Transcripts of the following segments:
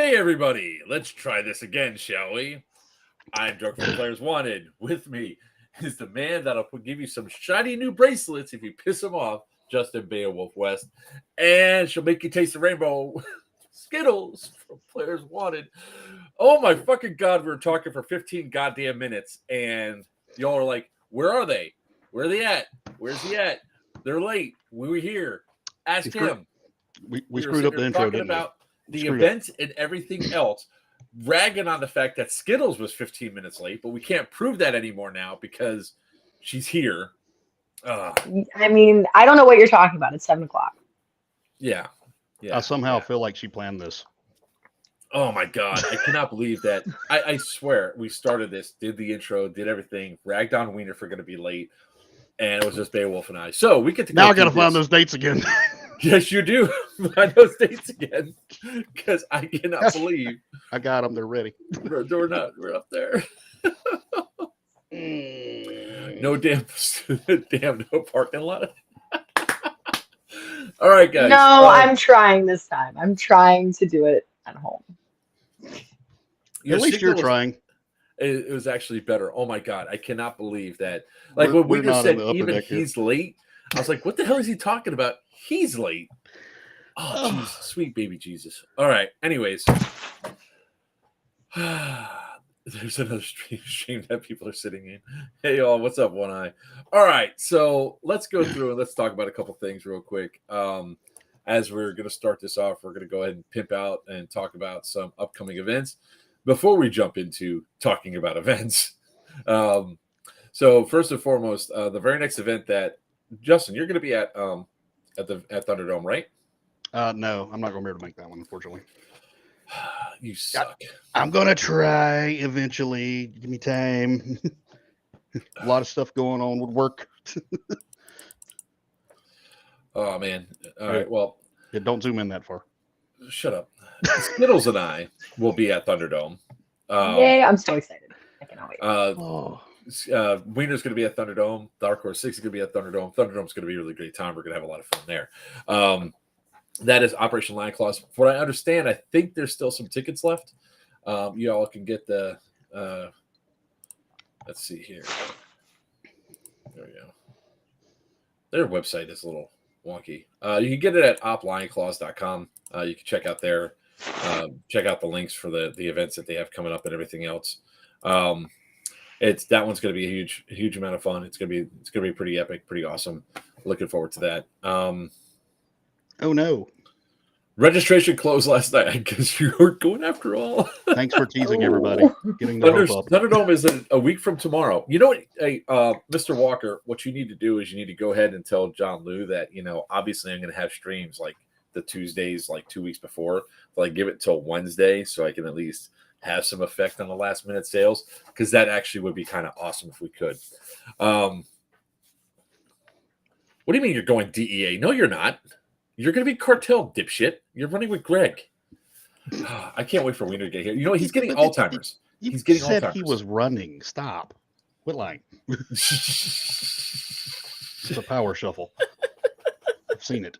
Hey, everybody, let's try this again, shall we? I'm Drunk for Players Wanted. With me is the man that'll give you some shiny new bracelets if you piss him off, Justin Beowulf West. And she'll make you taste the rainbow Skittles from Players Wanted. Oh my fucking God, we were talking for 15 goddamn minutes, and y'all are like, where are they? Where are they at? Where's he at? They're late. We were here. Ask him. We screwed up the intro, didn't we? The event and everything else, ragging on the fact that Skittles was 15 minutes late, but we can't prove that anymore now because she's here. I mean, I don't know what you're talking about. It's 7 o'clock. Yeah. I somehow feel like she planned this. Oh my God. I cannot believe that. I swear we started this, did the intro, did everything, ragged on Wiener for going to be late, and it was just Beowulf and I. So we get to now I got to find those dates again. Yes, you do. Find those dates again because I cannot believe. I got them. They're ready. We're up there. No damn no parking lot. All right, guys. No, I'm trying this time. I'm trying to do it at home. At least you're trying. It was actually better. Oh my God, I cannot believe that. Like when we just said even he's late, I was like, what the hell is he talking about? He's late. Oh, Jesus, sweet baby Jesus. All right. Anyways, there's another stream that people are sitting in. Hey, y'all. What's up, One Eye? All right. So let's go through and let's talk about a couple things real quick. As we're going to start this off, we're going to go ahead and pimp out and talk about some upcoming events before we jump into talking about events. So first and foremost, the very next event that Justin, you're going to be at Thunderdome, right? No, I'm not going to be able to make that one, unfortunately. You suck. I'm going to try eventually. Give me time. A lot of stuff going on with work. Oh, man. All right. Well, yeah, don't zoom in that far. Shut up. Skittles and I will be at Thunderdome. Yay, I'm so excited. I cannot wait. Wiener's going to be at Thunderdome. Dark Horse 6 is going to be at Thunderdome. Thunderdome's going to be a really great time. We're going to have a lot of fun there. That is Operation Lion Claws. From what I understand, I think there's still some tickets left. You all can get the let's see here. There we go. Their website is a little wonky. You can get it at oplionclaws.com. You can check out there. Check out the links for the events that they have coming up and everything else. That one's going to be a huge amount of fun. It's going to be pretty epic, pretty awesome. Looking forward to that. Oh no! Registration closed last night because you weren't going after all. Thanks for teasing everybody. Getting the hope up. Thunderdome is a week from tomorrow. You know what, Mr. Walker? What you need to do is you need to go ahead and tell John Liu that obviously I'm going to have streams like the Tuesdays, like 2 weeks before. Like give it till Wednesday so I can at least have some effect on the last minute sales, because that actually would be kind of awesome if we could. What do you mean you're going DEA? No, you're not. You're going to be cartel, dipshit. You're running with Greg. I can't wait for Wiener to get here. He's getting Alzheimer's. He's getting said Alzheimer's. He was running. Stop. Quit lying. It's a power shuffle. I've seen it.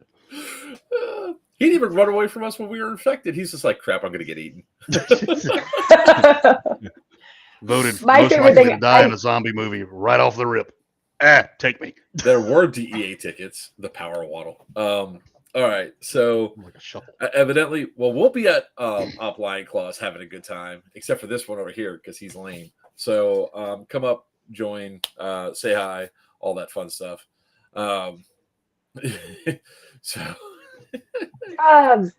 He didn't even run away from us when we were infected. He's just like, crap, I'm going to get eaten. Voted My most favorite likely thing, to die in a zombie movie right off the rip. Take me. There were DEA tickets, the power waddle. All right, so like a shuffle. Evidently, we'll be at Op Lion Claws having a good time, except for this one over here because he's lame. So come up, join, say hi, all that fun stuff. So... Oh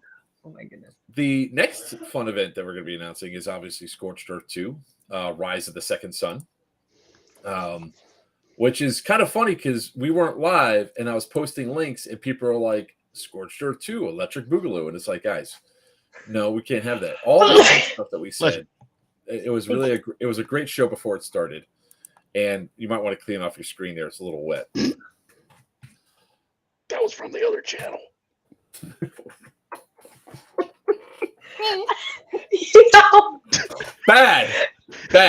my goodness. The next fun event that we're going to be announcing is obviously Scorched Earth 2, Rise of the Second Sun, which is kind of funny because we weren't live and I was posting links and people are like, Scorched Earth 2, Electric Boogaloo. And it's like, guys, no, we can't have that. All the stuff that we said, it was really it was a great show before it started. And you might want to clean off your screen there. It's a little wet. That was from the other channel. Bad.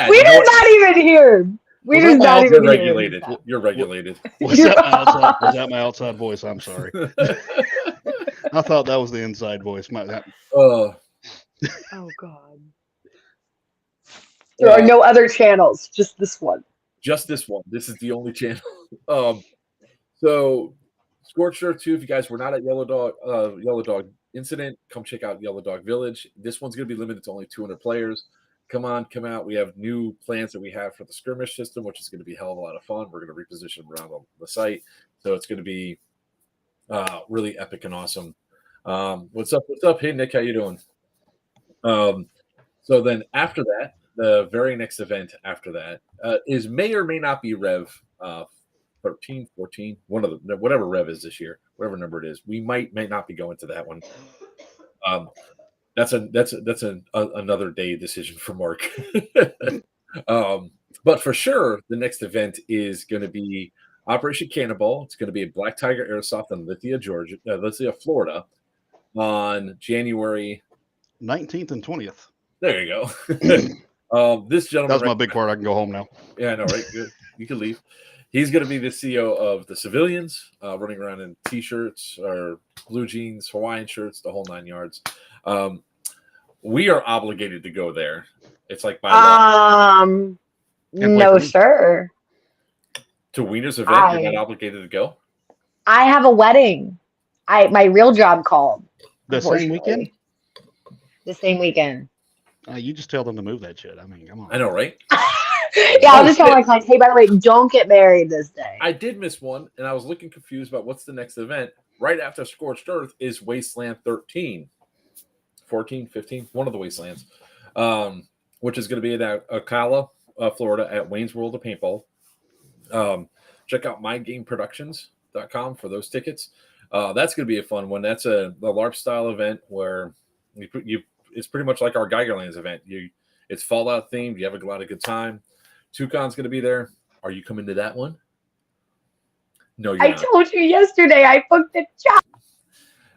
We did not even hear. We did not even hear. Regulated. You're regulated. Was that my outside voice? I'm sorry. I thought that was the inside voice. Oh God. There are no other channels, just this one. Just this one. This is the only channel. So Scorched Earth 2, if you guys were not at Yellow Dog Incident, come check out Yellow Dog Village. This one's going to be limited to only 200 players. Come out. We have new plans that we have for the skirmish system, which is going to be a hell of a lot of fun. We're going to reposition around the site. So it's going to be really epic and awesome. What's up? Hey, Nick, how you doing? So then after that, the very next event after that is may or may not be Rev 13, 14, one of the whatever Rev is this year, whatever number it is. We might not be going to that one. That's another day decision for Mark. But for sure, the next event is going to be Operation Cannonball. It's going to be at Black Tiger Airsoft in Lithia, Florida, on January 19th and 20th. There you go. This gentleman. That's my big part. I can go home now. Yeah, I know, right? Good. You can leave. He's going to be the CEO of the Civilians, running around in T-shirts or blue jeans, Hawaiian shirts, the whole 9 yards. We are obligated to go there. It's like by law. No, sir. To Wiener's event, you're not obligated to go? I have a wedding. My real job called. The same weekend? The same weekend. You just tell them to move that shit. I mean, come on. I know, right? Yeah, I'll just tell my clients, hey, by the way, don't get married this day. I did miss one, and I was looking confused about what's the next event. Right after Scorched Earth is Wasteland 13. 14, 15, one of the Wastelands, which is going to be in Ocala, Florida at Wayne's World of Paintball. Check out mygameproductions.com for those tickets. That's going to be a fun one. That's a LARP style event where it's pretty much like our Geigerlands event. It's Fallout themed. You have a lot of good time. Toucan's going to be there. Are you coming to that one? No, you're not. I told you yesterday I booked a job.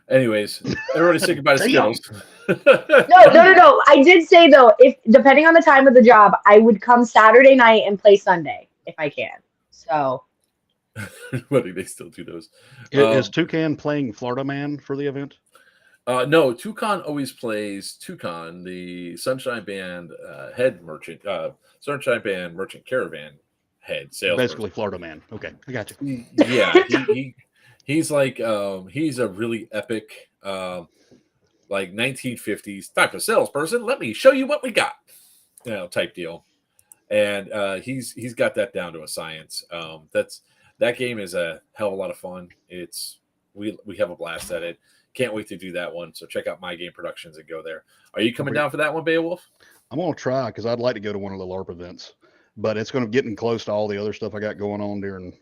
Anyways, everybody say goodbye to Skittles. No. I did say though, if depending on the time of the job, I would come Saturday night and play Sunday if I can. So, what do they still do those? Is Toucan playing Florida Man for the event? No, Toucan always plays Toucan, the Sunshine Band head merchant, Sunshine Band merchant caravan head sales. Basically, Florida Man. Okay, I got you. Yeah, he's like he's a really epic like 1950s type of salesperson. Let me show you what we got, type deal. And he's got that down to a science. That game is a hell of a lot of fun. We have a blast at it. Can't wait to do that one. So check out My Game Productions and go there. Are you coming down for that one, Beowulf? I'm gonna try because I'd like to go to one of the LARP events, but it's going to getting close to all the other stuff I got going on during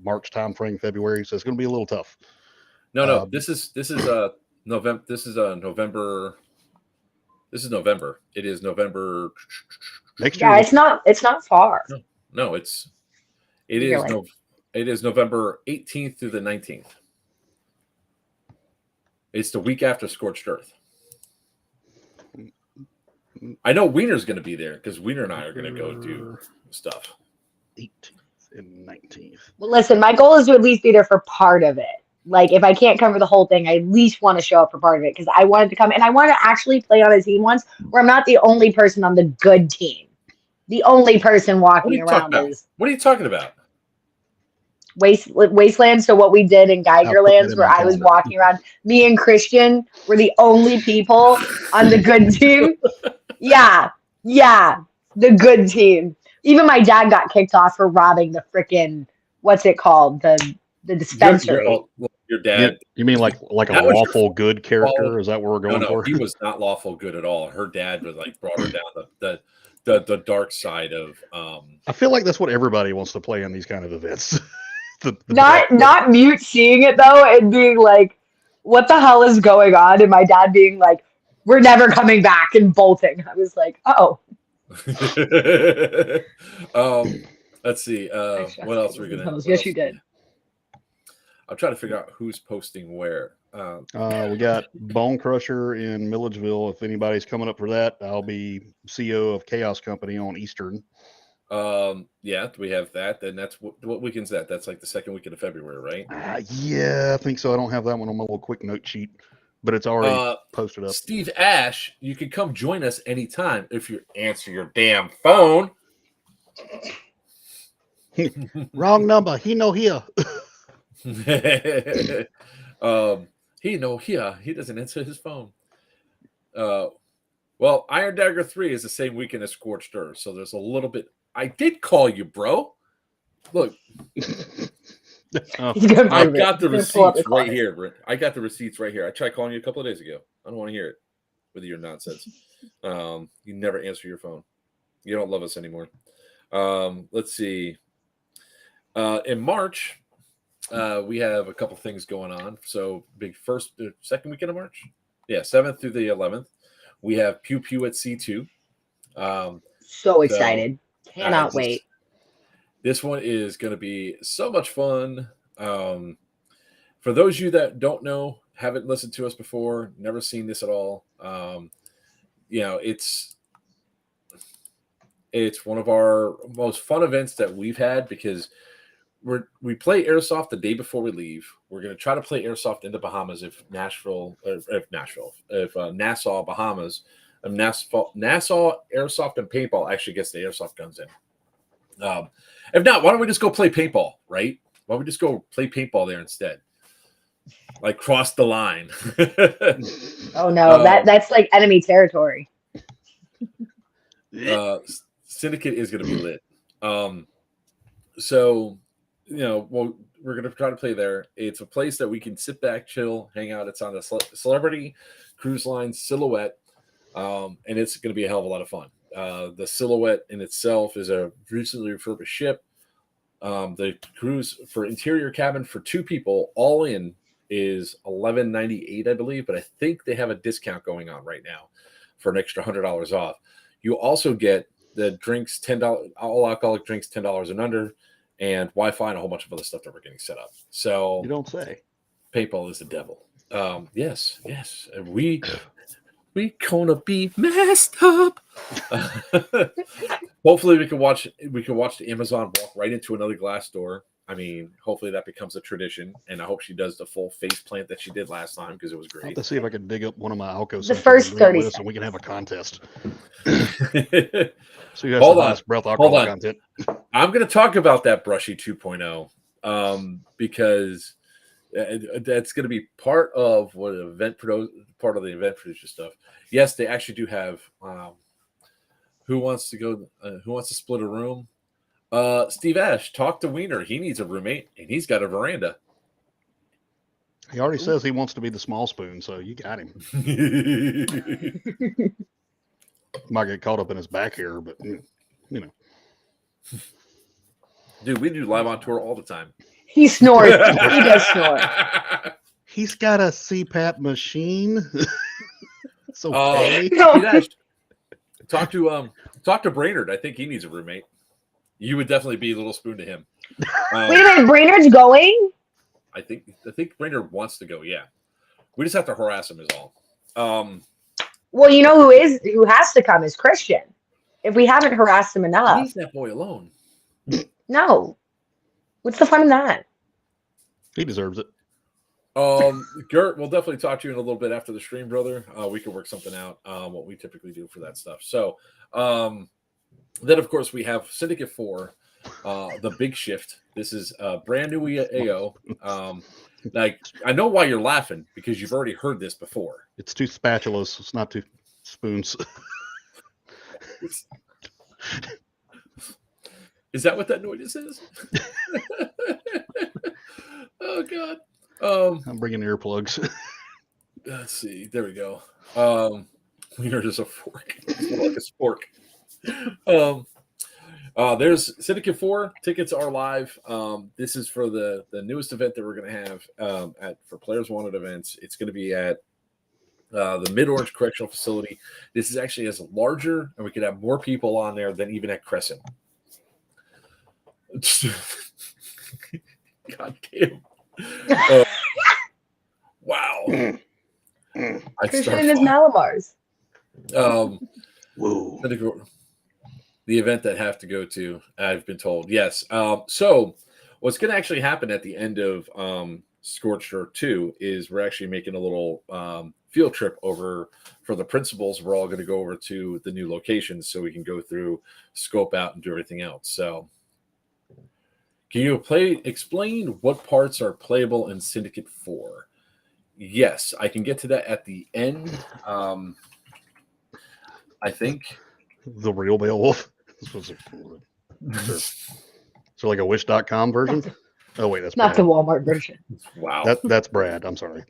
March timeframe, February. So it's going to be a little tough. No. This is November. This is November. This is November. It is November next year. Yeah, it's not far. No, it is November 18th through the 19th. It's the week after Scorched Earth. I know Wiener's going to be there because Wiener and I are going to go do stuff. 18th and 19th. Well, listen, my goal is to at least be there for part of it. Like, if I can't come for the whole thing, I at least want to show up for part of it because I wanted to come and I want to actually play on a team once where I'm not the only person on the good team. The only person walking around is. What are you talking about? Wasteland. So what we did in Geigerlands, where I was walking around, me and Christian were the only people on the good team. Yeah, the good team. Even my dad got kicked off for robbing the frickin' what's it called, the dispensary. Your dad? You mean like a lawful good character? Is that what we're going for? He was not lawful good at all. Her dad was like brought her down the dark side of. I feel like that's what everybody wants to play in these kind of events. Not mute seeing it though and being like, what the hell is going on? And my dad being like, we're never coming back and bolting. I was like, oh. Let's see. What else are we gonna? Yes, you did. I'm trying to figure out who's posting where. We got Bone Crusher in Milledgeville. If anybody's coming up for that, I'll be CEO of Chaos Company on Eastern. Yeah, we have that. And that's what weekend's that? That's like the second weekend of February, right? Yeah, I think so. I don't have that one on my little quick note sheet, but it's already posted up. Steve Ash, you can come join us anytime if you answer your damn phone. Wrong number. He no here. He no here. He doesn't answer his phone. Well, Iron Dagger 3 is the same weekend as Scorched Earth, so there's a little bit. I did call you, bro. Look, I got the receipts right here, Brent. I got the receipts right here. I tried calling you a couple of days ago. I don't want to hear it with your nonsense. You never answer your phone. You don't love us anymore. Let's see. In March, we have a couple things going on. So second weekend of March? Yeah, 7th through the 11th. We have Pew Pew at C2. So excited. Cannot wait. This one is going to be so much fun. For those of you that don't know, haven't listened to us before, never seen this at all, it's one of our most fun events that we've had because we play airsoft the day before we leave. We're going to try to play airsoft in the Bahamas if Nassau, Bahamas, Nassau Airsoft and Paintball actually gets the airsoft guns in. If not, why don't we just go play paintball, right? Why don't we just go play paintball there instead? Like cross the line. Oh no, that's like enemy territory. Syndicate is going to be lit. So, we're going to try to play there. It's a place that we can sit back, chill, hang out. It's on the Celebrity Cruise Line Silhouette, and it's going to be a hell of a lot of fun. The Silhouette in itself is a recently refurbished ship. The cruise for interior cabin for 2 people, all in, is $11.98, I believe, but I think they have a discount going on right now for an extra $100 off. You also get the drinks, $10, all alcoholic drinks, $10 and under, and Wi-Fi and a whole bunch of other stuff that we're getting set up. So you don't say. PayPal is the devil. Yes. We gonna be messed up. Hopefully we can watch the Amazon walk right into another glass door. I mean, hopefully that becomes a tradition, and I hope she does the full face plant that she did last time because it was great. I'll have to see if I can dig up one of my Alco. The first 30 seconds. And we can have a contest. So you guys breath alcohol content. I'm going to talk about that Brushy 2.0 because that's going to be part of what part of the event producer stuff. Yes, they actually do have who wants to split a room. Steve Ash, talk to Wiener. He needs a roommate, and he's got a veranda. He already says he wants to be the small spoon, so you got him. Might get caught up in his back hair, but Dude, we do live on tour all the time. He snores. He does snore. He's got a CPAP machine. So talk to Brainerd. I think he needs a roommate. You would definitely be a little spoon to him. Wait a minute, Brainerd's going? I think Brainerd wants to go. Yeah, we just have to harass him is all. Well, you know who has to come is Christian. If we haven't harassed him enough, leave that boy alone. No, what's the fun in that? He deserves it. Gert, we'll definitely talk to you in a little bit after the stream, brother. We can work something out. What we typically do for that stuff. So, then of course we have Syndicate 4, the Big Shift. This is brand new AO. Like I know why you're laughing because you've already heard this before. It's 2 spatulas. It's not 2 spoons. Is that what that noise is? Oh God. I'm bringing earplugs. Let's see. There we go. We are just a fork. It's more like a spork. There's Syndicate 4. Tickets are live. This is for the newest event that we're going to have for Players Wanted events. It's going to be at the Mid-Orange Correctional Facility. This is actually as larger, and we could have more people on there than even at Crescent. God damn. Wow. Christian and his Malamars. Whoa. The event that I have to go to, I've been told. Yes. So what's going to actually happen at the end of Scorched Earth 2 is we're actually making a little field trip over for the principals. We're all going to go over to the new locations so we can go through, scope out, and do everything else. So, can you explain what parts are playable in Syndicate 4? Yes, I can get to that at the end. I think The real Beowulf. So like a Wish.com version? Oh wait, that's Not Brad. the Walmart version. wow. That's Brad. I'm sorry.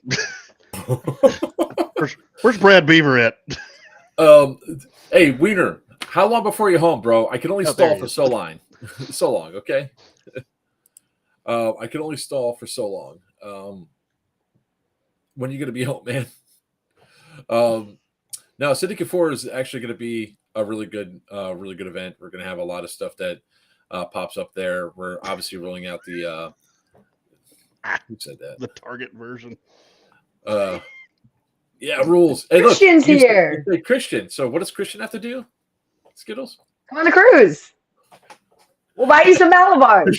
Where's Brad Beaver at? Hey, Wiener, how long before you're home, bro? I can only Oh, there stall he for is. so long. So long, okay? I can only stall for so long. When are you going to be home, man? No, Syndicate 4 is actually going to be a really good event. We're going to have a lot of stuff that pops up there. We're obviously rolling out the who said that? The Target version. Yeah, rules. Hey, Christian's you here. say Christian. So what does Christian have to do? Skittles? Come on a cruise. We'll buy you some Malibars.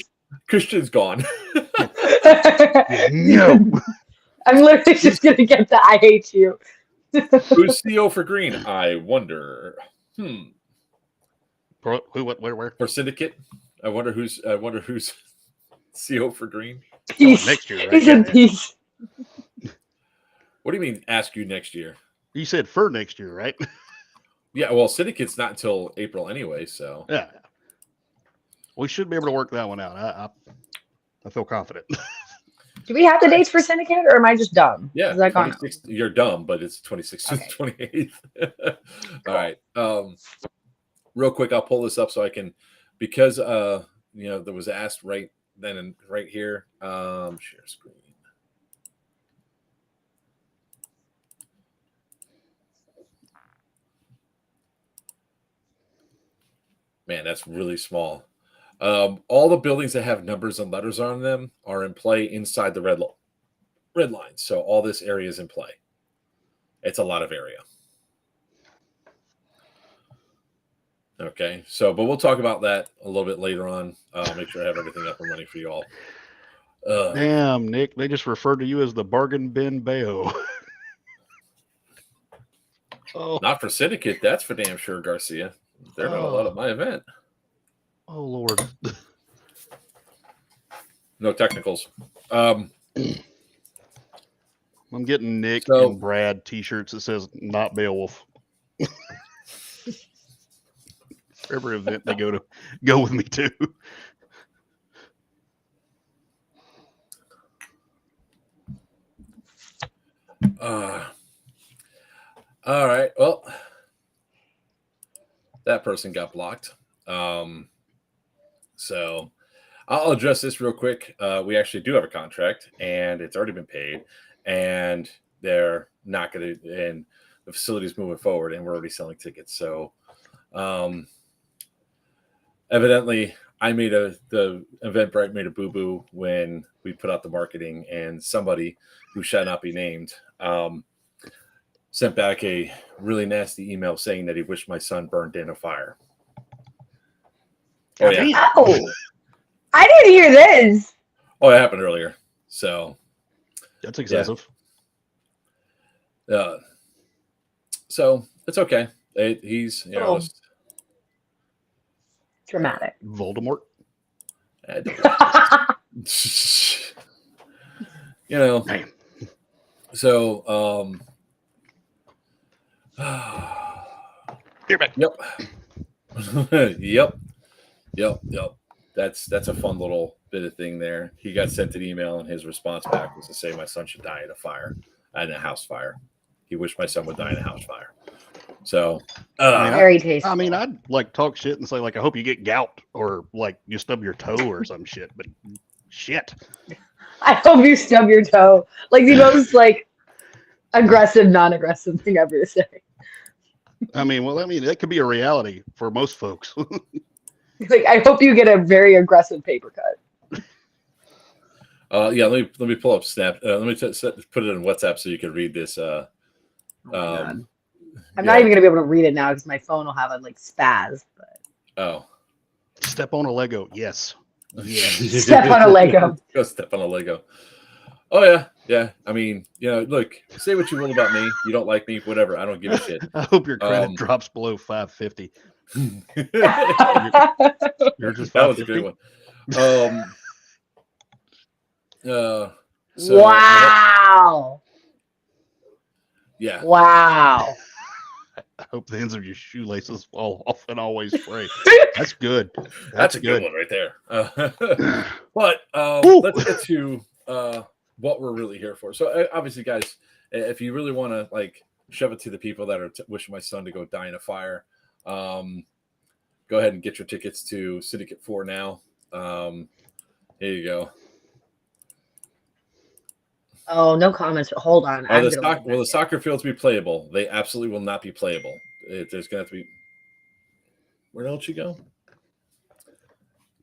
Christian's gone. No. I'm literally just gonna get the I hate you. Who's CO for green? I wonder. Who? What? Where? For Syndicate, I wonder who's CO for green. Peace. next year, right? He said Yeah. peace. What do you mean? Ask you next year? You said for next year, right? Yeah, well, Syndicate's not until April anyway, so Yeah. We should be able to work that one out. I feel confident. Do we have the dates for Syndicate, or am I just dumb? yeah. Is that gone? 26th you're dumb, but it's 26th Okay. and 28th. All right. Real quick, I'll pull this up so I can, because there was asked right then and right here. Share screen. Man, that's really small. All the buildings that have numbers and letters on them are in play inside the red line. So all this area is in play. It's a lot of area. Okay, but we'll talk about that a little bit later on. Make sure I have everything up and running for you all. Damn, Nick, they just referred to you as the bargain bin Bayo. Oh, Not for Syndicate, that's for damn sure, Garcia. They're not allowed at my event. oh Lord. No technicals. I'm getting Nick and Brad t-shirts that says not Beowulf. Every event they go with me to. All right. Well, that person got blocked. So I'll address this real quick. We actually do have a contract, and it's already been paid, and they're not going to, and the facility's moving forward, and we're already selling tickets. So, evidently, the Eventbrite made a boo-boo when we put out the marketing, and somebody who shall not be named sent back a really nasty email saying that he wished my son burned in a fire. Oh, yeah. Oh, I didn't hear this. Oh, it happened earlier. So That's excessive. So it's okay. He's Dramatic. Voldemort. Damn. So You're back. Yep. That's a fun little bit of thing there. He got sent an email, and his response back was to say my son should die in a house fire. He wished my son would die in a house fire. So Very tasty. I mean, I'd like talk shit and say like, I hope you get gout or like you stub your toe or some shit. But shit. I hope you stub your toe. Like the most aggressive, non-aggressive thing ever to say. I mean, that could be a reality for most folks. I hope you get a very aggressive paper cut. let me pull up Snap. Let me put it in WhatsApp so you can read this. I'm not even gonna be able to read it now because my phone will have a spaz. But Step on a Lego. Yes. step on a Lego. Go step on a Lego. Oh yeah. I mean, look, say what you will about me. You don't like me, whatever. I don't give a shit. I hope your credit drops below 550. That You're just was a 550. good one. So Wow. yeah. Wow. I hope the ends of your shoelaces fall off and always spray. That's good. That's a good one right there. But let's get to what we're really here for. So obviously, guys, if you really want to like shove it to the people that are wishing my son to go die in a fire, go ahead and get your tickets to Syndicate 4 now. Here you go. Oh, no comments. Hold on. Will the soccer fields be playable? They absolutely will not be playable. There's going to have to be. Where else you go?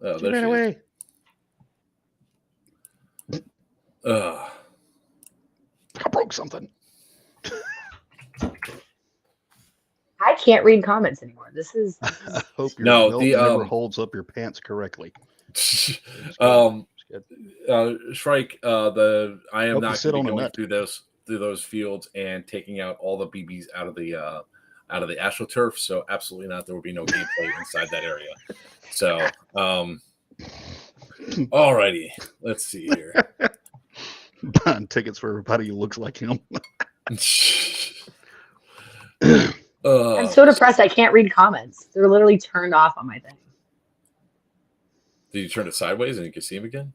Oh, She ran away. I broke something. I can't read comments anymore. This is. I hope your belt never holds up your pants correctly. Shrike, I am not going to be going through those fields and taking out all the BBs out of the AstroTurf. So absolutely not. There will be no gameplay inside that area. So, alrighty, let's see here. Buying tickets for everybody who looks like him. I'm so depressed. I can't read comments. They're literally turned off on my thing. Did you turn it sideways and you can see him again?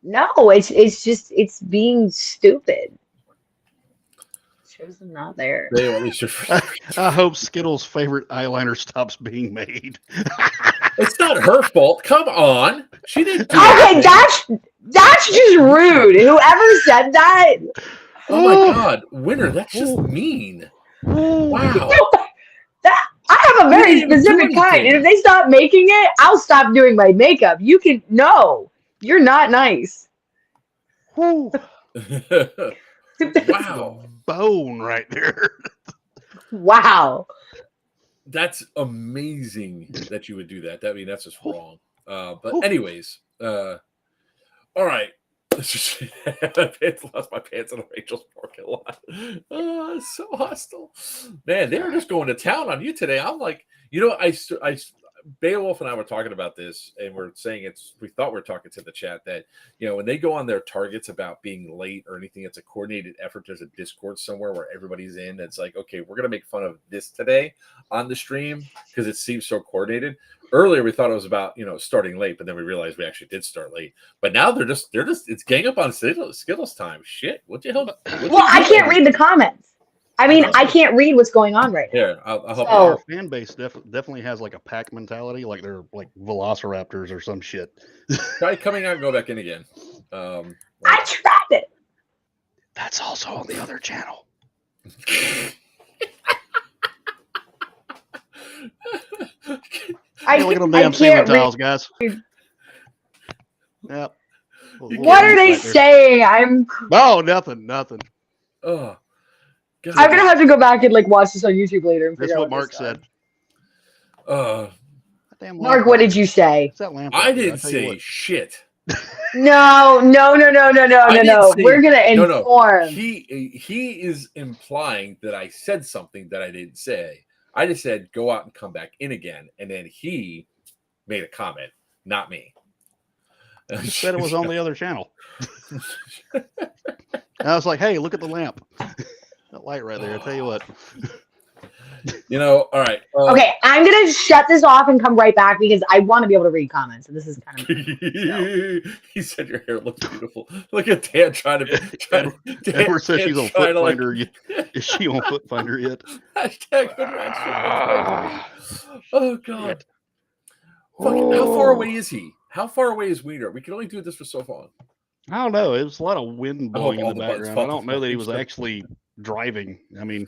No, it's being stupid. Shows them not there. I hope Skittles' favorite eyeliner stops being made. It's not her fault. Come on, she didn't do Okay, that's just rude. Whoever said that. Oh my God, Winter, that's just mean. Wow. I have a very specific kind, and if they stop making it, I'll stop doing my makeup. No, you're not nice. Wow. Bone right there. Wow. That's amazing that you would do that. That's just wrong. But anyways, all right. Lost my pants in a Rachel's parking lot. Oh, it's so hostile. Man, they were just going to town on you today. I'm like, Beowulf and I were talking about this, and we're saying we thought we were talking to the chat that, when they go on their targets about being late or anything, it's a coordinated effort. There's a Discord somewhere where everybody's in. It's like, okay, we're going to make fun of this today on the stream because it seems so coordinated. Earlier, we thought it was about, starting late, but then we realized we actually did start late. But now they're just, it's gang up on Skittles time. Shit. What the hell? Well, I can't read the comments. I mean, I can't read what's going on right now. Here, I'll help you. Our fan base definitely has like a pack mentality, like they're like velociraptors or some shit. Try coming out and go back in again. I tried it. That's also on the other channel. Look at them damn ceiling tiles, guys. Yep. What are they saying? Nothing. Oh. God. I'm gonna have to go back and watch this on YouTube later. And That's what Mark said. Mark, what did you say? I didn't say shit. No. We're gonna inform. No. He is implying that I said something that I didn't say. I just said go out and come back in again, and then he made a comment, not me. He said it was on the other channel. I was like, hey, look at the lamp. That light right there. I tell you what. All right. Okay, I'm gonna shut this off and come right back because I want to be able to read comments, and this is kind of. He said your hair looks beautiful. Look at Dan trying to. Edward says she's on Foot Finder. Is she on Foot Finder yet? Hashtag Oh God. Fucking, how far away is he? How far away is Wiener? We can only do this for so long. I don't know. It was a lot of wind blowing in the background. I don't know that he was actually driving. I mean,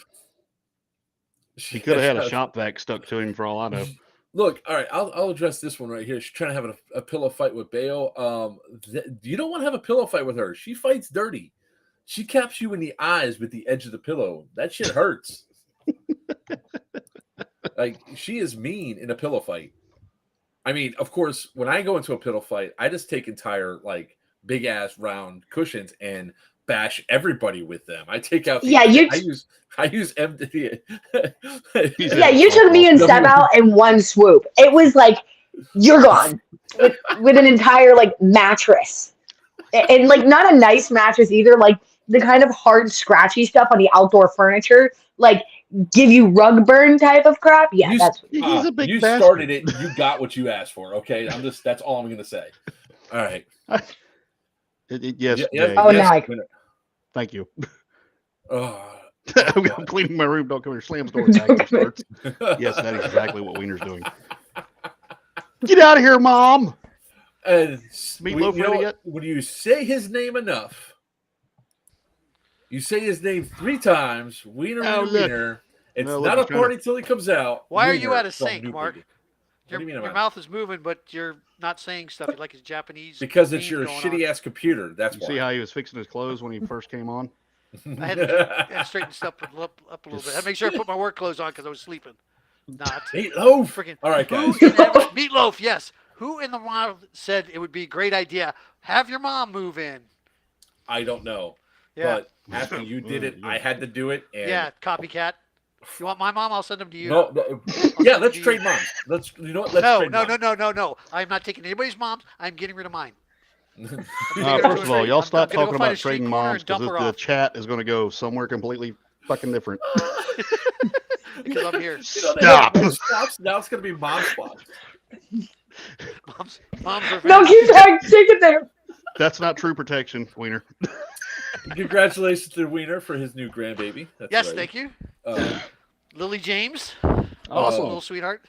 he could have had a shop vac stuck to him for all I know. Look, all right, I'll address this one right here. She's trying to have a pillow fight with Bayo. You don't want to have a pillow fight with her. She fights dirty. She caps you in the eyes with the edge of the pillow. That shit hurts. She is mean in a pillow fight. I mean, of course, when I go into a pillow fight, I just take entire big ass round cushions and bash everybody with them. I take out. Yeah, I use empty. Yeah, you took me and Seb out in one swoop. It was like you're gone with an entire like mattress, and like not a nice mattress either. Like the kind of hard, scratchy stuff on the outdoor furniture, like give you rug burn type of crap. Yeah, that's what He's a big you bastard. started it. You got what you asked for. Okay, that's all I'm gonna say. All right. Yes. Yeah, Oh, yes, no. winner. Thank you. Oh, I'm cleaning my room. Don't come here. Slams door. Back starts. Yes, that is exactly what Wiener's doing. Get out of here, Mom. And Meatloaf you know ready what? yet? When you say his name enough, you say his name 3 times. Wiener, Oh, Wiener, look. Wiener. It's No, look, not he's a trying party till he comes out. Why are you Wiener out of from sync, New Mark? Breed. Your, What do you mean your am I- mouth is moving, but you're not saying stuff like it's Japanese. Because it's theme your going shitty ass computer. That's You why. see how he was fixing his clothes when he first came on? on. I had to straighten stuff up a little bit. I had to make sure I put my work clothes on because I was sleeping. Not Meatloaf. freaking. All right, guys. Meatloaf, yes. Who in the world said it would be a great idea? Have your mom move in. I don't know. Yeah, But after you did it, I had to do it. And yeah, copycat. You want my mom? I'll send them to you. No, yeah, let's trade moms. Let's trade No. I'm not taking anybody's moms. I'm getting rid of mine. First of all, y'all stop I'm gonna talking go find a about street trading corner moms and dump because her the off. chat is going to go somewhere completely fucking different. Because I'm here. Stop. Now it's going to be mom swap. Moms are No, keep going. Take it there. That's not true protection, Wiener. Congratulations to Wiener for his new grandbaby. That's Yes, right. thank you. Uh, Lily James, Awesome. little sweetheart.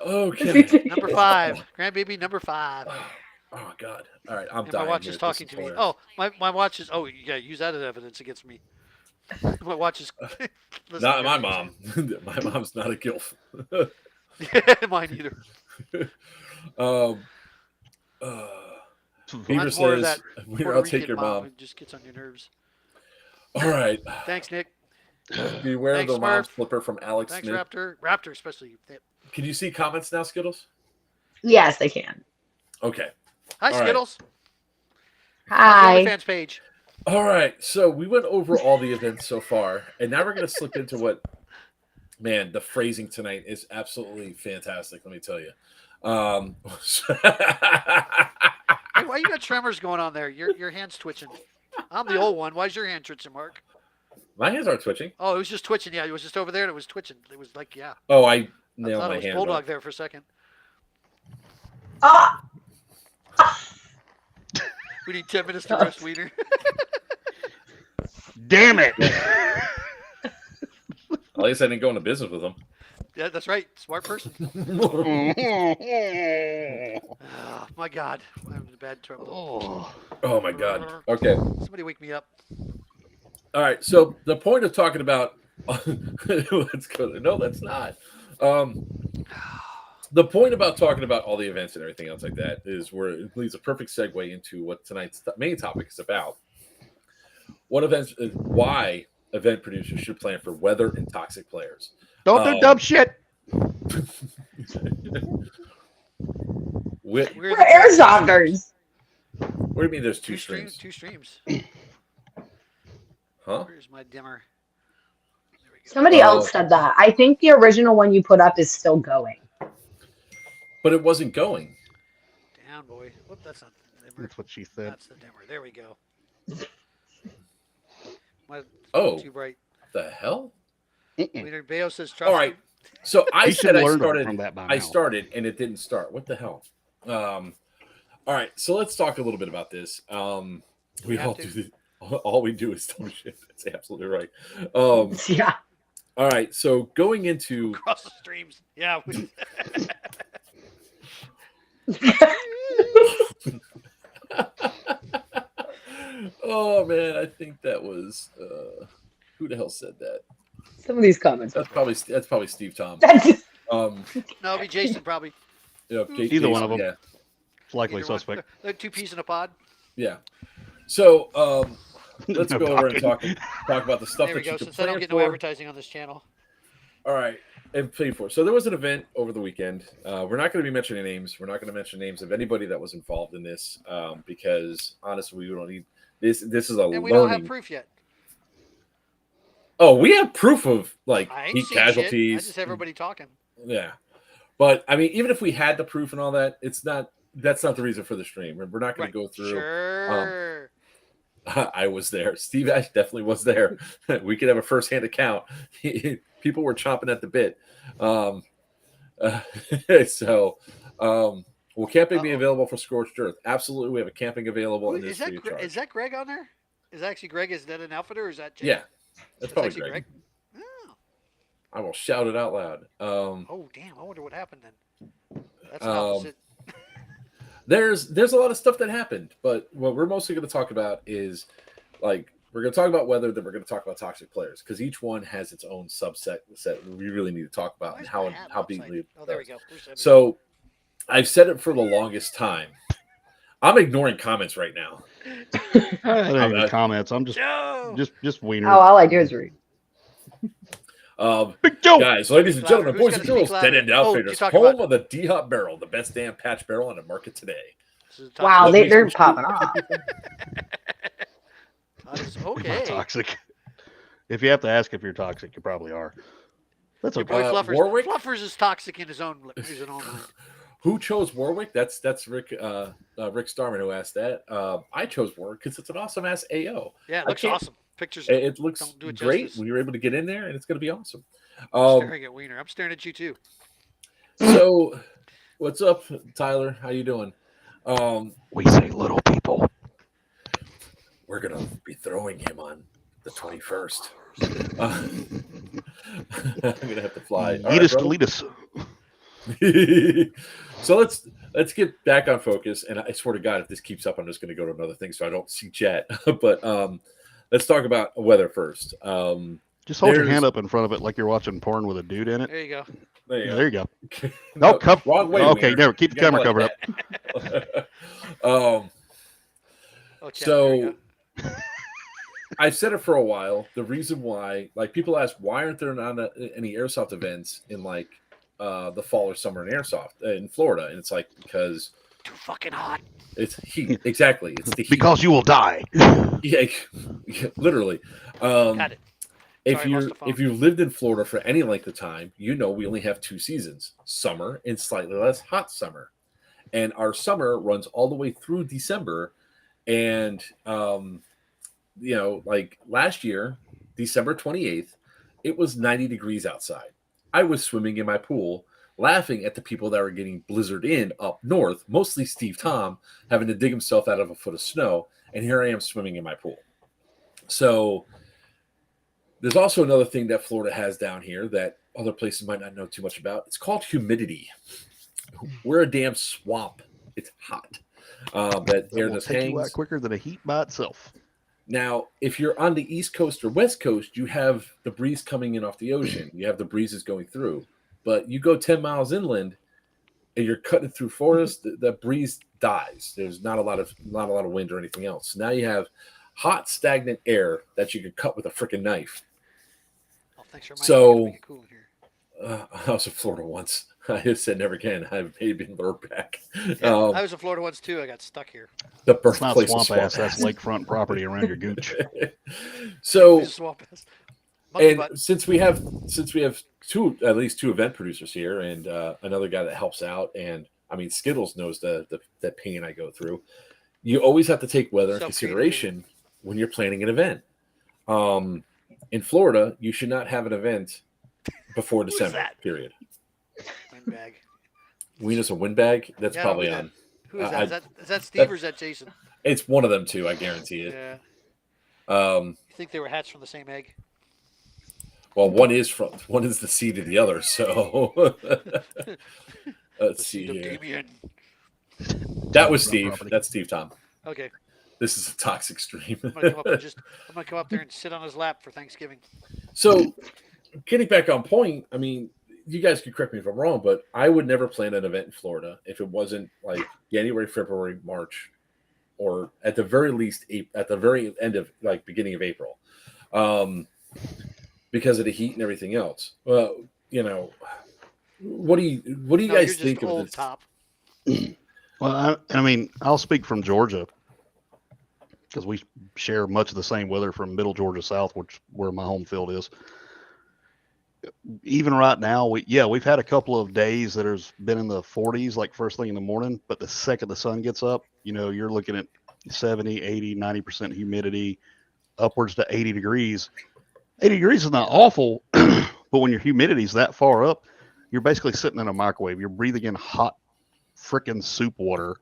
okay. Number 5, grandbaby number 5. Oh God! All right, I'm And dying. my watch here. is This talking to me. hilarious. Oh, my watch is. Oh, yeah, use that as evidence against me. My watch is. listening Not to my everything. mom. My mom's not a gilf. Mine either. Beaver Mine's more of says, that "Wiener, Puerto I'll take Rican your mom." It just gets on your nerves. All right. Thanks, Nick. Beware Thanks, of the mom Smurf. flipper from Alex Thanks, Smith. Raptor especially. Can you see comments now, Skittles? Yes, they can. Okay. Hi, All right. Skittles. Hi. Fans page. All right. So we went over all the events so far, and now we're going to slip into what, man, the phrasing tonight is absolutely fantastic. Let me tell you. Hey, why you got tremors going on there? Your hand's twitching. I'm the old one. Why's your hand twitching, Mark? My hands aren't twitching. Oh, it was just twitching. Yeah, it was just over there and it was twitching. It was like, yeah. Oh, I I nailed thought my it was hand. Bulldog right. there for a second. Ah, We need 10 minutes to roast Wiener. Damn it. At least I didn't go into business with them. Yeah, that's right. Smart person. Oh, my God. I'm in bad trouble. Oh my God. Okay. Somebody wake me up. All right. So the point of talking about let's go. No, that's not. The point about talking about all the events and everything else like that is where it leads a perfect segue into what tonight's main topic is about. What events? Why event producers should plan for weather and toxic players. Don't do dumb shit. We're we're airsofters. What do you mean? There's two streams. streams? 2 streams. Huh? Where's my dimmer? There we go. Somebody else said that. I think the original one you put up is still going. But it wasn't going. Down, boy. Whoop, that's not the dimmer. That's what she said. That's the dimmer. There we go. My, Oh. Too bright. The hell? Wiener Bayo says, All right. So I You said should I learn started. from that by I now. started and it didn't start. What the hell? All right. So let's talk a little bit about this. We have all to. do this. All we do is dumb shit. That's absolutely right. Yeah. All right. So going into Across the streams. Yeah. oh man, I think that was who the hell said that? Some of these comments. That's probably Steve Tom. That's No, it'll be Jason probably. Yeah, Either one of them. Yeah. It's likely Either one. suspect. They're 2 peas in a pod. Yeah. So let's No go over and talking. talk about the stuff There we that you go. can Since I don't plan get no for. advertising on this channel. All right. and paid for. So there was an event over the weekend. We're not going to be mentioning names. We're not going to mention names of anybody that was involved in this because honestly, we don't need this. This is a And we don't have learning. proof yet. Oh, we have proof of like I ain't heat seen shit. I casualties. just have everybody talking. Yeah, but I mean, even if we had the proof and all that, it's not. That's not the reason for the stream. We're not going Right. to go through. Sure. I was there. Steve Ash definitely was there. We could have a first-hand account. People were chomping at the bit. So, will camping be available for Scorched Earth? Absolutely. We have a camping available. And Is that Greg on there? Is that actually Greg? Is that an outfitter or is that Jake? Yeah, that's probably actually Greg. Oh. I will shout it out loud. Oh damn! I wonder what happened then. That's an opposite. There's a lot of stuff that happened, but what we're mostly going to talk about is like we're going to talk about weather, then we're going to talk about toxic players because each one has its own subset that we really need to talk about and how deeply. Oh, there we go. So I've said it for the longest time. I'm ignoring comments right now. I don't even comments. I'm Joe! just wiener. Oh, all I do is read. Big Joe. Guys, ladies and gentlemen, Who's boys and gotta girls, speak Dead louder? End Oh, Outfitters, you're home talking of the D-Hop Barrel, the best damn patch barrel on the market today. Wow, Let me they're switch- popping off. Okay. Toxic. If you have to ask if you're toxic, you probably are. That's Your okay. boy Fluffers. Warwick? Fluffers is toxic in his own mind. Who chose Warwick? That's Rick Rick Starman who asked that. I chose Warwick because it's an awesome ass AO. Yeah, it looks can't- awesome. Pictures. It looks Don't do it great. justice. We were able to get in there, and it's going to be awesome. I'm staring at Wiener. I'm staring at you too. So, what's up, Tyler? How you doing? We say little people. We're gonna be throwing him on the 21st. I'm gonna have to fly. All Eat right, us, brother. delete us. So let's get back on focus. And I swear to God, if this keeps up, I'm just going to go to another thing so I don't see chat. But let's talk about weather first. Just hold your There's- hand up in front of it like you're watching porn with a dude in it. There you go. There you go. There you go. No, No, cover. wrong way. Okay, Wiener. never keep the You gotta camera like covered up. that. Oh, chat, there you So go. I've said it for a while. The reason why, like, people ask why aren't there not any airsoft events in like the fall or summer in airsoft in Florida, and it's like because Too fucking hot. it's heat. Exactly, it's the heat. Because you will die. yeah, literally. Got it. Sorry, lost the phone. If you've lived in Florida for any length of time, you know we only have 2 seasons: summer and slightly less hot summer. And our summer runs all the way through December. And like last year, December 28th, it was 90 degrees outside. I was swimming in my pool, laughing at the people that were getting blizzard in up north, mostly Steve Tom, having to dig himself out of a foot of snow. And here I am swimming in my pool. So there's also another thing that Florida has down here that other places might not know too much about. It's called humidity. We're a damn swamp. It's hot. That air It will just take you out hangs. quicker than a heat by itself. Now, if you're on the East Coast or West Coast, you have the breeze coming in off the ocean. You have the breezes going through. But you go 10 miles inland and you're cutting through forest, the breeze dies. There's not a lot of wind or anything else. Now you have hot, stagnant air that you can cut with a freaking knife. Oh, thanks for So- reminding me to make it cool in here. I was in Florida once. I just said never again. I've maybe been lured back. Yeah, I was in Florida once too. I got stuck here. The That's not birthplace of swamp ass. That's lakefront property around your gooch. So, Swamp ass. Monkey and butt. since we have at least two event producers here, and another guy that helps out, and I mean Skittles knows the pain I go through. You always have to take weather in Self-created consideration when you're planning an event. In Florida, you should not have an event before is December. that? Period. Windbag. Wiener's a windbag. That's Yeah, probably windbag. on. Who is I- that? Is that Steve or is that Jason? It's one of them two. I guarantee it. Yeah. Um, You think they were hatched from the same egg? well, one is the seed of the other. So The let's see seed of here. Damien. That was Front Steve. property. That's Steve Tom. Okay. This is a toxic stream. I'm gonna come up there and sit on his lap for Thanksgiving. So, getting back on point, I mean, you guys could correct me if I'm wrong, but I would never plan an event in Florida if it wasn't like January, February, March, or at the very least at the very end of like beginning of April, because of the heat and everything else. Well, you know, what do you No, guys you're just think of old this? top. Well, I mean, I'll speak from Georgia because we share much of the same weather from Middle Georgia South, which where my home field is. Even right now, we've had a couple of days that has been in the 40s, like first thing in the morning. But the second the sun gets up, you're looking at 70, 80, 90% humidity, upwards to 80 degrees. 80 degrees is not awful, but when your humidity's that far up, you're basically sitting in a microwave. You're breathing in hot freaking soup water.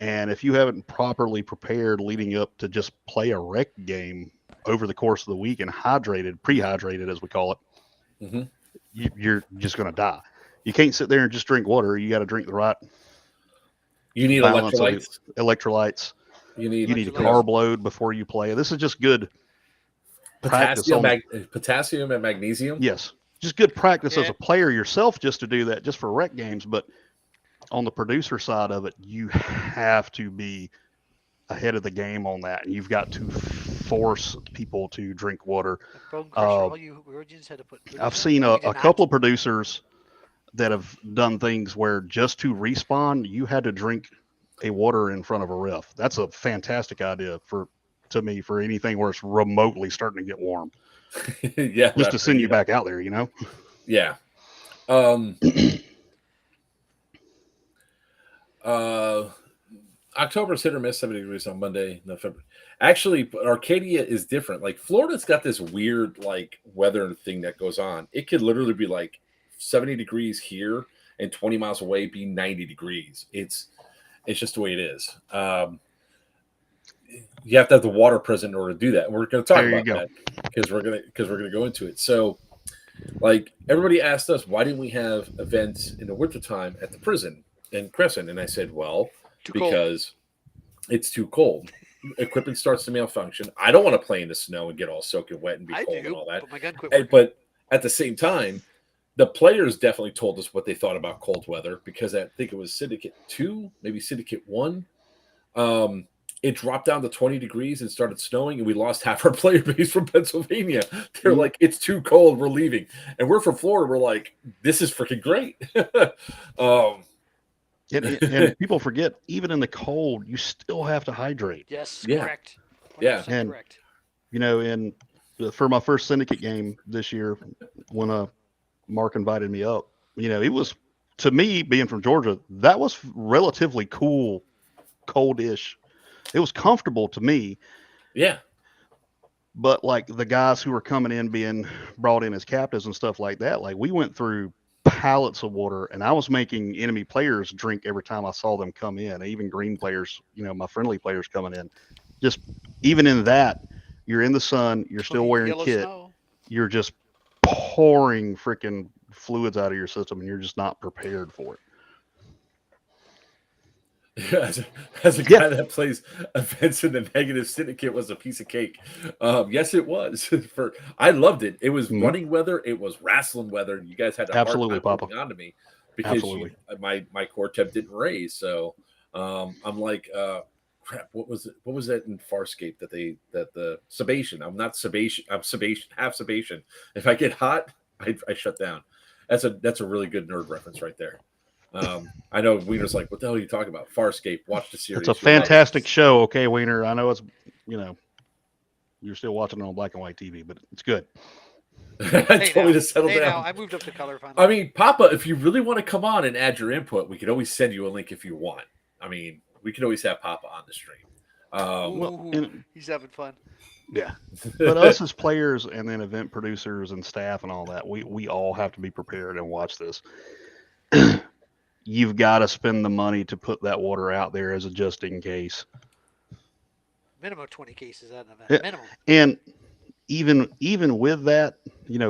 And if you haven't properly prepared leading up to just play a rec game over the course of the week and prehydrated as we call it, Mm-hmm. you're just going to die. You can't sit there and just drink water. You got to drink the right You need balance of electrolytes. electrolytes. You need You need a Electrolytes. carb load before you play. This is just good practice. Potassium and magnesium. Yes, just good practice as Yeah. a player yourself just to do that, just for rec games. But on the producer side of it, you have to be ahead of the game on that, and you've got to force people to drink water. Bone Crusher, all you virgins had to put. I've seen a couple of producers that have done things where just to respawn, you had to drink a water in front of a ref. That's a fantastic idea to me for anything where it's remotely starting to get warm. Yeah, Just to send you back out there, Yeah. October's hit or miss, 70 degrees on Monday, November. Actually, Arcadia is different. Like Florida's got this weird like weather thing that goes on. It could literally be like 70 degrees here and 20 miles away be 90 degrees. It's just the way it is. You have to have the water present in order to do that. And we're going to talk about that because we're going to go into it. So, like everybody asked us, why didn't we have events in the wintertime at the prison in Crescent? And I said, well, because it's too cold. Equipment starts to malfunction. I don't want to play in the snow and get all soaking wet and be cold and all that. But my gun quit working. But at the same time, the players definitely told us what they thought about cold weather because I think it was Syndicate 2, maybe Syndicate 1. It dropped down to 20 degrees and started snowing, and we lost half our player base from Pennsylvania. They're like, it's too cold, we're leaving. And we're from Florida, we're like, this is freaking great. And people forget, even in the cold, you still have to hydrate. Yes, Yeah. correct. Yeah. And correct. For my first syndicate game this year, when Mark invited me up, it was, to me, being from Georgia, that was relatively cool, coldish. It was comfortable to me. Yeah. But like the guys who were coming in, being brought in as captives and stuff like that, like we went through pallets of water, and I was making enemy players drink every time I saw them come in. Even green players, my friendly players coming in. Just even in that, you're in the sun, you're still wearing Yellow kit, snow. you're just pouring freaking fluids out of your system, and you're just not prepared for it. As a guy that plays events in the negative syndicate was a piece of cake. Yes, it was. I loved it. It was running weather. It was wrestling weather. You guys had to absolutely pop on to me because my core temp didn't raise. So I'm like, crap. What was it? What was that in Farscape that the Sebation? I'm not Sebation. I'm Sebation. Half Sebation. If I get hot, I shut down. That's a really good nerd reference right there. I know Wiener's like, what the hell are you talking about? Farscape, watch the series. It's a fantastic show, okay, Wiener. I know it's, you're still watching it on black and white TV, but it's good. I told me to settle down. Now, I moved up to color finally. I mean, Papa, if you really want to come on and add your input, we could always send you a link if you want. I mean, we could always have Papa on the stream. He's having fun. Yeah. But us as players and then event producers and staff and all that, we all have to be prepared and watch this. You've got to spend the money to put that water out there as a just in case. Minimum 20 cases at an event. Yeah. Minimum. And even with that,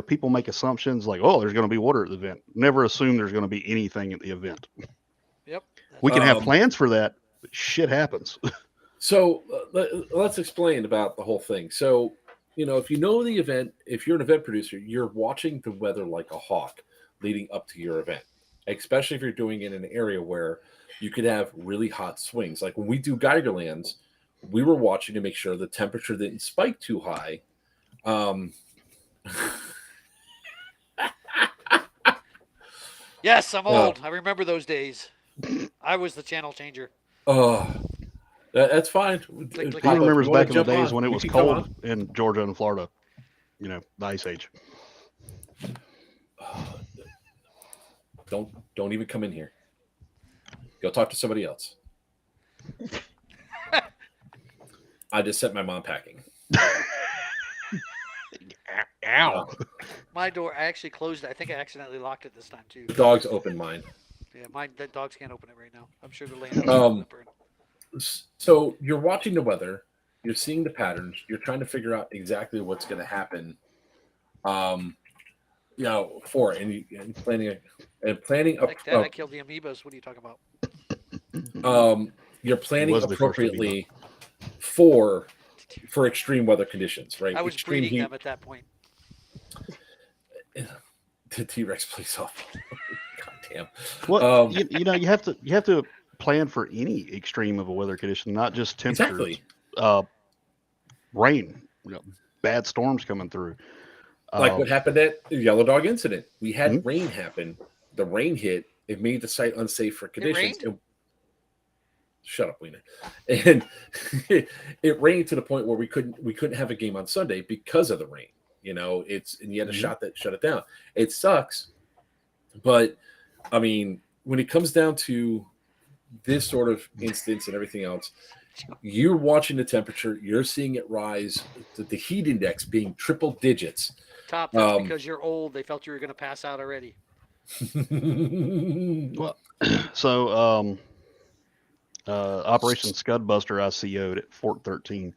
people make assumptions like, oh, there's going to be water at the event. Never assume there's going to be anything at the event. Yep. We can have plans for that, but shit happens. So let's explain about the whole thing. So, if you know the event, if you're an event producer, you're watching the weather like a hawk leading up to your event. Especially if you're doing it in an area where you could have really hot swings. Like when we do Geigerlands, we were watching to make sure the temperature didn't spike too high. Yes, I'm old. I remember those days. I was the channel changer. Oh, that's fine. Click, click, He click. remembers You wanna back in the jump days on, when it you was can come cold on. in Georgia and Florida. You know, the Ice Age. Don't even come in here. Go talk to somebody else. I just sent my mom packing. Ow. My door, I actually closed it. I think I accidentally locked it this time too. The dogs open mine. Yeah, the dogs can't open it right now. I'm sure they're laying out whimpering. So you're watching the weather, you're seeing the patterns, you're trying to figure out exactly what's going to happen. And planning Like that, I killed the amoebas. What are you talking about? you're planning was the first appropriately for extreme weather conditions, right? I was Extreme breeding heat. them at that point. The T-Rex plays softball. God damn. Well, you know, you have to plan for any extreme of a weather condition, not just temperatures. Exactly. Rain, bad storms coming through. Like what happened at the Yellow Dog incident. We had Mhm. rain happen. The rain hit. It made the site unsafe for conditions. rained? Shut up, Lena. And it rained to the point where we couldn't have a game on Sunday because of the rain. You know, and you had a shot that shut it down. It sucks, but I mean, when it comes down to this sort of instance and everything else, you're watching the temperature, you're seeing it rise, the heat index being triple digits. Top, that's because you're old. They felt you were going to pass out already. Well, so Operation Scudbuster I CO'd at Fort 13.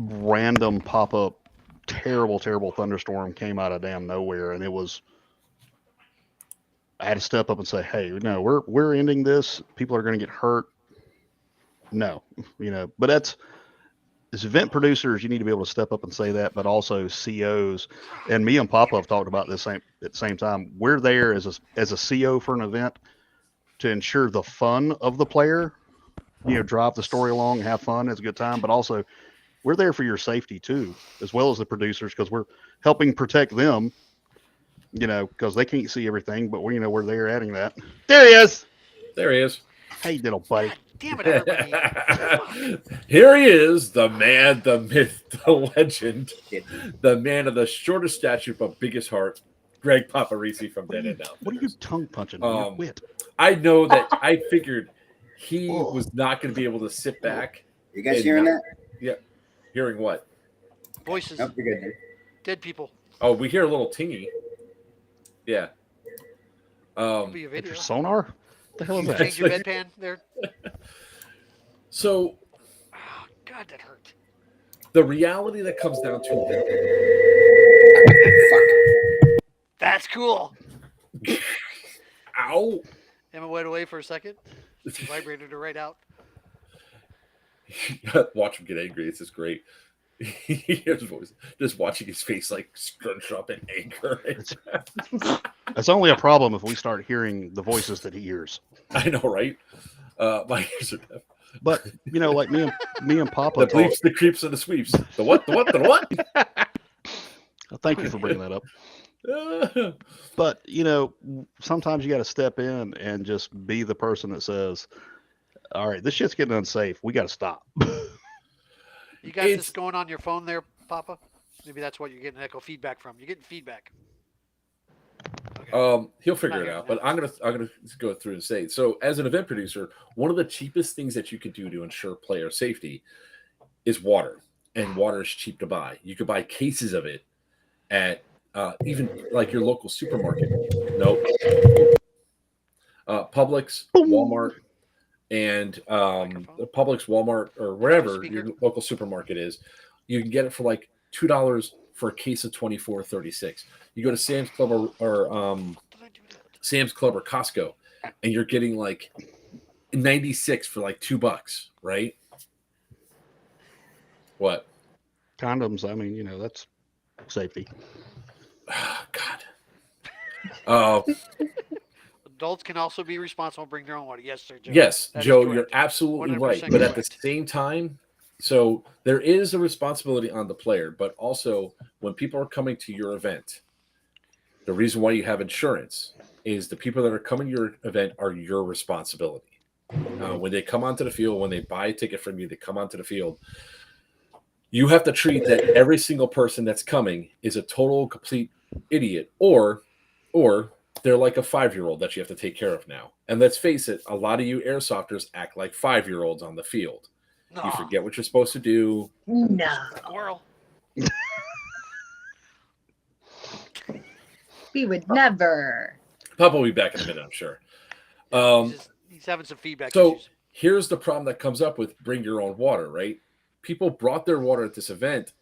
Random pop-up, terrible thunderstorm came out of damn nowhere, and I had to step up and say, "Hey, no, we're ending this. People are going to get hurt." No, but as event producers, you need to be able to step up and say that, but also COs, and me and Papa have talked about this at the same time. We're there as a CO for an event to ensure the fun of the player, drive the story along, have fun, it's a good time, but also we're there for your safety too, as well as the producers, because we're helping protect them, because they can't see everything, but we're there adding that. There he is. There he is. Hey, little buddy. God damn it, everybody. Here he is, the man, the myth, the legend, the man of the shortest stature but biggest heart, Greg Paparisi from Dead End Out. What are you tongue punching? Quit. I know that. I figured he was not going to be able to sit back. You guys hearing that? Yeah. Hearing what? Voices. Nope, you're good. Dead people. Oh, we hear a little tingy. Yeah. It'll be a video. Your sonar? What the hell is that? Change your bedpan there. So, Oh, God, that hurt. the reality that comes down to That's cool. ow. Emma went away for a second. She vibrated her right out. Watch him get angry. It's just great. His voice, just watching his face like scrunch up in anger. That's only a problem if we start hearing the voices that he hears. I know, right? My ears are deaf. But like me and Papa The talk. bleeps, the creeps, and the sweeps. The what? The what? The what? Thank you for bringing that up. But sometimes you got to step in and just be the person that says, "All right, this shit's getting unsafe. We got to stop." You got this going on your phone there, Papa? Maybe that's what you're getting echo feedback from. You're getting feedback. Okay. He'll figure it out. But I'm gonna go through and say, so as an event producer, one of the cheapest things that you can do to ensure player safety is water, and water is cheap to buy. You could buy cases of it at even like your local supermarket. Nope. Publix, Walmart, and Publix, Walmart, or wherever your local supermarket is. You can get it for like $2 for a case of 24.36. You go to Sam's Club or Sam's Club or Costco, and you're getting like 96 for like $2, right? What? Condoms. I mean, that's safety. Oh, God. Adults can also be responsible and bring their own water. Yes, sir, Joe. Yes, That is Joe, correct. you're absolutely 100% right. But at the correct. same time, so there is a responsibility on the player, but also when people are coming to your event, The reason why you have insurance is the people that are coming to your event are your responsibility. When they come onto the field, when they buy a ticket from you, they come onto the field. You have to treat that every single person that's coming is a total complete idiot, or they're like a 5-year-old that you have to take care of now. And let's face it, a lot of you airsofters act like 5-year-olds on the field. No. You forget what you're supposed to do. No. Squirrel. We would never. Papa will be back in a minute, I'm sure. He's having some feedback So issues. here's the problem that comes up with bring your own water, right? People brought their water at this event,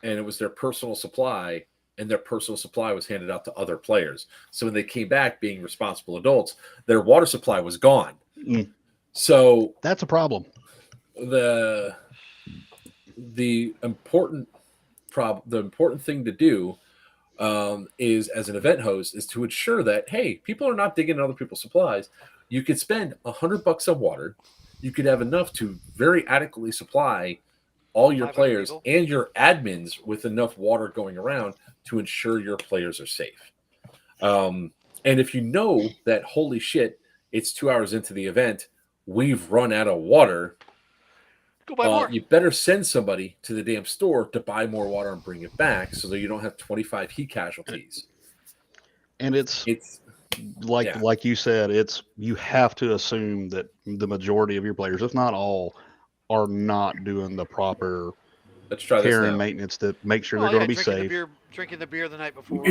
and it was their personal supply, and their personal supply was handed out to other players. So when they came back being responsible adults, their water supply was gone. Mm. So That's a problem. the important thing to do is, as an event host, is to ensure that, hey, people are not digging in other people's supplies. You could spend $100 on water. You could have enough to very adequately supply all your 500 players people. and your admins with enough water going around to ensure your players are safe. And if you know that, holy shit, it's 2 hours into the event, we've run out of water, Go buy more. you better send somebody to the damn store to buy more water and bring it back so that you don't have 25 heat casualties. And it's Yeah. like you said, you have to assume that the majority of your players, if not all, are not doing the proper Let's try this care and now. maintenance to make sure Oh, they're yeah, going to be safe, drinking the beer the night before.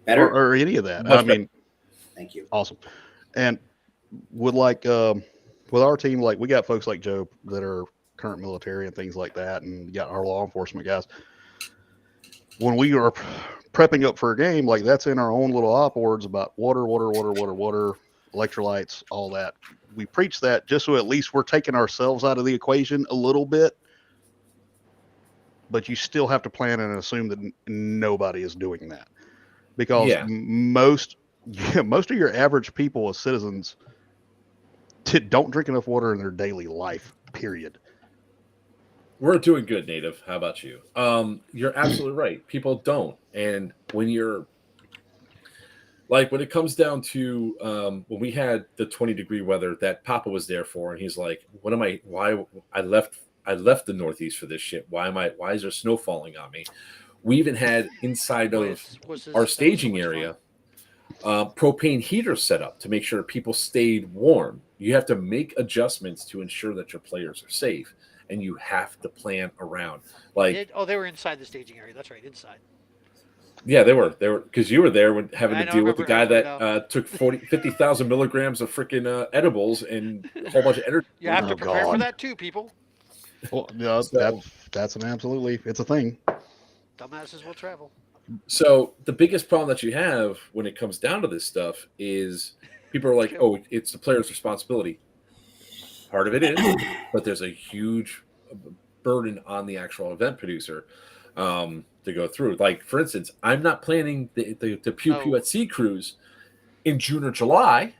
Better. or any of that. Much I mean, Thank you. awesome. And with with our team, like we got folks like Joe that are current military and things like that, and we got our law enforcement guys. When we are prepping up for a game, like that's in our own little op boards about water, electrolytes, all that. We preach that just so at least we're taking ourselves out of the equation a little bit. But you still have to plan and assume that nobody is doing that, because Yeah. most of your average people as citizens don't drink enough water in their daily life. Period. We're doing good, Native. How about you? You're absolutely right. People don't. And when you're like, when it comes down to when we had the 20-degree weather that Papa was there for, and he's like, why I left the Northeast for this shit. Why is there snow falling on me? We even had inside of our staging area propane heaters set up to make sure people stayed warm. You have to make adjustments to ensure that your players are safe, and you have to plan around. Like, they were inside the staging area. That's right, inside. yeah, they were because you were there when having I to know, deal with the remember- guy I that know. took 50,000 milligrams of freaking edibles and a whole bunch of energy. You have Oh, to prepare for God. that too, people. Well, yeah, So- that's an absolutely, it's a thing. Dumbasses will travel. So the biggest problem that you have when it comes down to this stuff is people are like, oh, it's the player's responsibility. Part of it is, but there's a huge burden on the actual event producer to go through. Like, for instance, I'm not planning the Pew Pew No. at Sea cruise in June or July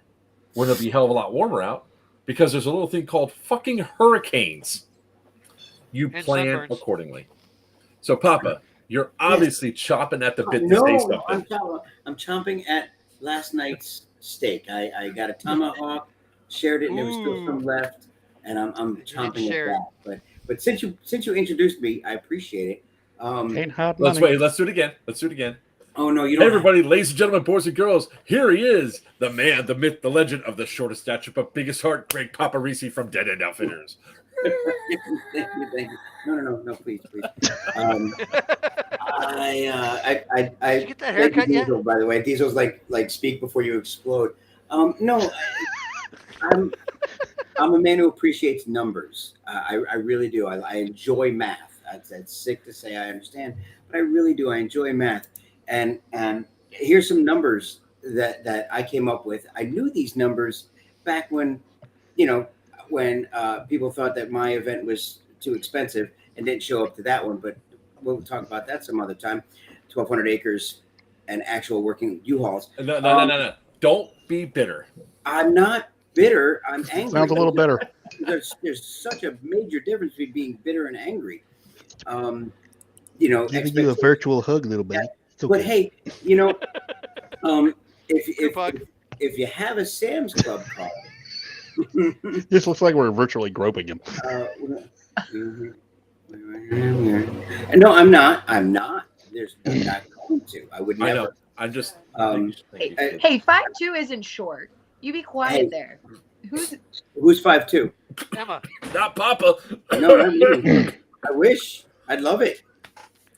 when it'll be a hell of a lot warmer out, because there's a little thing called fucking hurricanes. You And plan sunburns. accordingly. So, Papa, you're obviously chopping at the bit to No, say something. I'm chomping at last night's steak. I got a tomahawk, shared it, and there was still some left, and I'm chomping at share it. that. But since you introduced me, I appreciate it. Can't hide Let's money. wait. Let's do it again. Let's do it again. Oh no, you Hey, don't. everybody, ladies and gentlemen, boys and girls, here he is, the man, the myth, the legend of the shortest stature but biggest heart, Greg Paparisi from Dead End Outfitters. Thank you. No, please. I Did you get that haircut thank you, yet? Diesel, by the way, Diesel's like speak before you explode. No, I'm a man who appreciates numbers. I really do. I enjoy math. That's sick to say I understand, but I really do. I enjoy math. And here's some numbers that I came up with. I knew these numbers back when, when people thought that my event was too expensive and didn't show up to that one. But we'll talk about that some other time. 1,200 acres and actual working U-Hauls. No. Don't be bitter. I'm not bitter. I'm angry. Sounds a little better. There's such a major difference between being bitter and angry. Giving you a virtual hug, little buddy. It's okay. But hey, you know, Coupon. if you have a Sam's Club card, This looks like we're virtually groping him. no, I'm not. I'm not. I'm not going to. I would I never. know. I'm just. Hey, 5'2" isn't short. You be quiet Hey. there. Who's Who's 5'2"? Emma. Not Papa. No, not me. I wish. I'd love it.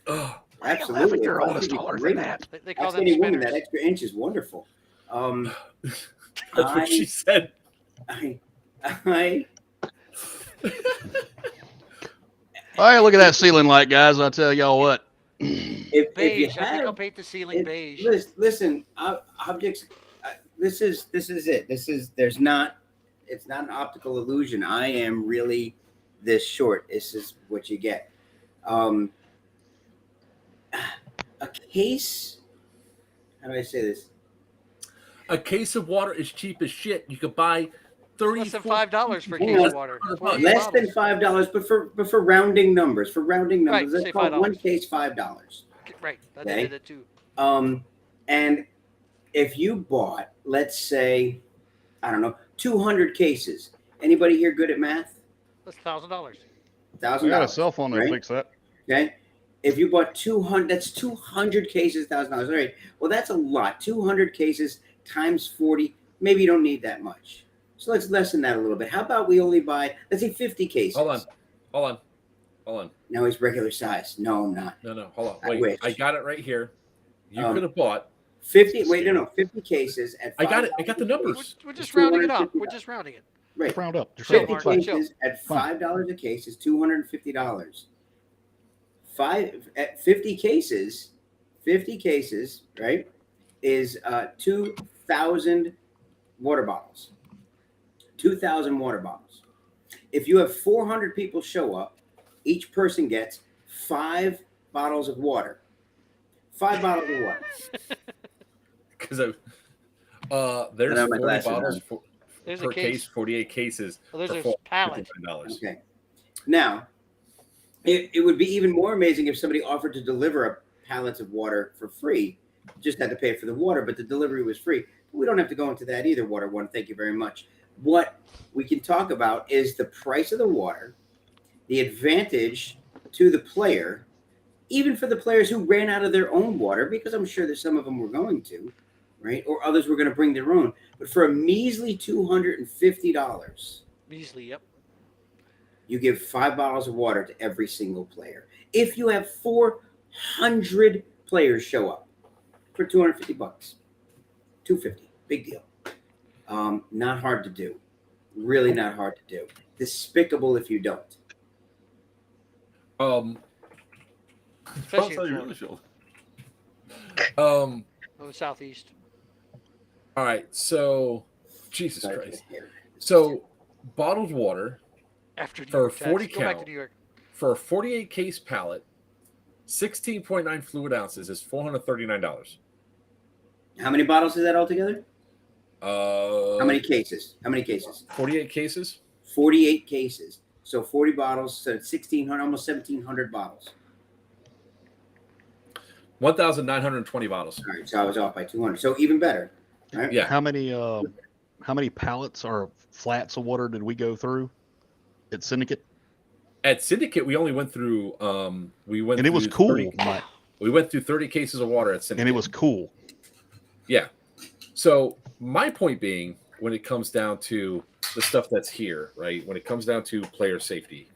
Oh, Absolutely. You're Five almost would be taller great. than that. They call Ask them any woman, that spinners. extra inch is wonderful. that's what she said. I All right, look at that ceiling light, guys. I'll tell y'all what. if you Beige. I think I'll have paint the ceiling beige. listen, objects. This is it. It's not an optical illusion. I am really this short. This is what you get. A case. How do I say this? A case of water is cheap as shit. You could buy 30 Less than $5 for a Hang case on. of water. Less than $5, but for rounding numbers, Right, let's say call it $5. one case $5. Right. I Okay. did it too. And if you bought, let's say, I don't know, 200 cases. Anybody here good at math? That's $1,000. I got a $1,000. cell phone that right? fix that. Okay. If you bought 200, that's 200 cases, $1,000. All right. Well, that's a lot. 200 cases times 40. Maybe you don't need that much. So let's lessen that a little bit. How about we only buy, let's say 50 cases. Hold on. No, he's regular size. No, I'm not. No, hold on. I Wait, wish. I got it right here. You Um, could have bought. 50. Wait, no, 50 cases at I got it. I got the $5 numbers. We're just It's rounding it up. $250. We're just rounding it. Right. Round up. Just Chill, round 50 up. Mark. Fine. cases at Fine. $5 a case is $250. 50 cases, right, is 2,000 water bottles. 2,000 water bottles. If you have 400 people show up, each person gets 5 bottles of water. 5 bottles of water. Because there's I have my 40 glasses bottles on. There's per a case, case. 48 cases. Well, there's for a pallet. $459. Okay. Now, it would be even more amazing if somebody offered to deliver a pallets of water for free. Just had to pay for the water, but the delivery was free. We don't have to go into that either, Water One. Thank you very much. What we can talk about is the price of the water, the advantage to the player, even for the players who ran out of their own water, because I'm sure that some of them were going to, right? Or others were going to bring their own. But for a measly $250, Measly, yep. you give 5 bottles of water to every single player. If you have 400 players show up for $250, $250, big deal. Not hard to do. Really not hard to do. Despicable if you don't. Especially I'll tell in you Florida. really. Oh, the southeast. All right. So, Jesus Sorry for Christ. the hair. So, bottled water After New For York 40 tax. Go back count. to New York. for a 48 case pallet, 16.9 fluid ounces is $439. How many bottles is that altogether? How How many cases? 48 cases. 48 cases. So 40 bottles, so 1,600, almost 1,700 bottles. 1,920 bottles. All right, so I was off by 200. So even better. Right? Yeah. How many pallets or flats of water did we go through at Syndicate? At Syndicate, we only went through. We went And it was through cool. 30 we went through 30 cases of water at Syndicate. And it was cool. Yeah. So my point being, when it comes down to the stuff that's here, right? When it comes down to player safety,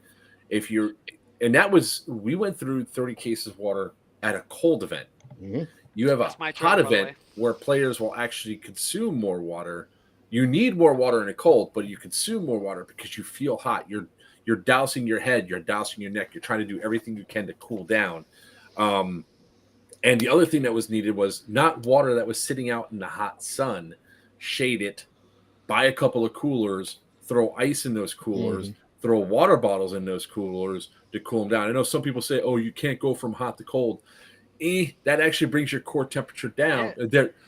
we went through 30 cases of water at a cold event. Mhm. You have a That's my turn, hot by the event way. where players will actually consume more water. You need more water in a cold, but you consume more water because you feel hot. You're dousing your head, you're dousing your neck, you're trying to do everything you can to cool down. And the other thing that was needed was not water that was sitting out in the hot sun. Shade it, buy a couple of coolers, throw ice in those coolers, throw water bottles in those coolers to cool them down. I know some people say, oh, you can't go from hot to cold. That actually brings your core temperature down.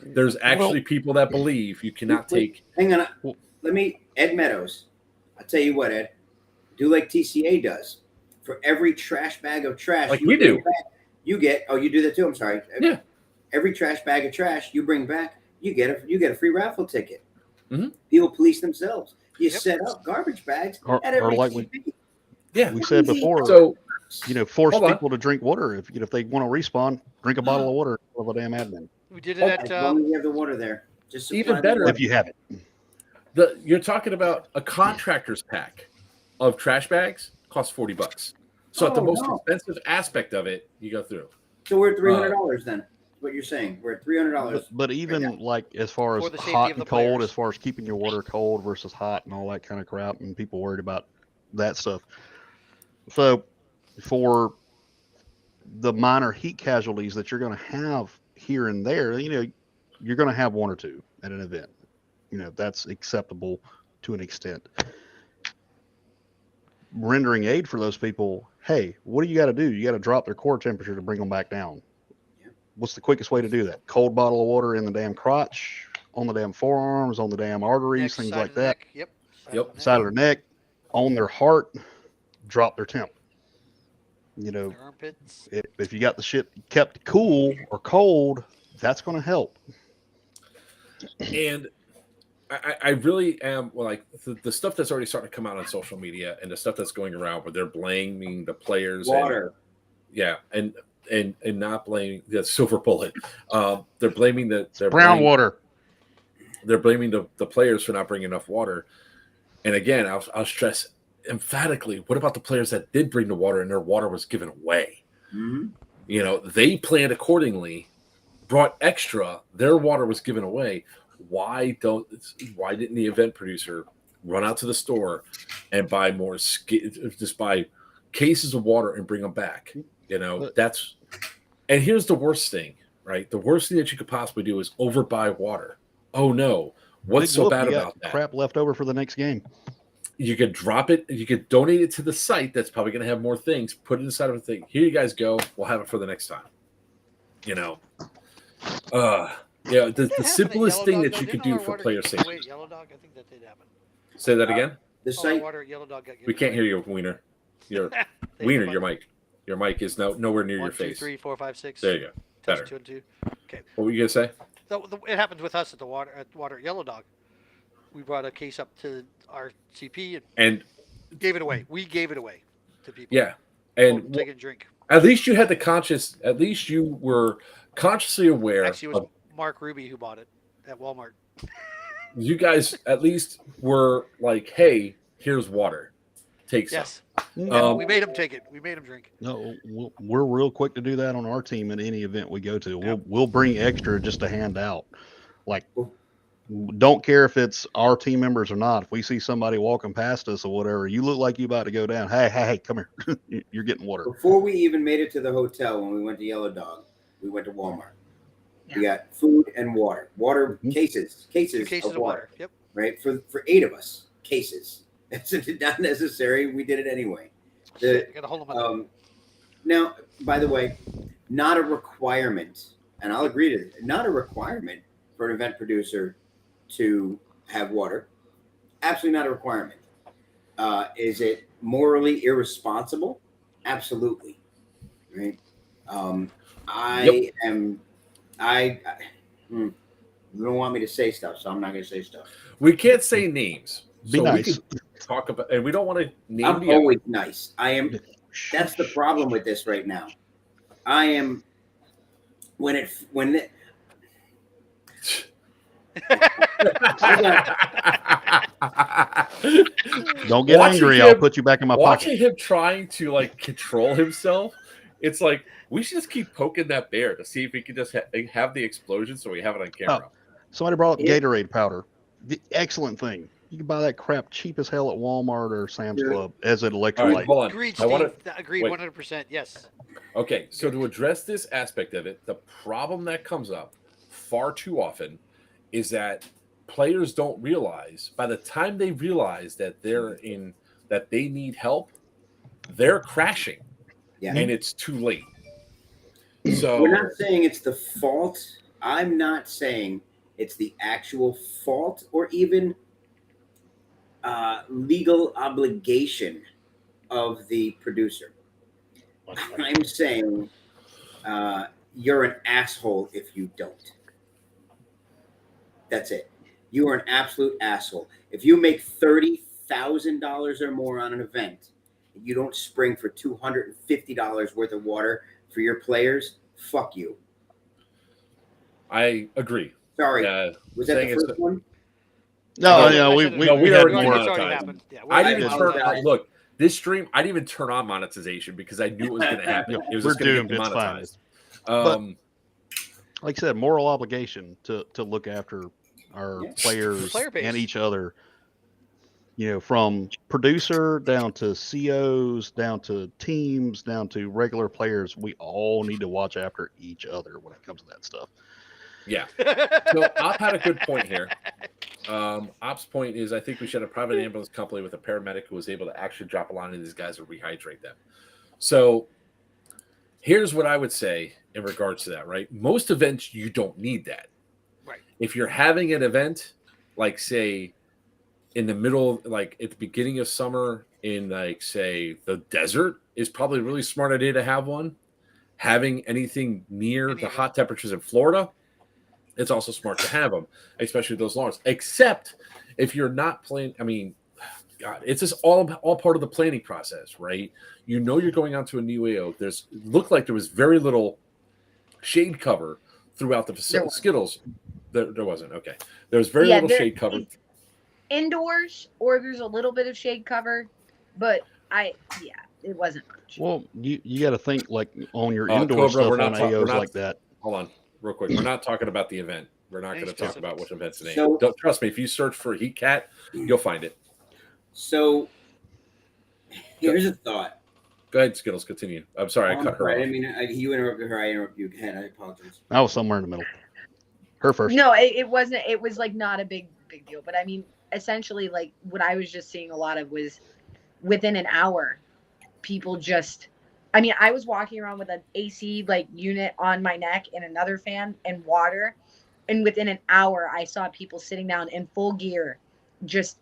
There's actually people that believe you cannot take. Hang on. Ed Meadows. I'll tell you what, Ed. Do like TCA does. For every trash bag of trash Like we do. you get, oh, you do that too? I'm sorry. Yeah. every trash bag of trash you bring back, you get a free raffle ticket. Mhm. People police themselves. You Yep. set up garbage bags Or at every like CP. Yeah. we said Easy. before, So force hold on. people to drink water. If they want to respawn, drink a bottle of water of a damn admin. We did it As at long as you have the water there, just supply Even the better. water. If you have it. You're talking about a contractor's pack of trash bags costs $40. So at the Oh, most no. expensive aspect of it, you go through. So we're at $300 then. What you're saying? We're at $300. But even like as far For as the safety hot of and the cold, players. as far as keeping your water cold versus hot and all that kind of crap, and people worried about that stuff. So for the minor heat casualties that you're going to have here and there, you're going to have one or two at an event. That's acceptable to an extent. Rendering aid for those people, hey, what do you got to do? You got to drop their core temperature to bring them back down. Yeah. What's the quickest way to do that? Cold bottle of water in the damn crotch, on the damn forearms, on the damn arteries, neck, things side like of the that. neck. Yep. Yep. Side of their neck, on their heart, drop their temp. Their armpits. If you got the shit kept cool or cold, that's going to help. And I really am like the stuff that's already starting to come out on social media and the stuff that's going around where they're blaming the players. Water. And not blaming the silver bullet. They're blaming Water. They're blaming the players for not bringing enough water. And again, I'll stress emphatically, what about the players that did bring the water and their water was given away? Mm-hmm. They planned accordingly, brought extra, their water was given away. Why didn't the event producer run out to the store and buy more, just buy cases of water and bring them back? And here's the worst thing, right? The worst thing that you could possibly do is overbuy water. Oh no. What's so bad about that? Crap left over for the next game. You could drop it. You could donate it to the site that's probably going to have more things. Put it inside of a thing. Here you guys go. We'll have it for the next time. The simplest thing that you could do for player safety. Wait, Yellow Dog, I think that did happen. Say that again. The All site. the water at Yellow Dog got given We can't away. hear you, Wiener. Your Thank you, Wiener, bud. your mic is nowhere near 1, your 2, face. 3, 4, 5, 6. There you go. Test Better. 2 and 2. Okay. What were you gonna say? So it happens with us at the water at Yellow Dog. We brought a case up to our CP And and gave it away. We gave it away to people. yeah, Told them and to take it and drink. at least you had the conscious. At least you were consciously aware. Actually, it was of, Mark Ruby who bought it at Walmart. you guys at least were like, "Hey, here's water. Take some." Yes. Yeah, Um, we made him take it. We made him drink. No, we're real quick to do that on our team at any event we go to. We'll bring extra just to hand out. Like, don't care if it's our team members or not. If we see somebody walking past us or whatever, you look like you about to go down. Hey, come here. You're getting water. Before we even made it to the hotel, when we went to Yellow Dog, we went to Walmart. We got food and water. Water cases 2 cases of of water. water. Yep. Right? For 8 of us, cases. It's not necessary. We did it anyway. I gotta hold him Now, by the way, not a requirement, and I'll agree to it, not a requirement for an event producer to have water. Absolutely not a requirement. Is it morally irresponsible? Absolutely. Right? You don't want me to say stuff, so I'm not going to say stuff. We can't say names. Be nice. We can talk about, and we don't want to name I'm the always nice. I am. That's the problem with this right now. I am. When Don't get angry. I'll put you back in my watching pocket. him trying to control himself, it's like we should just keep poking that bear to see if we can just have the explosion so we have it on camera. Somebody brought up Gatorade powder. The excellent thing. You can buy that crap cheap as hell at Walmart or Sam's Club as an All electrolyte. right, hold on. Agreed, I Steve. want Agreed, wait. 100%. Yes. Okay, so to address this aspect of it, the problem that comes up far too often is that players don't realize by the time they realize that that they need help, they're crashing. Yeah. And it's too late. So we're not saying it's the fault. I'm not saying it's the actual fault or even legal obligation of the producer. I'm saying you're an asshole if you don't. That's it. You are an absolute asshole. If you make $30,000 or more on an event, and you don't spring for $250 worth of water for your players, fuck you. I agree. Sorry. Was that the first one? No, No, we we we already had monetized. more. already happened. Yeah, I I didn't even apologize. look this stream. I didn't even turn on monetization because I knew it was going to happen. Yeah, It was we're just going to doomed. get It's fine. demonetized. Like I said, moral obligation to look after our Yeah. players Player base. and each other. You know, from producer down to COs, down to teams, down to regular players, we all need to watch after each other when it comes to that stuff. Yeah. So Op had a good point here. Op's point is I think we should have a private ambulance company with a paramedic who was able to actually drop a line of these guys and rehydrate them. So here's what I would say in regards to that, right? Most events, you don't need that. Right. If you're having an event, like say in the middle, like at the beginning of summer in like say the desert is probably a really smart idea to have one. Having anything near the hot temperatures in Florida, it's also smart to have them, especially those lawns. Except if you're not playing, I mean, God, it's just all part of the planning process, right? You know you're going onto a new AO. Looked like there was very little shade cover throughout the facility. Skittles, there wasn't. Okay, there was very little shade cover. Indoors, or there's a little bit of shade cover, but it wasn't much. Well, you got to think like on your Cobra, indoor stuff we're on not AOs like that. Hold on, real quick. We're not talking about the event. We're not going to talk about which event's name. So- Don't trust me. If you search for Heat Cat, you'll find it. So here's a thought. Go ahead, Skittles. Continue. I'm sorry, I cut her I off. didn't mean you interrupted her. I interrupted you again. I apologize. I was somewhere in the middle. Her first. No, it wasn't. It was like not a big deal. But I mean, essentially, like what I was just seeing a lot of was within an hour, people just. I mean, I was walking around with an AC like unit on my neck and another fan and water, and within an hour, I saw people sitting down in full gear, just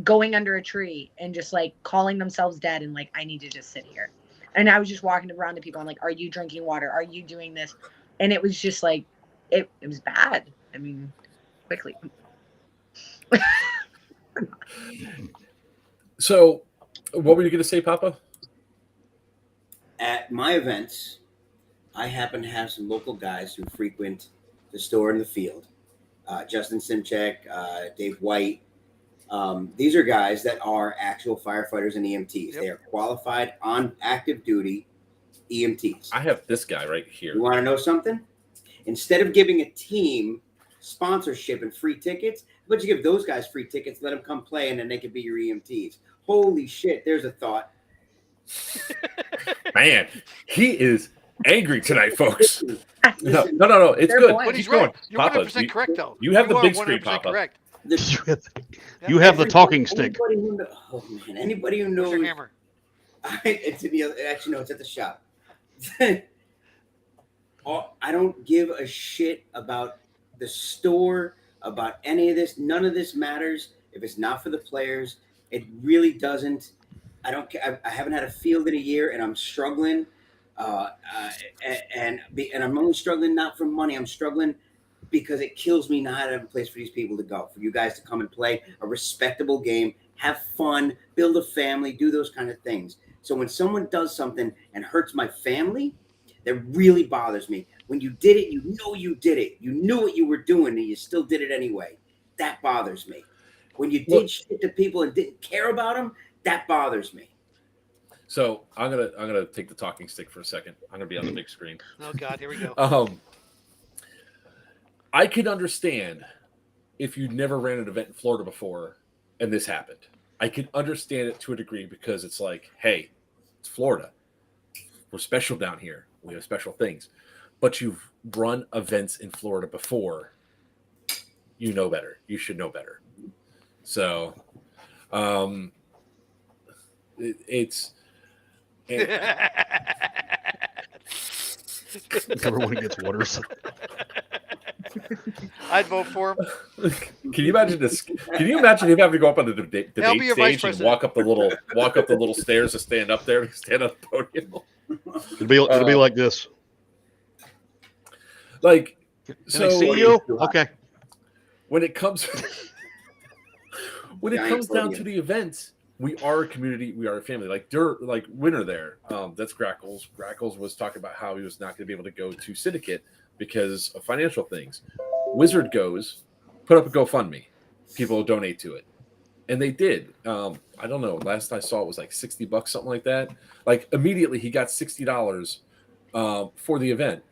going under a tree and just like calling themselves dead and like I need to just sit here. And I was just walking around to people. I'm like, "Are you drinking water? Are you doing this?" And it was just like, it was bad. I mean, quickly. So, what were you going to say, Papa? At my events, I happen to have some local guys who frequent the store in the field. Justin Simchek, Dave White. These are guys that are actual firefighters and EMTs. Yep. They are qualified on active duty EMTs. I have this guy right here. You want to know something? Instead of giving a team sponsorship and free tickets, but you give those guys free tickets, let them come play, and then they can be your EMTs. Holy shit, there's a thought. Man, he is angry tonight, folks. Listen, No. It's Fair good. point. But Keep he's going. right. You're Papa, 100% correct, though. you have the are big screen, 100% Papa. Correct. You have the talking stick. Anybody who Where's knows, your hammer? it's in the actually no, it's at the shop. I don't give a shit about the store, about any of this. None of this matters if it's not for the players. It really doesn't. I don't care. I haven't had a field in a year, and I'm struggling. And I'm only struggling not for money. I'm struggling because it kills me not having a place for these people to go, for you guys to come and play a respectable game, have fun, build a family, do those kind of things. So when someone does something and hurts my family, that really bothers me. When you did it, you know you did it. You knew what you were doing, and you still did it anyway. That bothers me. When you did shit to people and didn't care about them, that bothers me. So I'm gonna take the talking stick for a second. I'm gonna be on the big screen. Oh, God, here we go. I could understand if you'd never ran an event in Florida before and this happened. I could understand it to a degree because it's like, hey, it's Florida. We're special down here. We have special things. But you've run events in Florida before. You know better. You should know better. So Everyone gets waters. I'd vote for him. Can you imagine this? Can you imagine him having to go up on the debate He'll be your vice stage and president. walk up the little stairs to stand up there, stand on the podium? It'll be like this. Like, Can so I see you? Okay. when it comes Giant down to podium. the events, we are a community, we are a family. Like Winter there, that's Grackles. Grackles was talking about how he was not going to be able to go to Syndicate because of financial things. Wizard goes, put up a GoFundMe. People donate to it. And they did. I don't know. Last I saw it was like $60, something like that. Like immediately he got $60 for the event.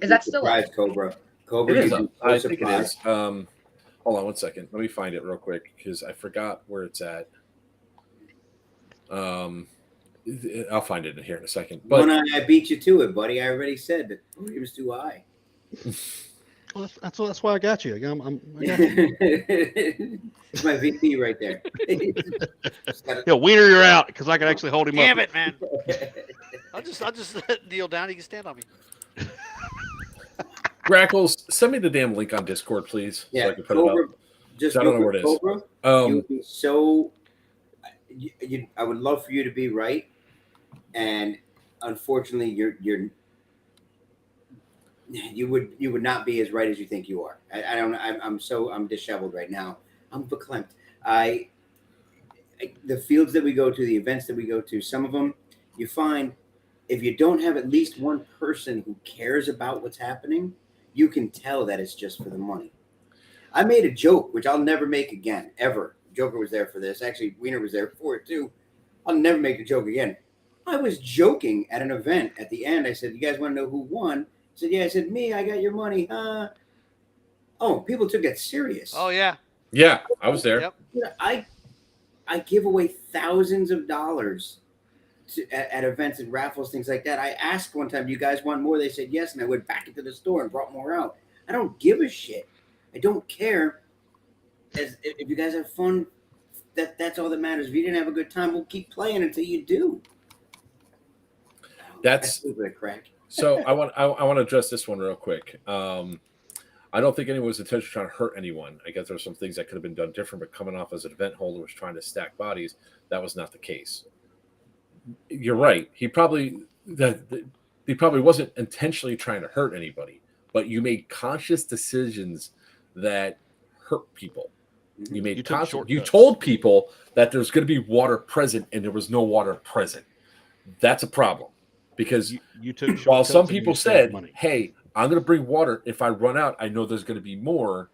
Is that still up? Surprise, Cobra? Cobra, It is. you'd be so I think it surprised. is. Hold on one second. Let me find it real quick because I forgot where it's at. I'll find it in here in a second. But One eye, I beat you to it, buddy. I already said that he was too high. Well, that's why I got you. I got you. It's my VP right there. Yeah, Wiener, you're out because I can actually hold him Damn up. it, man. I'll just kneel down. He can stand on me. Grackles, send me the damn link on Discord, please. Yeah, so I can put Cobra. it up. Just I don't real know where quick, it is. Cobra, you would be so. I would love for you to be right, and unfortunately, you would not be as right as you think you are. I don't. I'm disheveled right now. I'm verklempt. The fields that we go to, the events that we go to, some of them you find if you don't have at least one person who cares about what's happening, you can tell that it's just for the money. I made a joke, which I'll never make again, ever. Joker was there for this. Actually, Wiener was there for it too. I'll never make a joke again. I was joking at an event. At the end, I said, "You guys want to know who won?" I said, "Yeah." I said, "Me. I got your money." Oh, people took that serious. Oh yeah. Yeah, I was there. Yep. I give away thousands of dollars at events and raffles, things like that. I asked one time, "You guys want more?" They said yes, and I went back into the store and brought more out. I don't give a shit. I don't care. If you guys have fun, that's all that matters. If you didn't have a good time, we'll keep playing until you do. That's a little bit of crack. so. I want to address this one real quick. I don't think anyone was intentionally trying to hurt anyone. I guess there were some things that could have been done different, but coming off as an event holder was trying to stack bodies. That was not the case. You're right. He probably wasn't intentionally trying to hurt anybody, but you made conscious decisions that hurt people. You made you told people that there's going to be water present, and there was no water present. That's a problem because you took while some people said, money. "Hey, I'm going to bring water. If I run out, I know there's going to be more."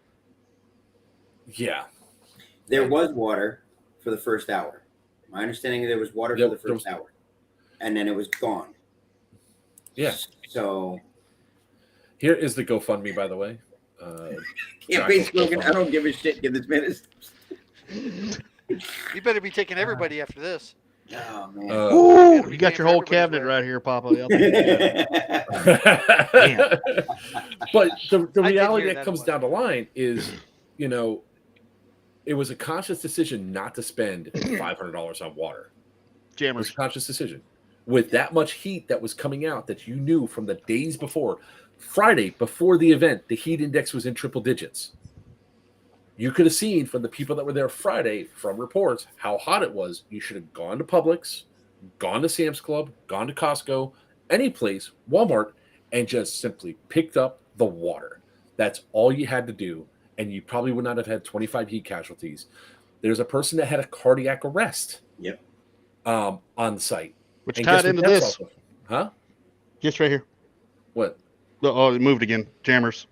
Yeah, there was water for the first hour. My understanding is there was water for the first hour, and then it was gone. Yeah. So here is the GoFundMe, by the way. Campaign slogan: I don't give a shit. Give this man. You better be taking everybody after this. Oh man! Ooh, you got your whole cabinet right here, Papa. But the reality that comes down the line is, it was a conscious decision not to spend $500 on water. Jammers. It was a conscious decision. With that much heat that was coming out that you knew from the days before, Friday before the event, the heat index was in triple digits. You could have seen from the people that were there Friday from reports how hot it was. You should have gone to Publix, gone to Sam's Club, gone to Costco, any place, Walmart, and just simply picked up the water. That's all you had to do, and you probably would not have had 25 heat casualties. There's a person that had a cardiac arrest. Yep. On site. Which tied into this. Also, huh? Just right here. What? Oh, it moved again. Jammers.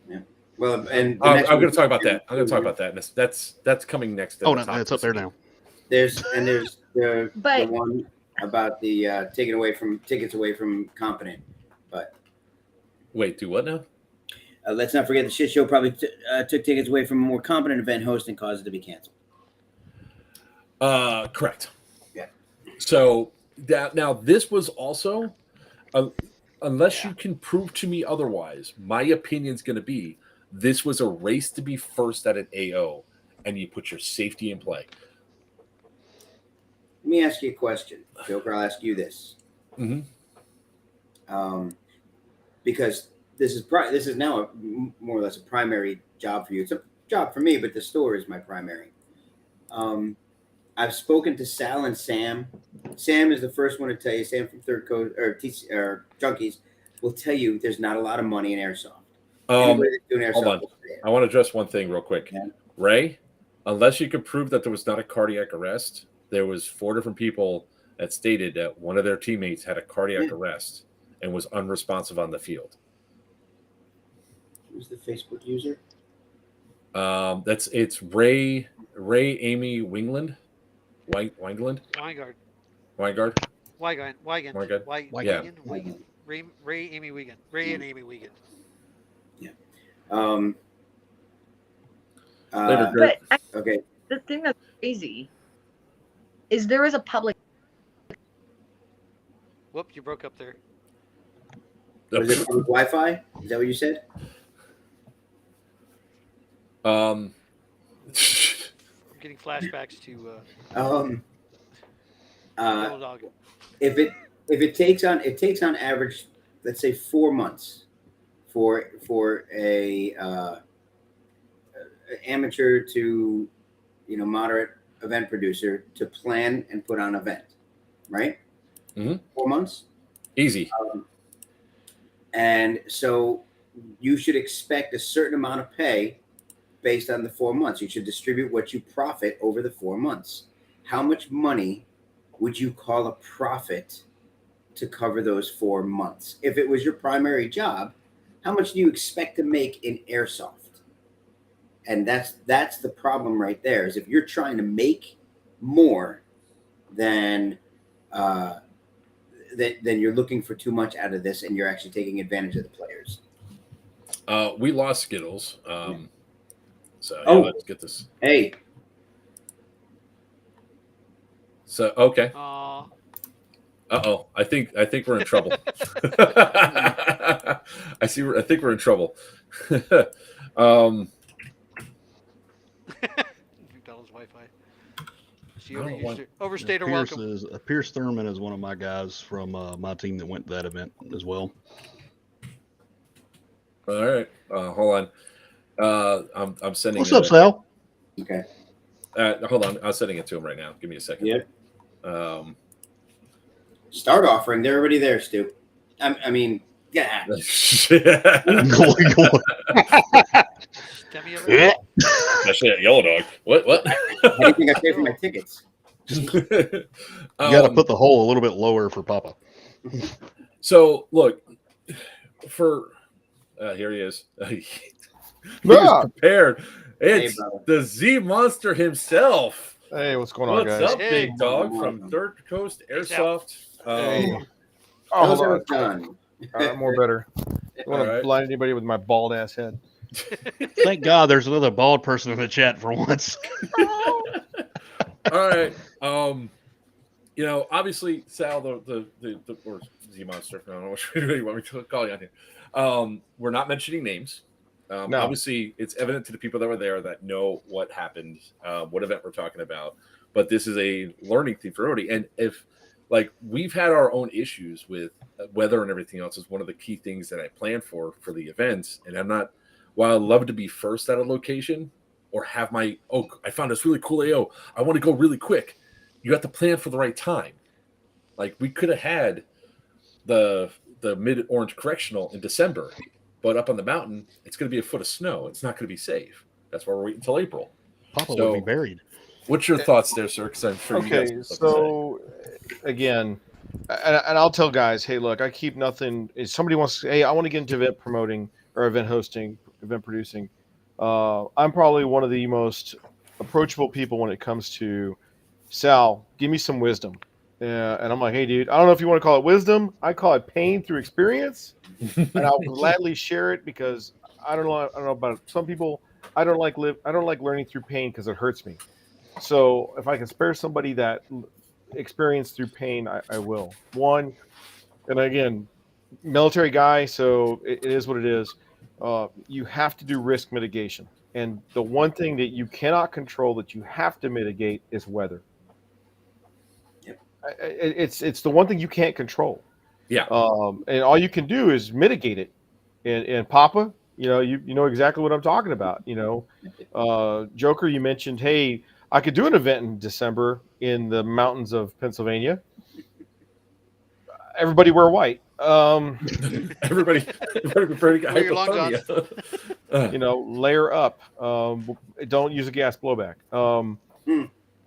Yeah. Well, and I'm going to talk about that. That's coming next. Oh no, it's up there now. There's the one about the tickets away from Competent. But wait, do what now? Let's not forget the shit show probably took tickets away from a more competent event host and caused it to be canceled. Correct. Yeah. So now this was also, unless you can prove to me otherwise, my opinion's going to be this was a race to be first at an AO, and you put your safety in play. Let me ask you a question, Joker. I'll ask you this, because this is now more or less a primary job for you. It's a job for me, but the store is my primary. I I've spoken to Sal and Sam. Sam is the first one to tell you. Sam from Third Coast or Junkies will tell you there's not a lot of money in airsoft. Anybody that's doing airsoft hold on. will say it. I want to address one thing real quick. Yeah. Ray, unless you could prove that there was not a cardiac arrest, there was 4 different people that stated that one of their teammates had a cardiac arrest and was unresponsive on the field. Who's the Facebook user? It's Ray Amy Wingland. Wingland? Weingard. Weingard. Weigand. Yeah. Ray Amy Wiegand. Ray and Amy Wiegand. Later, Greg. But Okay. the thing that's crazy is there is a public. Whoop, you broke up there. Was it public Wi-Fi? Is that what you said? I'm getting flashbacks to Little Dog. If it takes on average, let's say 4 months for a amateur to moderate event producer to plan and put on an event, right? Mhm. 4 months. Easy. And so you should expect a certain amount of pay based on the 4 months. You should distribute what you profit over the 4 months. How much money would you call a profit to cover those 4 months? If it was your primary job, how much do you expect to make in airsoft? And that's the problem right there, is if you're trying to make more than then you're looking for too much out of this, and you're actually taking advantage of the players. We lost Skittles. Let's get this. Hey, So okay. Aw. I think we're in trouble. I think we're in trouble. McDonald's Wi-Fi. She I don't overused want- her. Overstayed her welcome. Pierce Thurman is one of my guys from my team that went to that event as well. All right. Hold on. I'm sending. What's up, Sal? okay. Hold on. I'm sending it to him right now. Give me a second. Yep. Um, Start offering. They're already there, Stu. I mean, yeah. Demi Yeah. Especially at Yellow Dog. What? How do you think I pay for my tickets? You got to put the hole a little bit lower for Papa. So look, for here he is. He Yeah. was prepared. Hey, It's brother. the Z Monster himself. Hey, what's going on, What's guys? up, Hey. big dog from Third Coast Airsoft? Hey. Um, Oh, Those hold are on. done. More better. I don't want All to right. blind anybody with my bald ass head. Thank God there's another bald person in the chat for once. all right. Obviously, Sal, the or Z Monster. I don't know which way you want me to call you on here. We're not mentioning names. No. Obviously, it's evident to the people that were there that know what happened, what event we're talking about. But this is a learning thing for everybody. And if, we've had our own issues with weather and everything else is one of the key things that I plan for the events. And I'm not, while I'd love to be first at a location or have I found this really cool AO, I want to go really quick. You have to plan for the right time. Like, we could have had the Mid-Orange Correctional in December, but up on the mountain, it's going to be a foot of snow. It's not going to be safe. That's why we're waiting until April. Papa So- would be buried. What's your thoughts there, sir? Because I'm sure you guys Okay, have something to say. so again, and I'll tell guys, hey, look, I keep nothing. If somebody wants to, hey, I want to get into event promoting or event hosting, event producing. I'm probably one of the most approachable people when it comes to Sal. Give me some wisdom, and I'm like, hey, dude, I don't know if you want to call it wisdom. I call it pain through experience, and I'll gladly share it because I don't know about some people. I don't like learning through pain because it hurts me. So if I can spare somebody that experience through pain, I will. One, and again, military guy, so it is what it is. You have to do risk mitigation. And the one thing that you cannot control that you have to mitigate is weather. Yep. It's the one thing you can't control. Yeah. And all you can do is mitigate it. And Papa, you know exactly what I'm talking about. Joker, you mentioned, hey, I could do an event in December in the mountains of Pennsylvania. Everybody wear white. Everybody prepared to get Wear your long johns. hypothermia. Layer up. Don't use a gas blowback.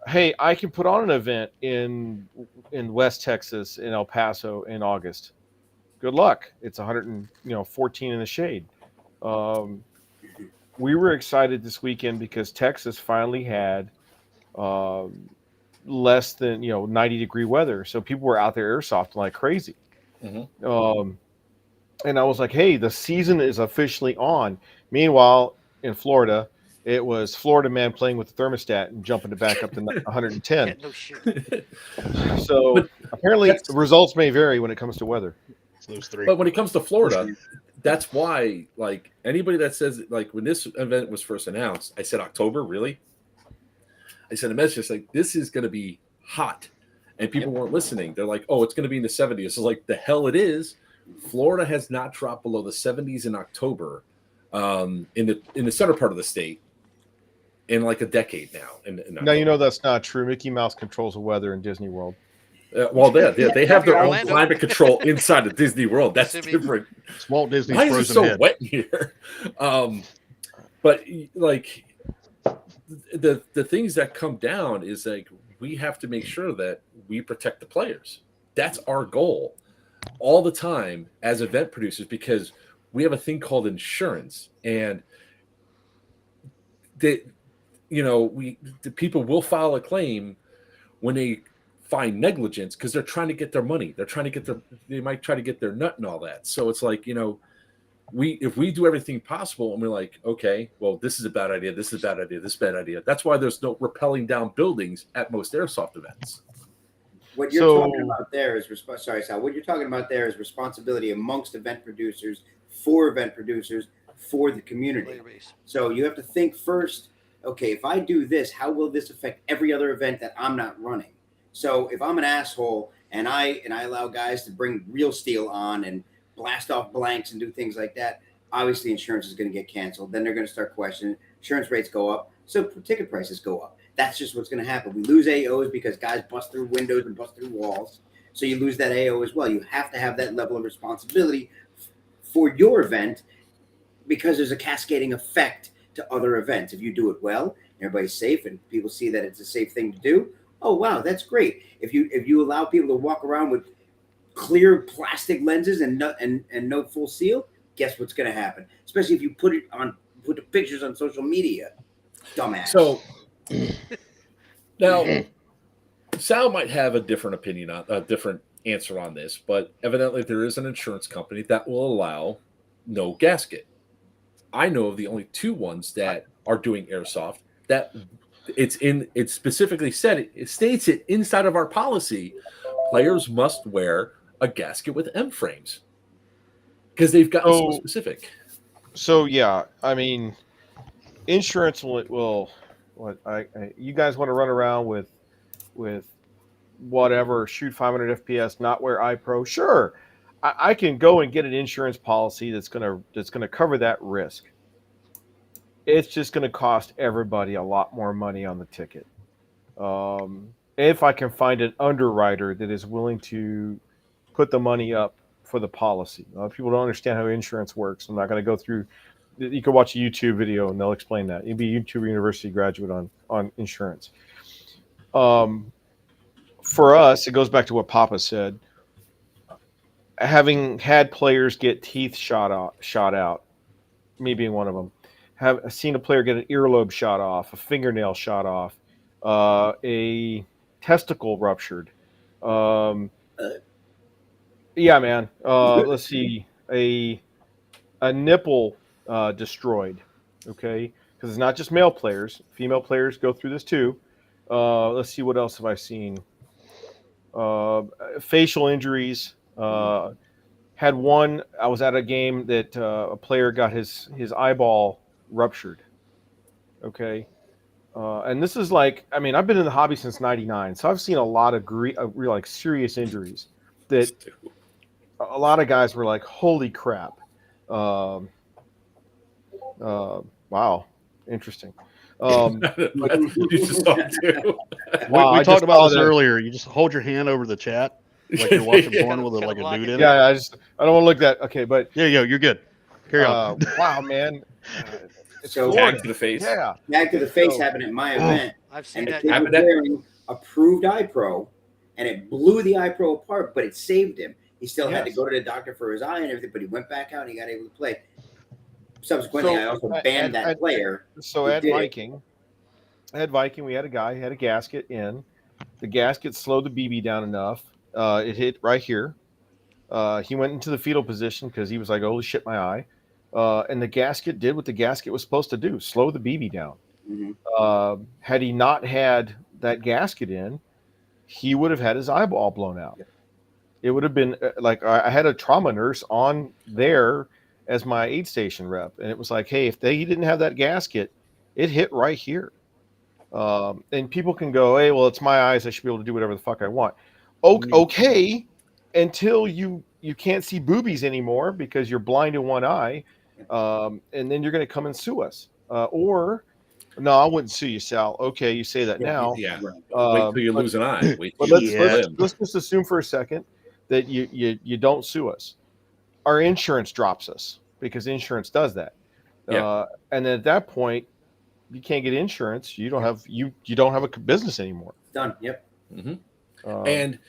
Hey, I can put on an event in West Texas, in El Paso, in August. Good luck. It's 114 in the shade. We were excited this weekend because Texas finally had less than 90-degree weather, so people were out there airsofting like crazy. Mhm. And I was like, hey, the season is officially on. Meanwhile, in Florida, it was Florida man playing with the thermostat and jumping it back up to 110. Yeah, no shit. So But apparently that's- results may vary when it comes to weather. It's those three. But when it comes to Florida, that's why, like, anybody that says, like, when this event was first announced, I said, October, really? I sent a message like, this is going to be hot. And people weren't listening. They're like, oh, it's going to be in the 70s. It's like, the hell it is. Florida has not dropped below the 70s in October in the center part of the state in like a decade now. Now, you know that's not true. Mickey Mouse controls the weather in Disney World. Well, they have their own Orlando. climate control inside of Disney World. That's Kissimmee. different. It's Walt Disney's Why is it frozen so head. wet in here? But like the things that come down is like we have to make sure that we protect the players. That's our goal all the time as event producers, because we have a thing called insurance, and the people will file a claim when they find negligence because they're trying to get their money. They might try to get their nut and all that. So it's like, if we do everything possible and we're like, okay, well, this is a bad idea, this is a bad idea, this is a bad idea. That's why there's no rappelling down buildings at most airsoft events. What you're talking about there is sorry, Sal. What you're talking about there is responsibility amongst event producers, for the community. Player base. So you have to think first. Okay, if I do this, how will this affect every other event that I'm not running? So if I'm an asshole and I allow guys to bring real steel on and blast off blanks and do things like that, obviously insurance is going to get canceled. Then they're going to start questioning. Insurance rates go up, so ticket prices go up. That's just what's going to happen. We lose AOs because guys bust through windows and bust through walls. So you lose that AO as well. You have to have that level of responsibility for your event because there's a cascading effect to other events. If you do it well, everybody's safe and people see that it's a safe thing to do. Oh, wow, that's great. If you allow people to walk around with clear plastic lenses and no full seal, guess what's going to happen? Especially if you put the pictures on social media. Dumbass. So now Sal might have a different opinion a different answer on this, but evidently there is an insurance company that will allow no gasket. I know of the only two ones that are doing airsoft that it specifically said it states it inside of our policy. Players must wear a gasket with M frames because they've gotten so specific. So yeah, I mean, insurance will you guys want to run around with whatever, shoot 500 FPS, not wear iPro? Sure, I can go and get an insurance policy that's gonna cover that risk. It's just gonna cost everybody a lot more money on the ticket. If I can find an underwriter that is willing to put the money up for the policy. People don't understand how insurance works. I'm not going to go through. You can watch a YouTube video and they'll explain that. You'd be a YouTube University graduate on insurance. For us, it goes back to what Papa said. Having had players get teeth shot out, me being one of them, have seen a player get an earlobe shot off, a fingernail shot off, a testicle ruptured. Yeah, man. Let's see, a nipple destroyed. Okay, because it's not just male players; female players go through this too. Let's see, what else have I seen? Facial injuries. Had one. I was at a game that a player got his eyeball ruptured. Okay. And this is like, I mean, I've been in the hobby since '99, so I've seen a lot of real like serious injuries that a lot of guys were like, "Holy crap!" Wow, interesting. You just saw it too. Wow, we I talked just about saw this that. earlier. You just hold your hand over the chat like you're watching Yeah. porn with Kinda like a block dude it. in it. Yeah, I don't want to look at. Okay, but Yeah, you're good. Carry on. wow, man, it's So- Florida. Tag to the face. Yeah, Back to the face So- happened at my event, I've and seen the that. kid was Happened at- wearing approved iPro, and it blew the iPro apart, but it saved him. He still had to Yes. go to the doctor for his eye and everything, but he went back out and he got able to play. Subsequently, So, I also and- banned that and- player. So Who at did it? Viking, we had a guy had a gasket in. The gasket slowed the BB down enough. It hit right here. He went into the fetal position because he was like, "Holy shit, my eye!" And the gasket did what the gasket was supposed to do: slow the BB down. Mhm. Had he not had that gasket in, he would have had his eyeball blown out. Yep. It would have been like I had a trauma nurse on there as my aid station rep, and it was like, hey, if he didn't have that gasket, it hit right here. And people can go, hey, well, it's my eyes. I should be able to do whatever the fuck I want. Okay, until you can't see boobies anymore because you're blind in one eye, and then you're going to come and sue us. Or, no, I wouldn't sue you, Sal. Okay, you say that now. Yeah. Right. Wait till you lose an eye. Wait But till you lose a limb. let's just assume for a second that you don't sue us. Our insurance drops us because insurance does that. Yeah. And then at that point, you can't get insurance. You don't have you don't have a business anymore. Done. Yep. And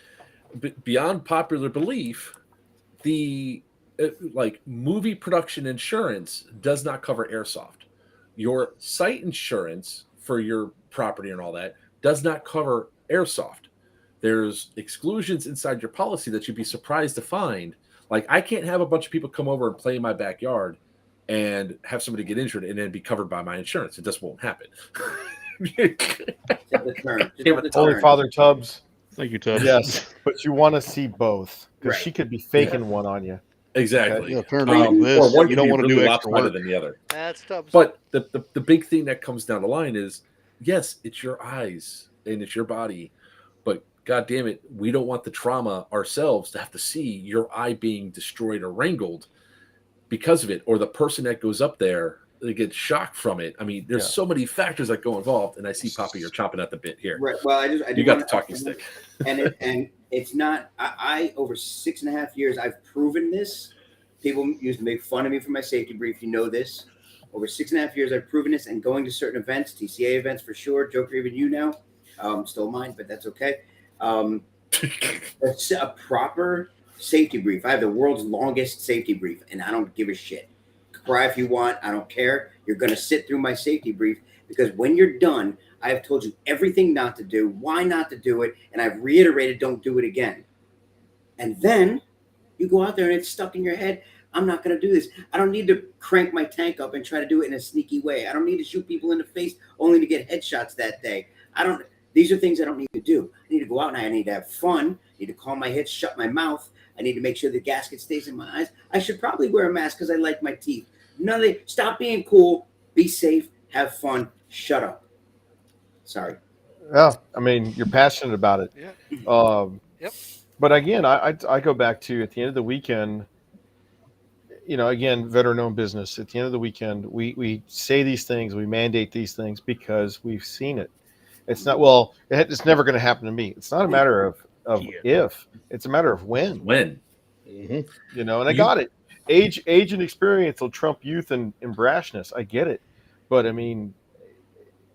beyond popular belief, the like movie production insurance does not cover airsoft. Your site insurance for your property and all that does not cover airsoft. There's exclusions inside your policy that you'd be surprised to find. Like, I can't have a bunch of people come over and play in my backyard and have somebody get injured and then be covered by my insurance. It just won't happen. Set the term. Just Damn set it, the Holy term. Father Tubbs. Thank you, Ted. Yes, but you want to see both because Right. she could be faking one on you. Exactly. Yeah, turn Um, like Or this. one You can don't be want to really do extra lopsided work. than the other. That's Tubbs. But the big thing that comes down the line is, yes, it's your eyes and it's your body, but God damn it, we don't want the trauma ourselves to have to see your eye being destroyed or wrangled because of it, or the person that goes up there, they get shocked from it. I mean, there's Yeah. so many factors that go involved, and I see Poppy, you're chomping at the bit here. Right. Well, I You do got the want talking stick. and it's not. I over 6.5 years, I've proven this. People used to make fun of me for my safety brief. You know this. Over 6.5 years, I've proven this, and going to certain events, TCA events for sure. Joker, even you now, still mine, but that's okay. It's a proper safety brief. I have the world's longest safety brief, and I don't give a shit. Cry if you want. I don't care. You're going to sit through my safety brief because when you're done, I have told you everything not to do, why not to do it, and I've reiterated don't do it again. And then you go out there and it's stuck in your head. I'm not going to do this. I don't need to crank my tank up and try to do it in a sneaky way. I don't need to shoot people in the face only to get headshots that day. These are things I don't need to do. I need to go out and I need to have fun. I need to calm my head, shut my mouth. I need to make sure the gasket stays in my eyes. I should probably wear a mask because I like my teeth. None of it. Stop being cool. Be safe. Have fun. Shut up. Sorry. Yeah, I mean, you're passionate about it. Yeah. Yep. But again, I go back to at the end of the weekend. You know, again, veteran-owned business. At the end of the weekend, we say these things, we mandate these things because we've seen it. It's not it's never going to happen to me. It's not a matter of if, it's a matter of when. When? Mhm. You know, and I got it. Age and experience will trump youth and brashness. I get it, but I mean,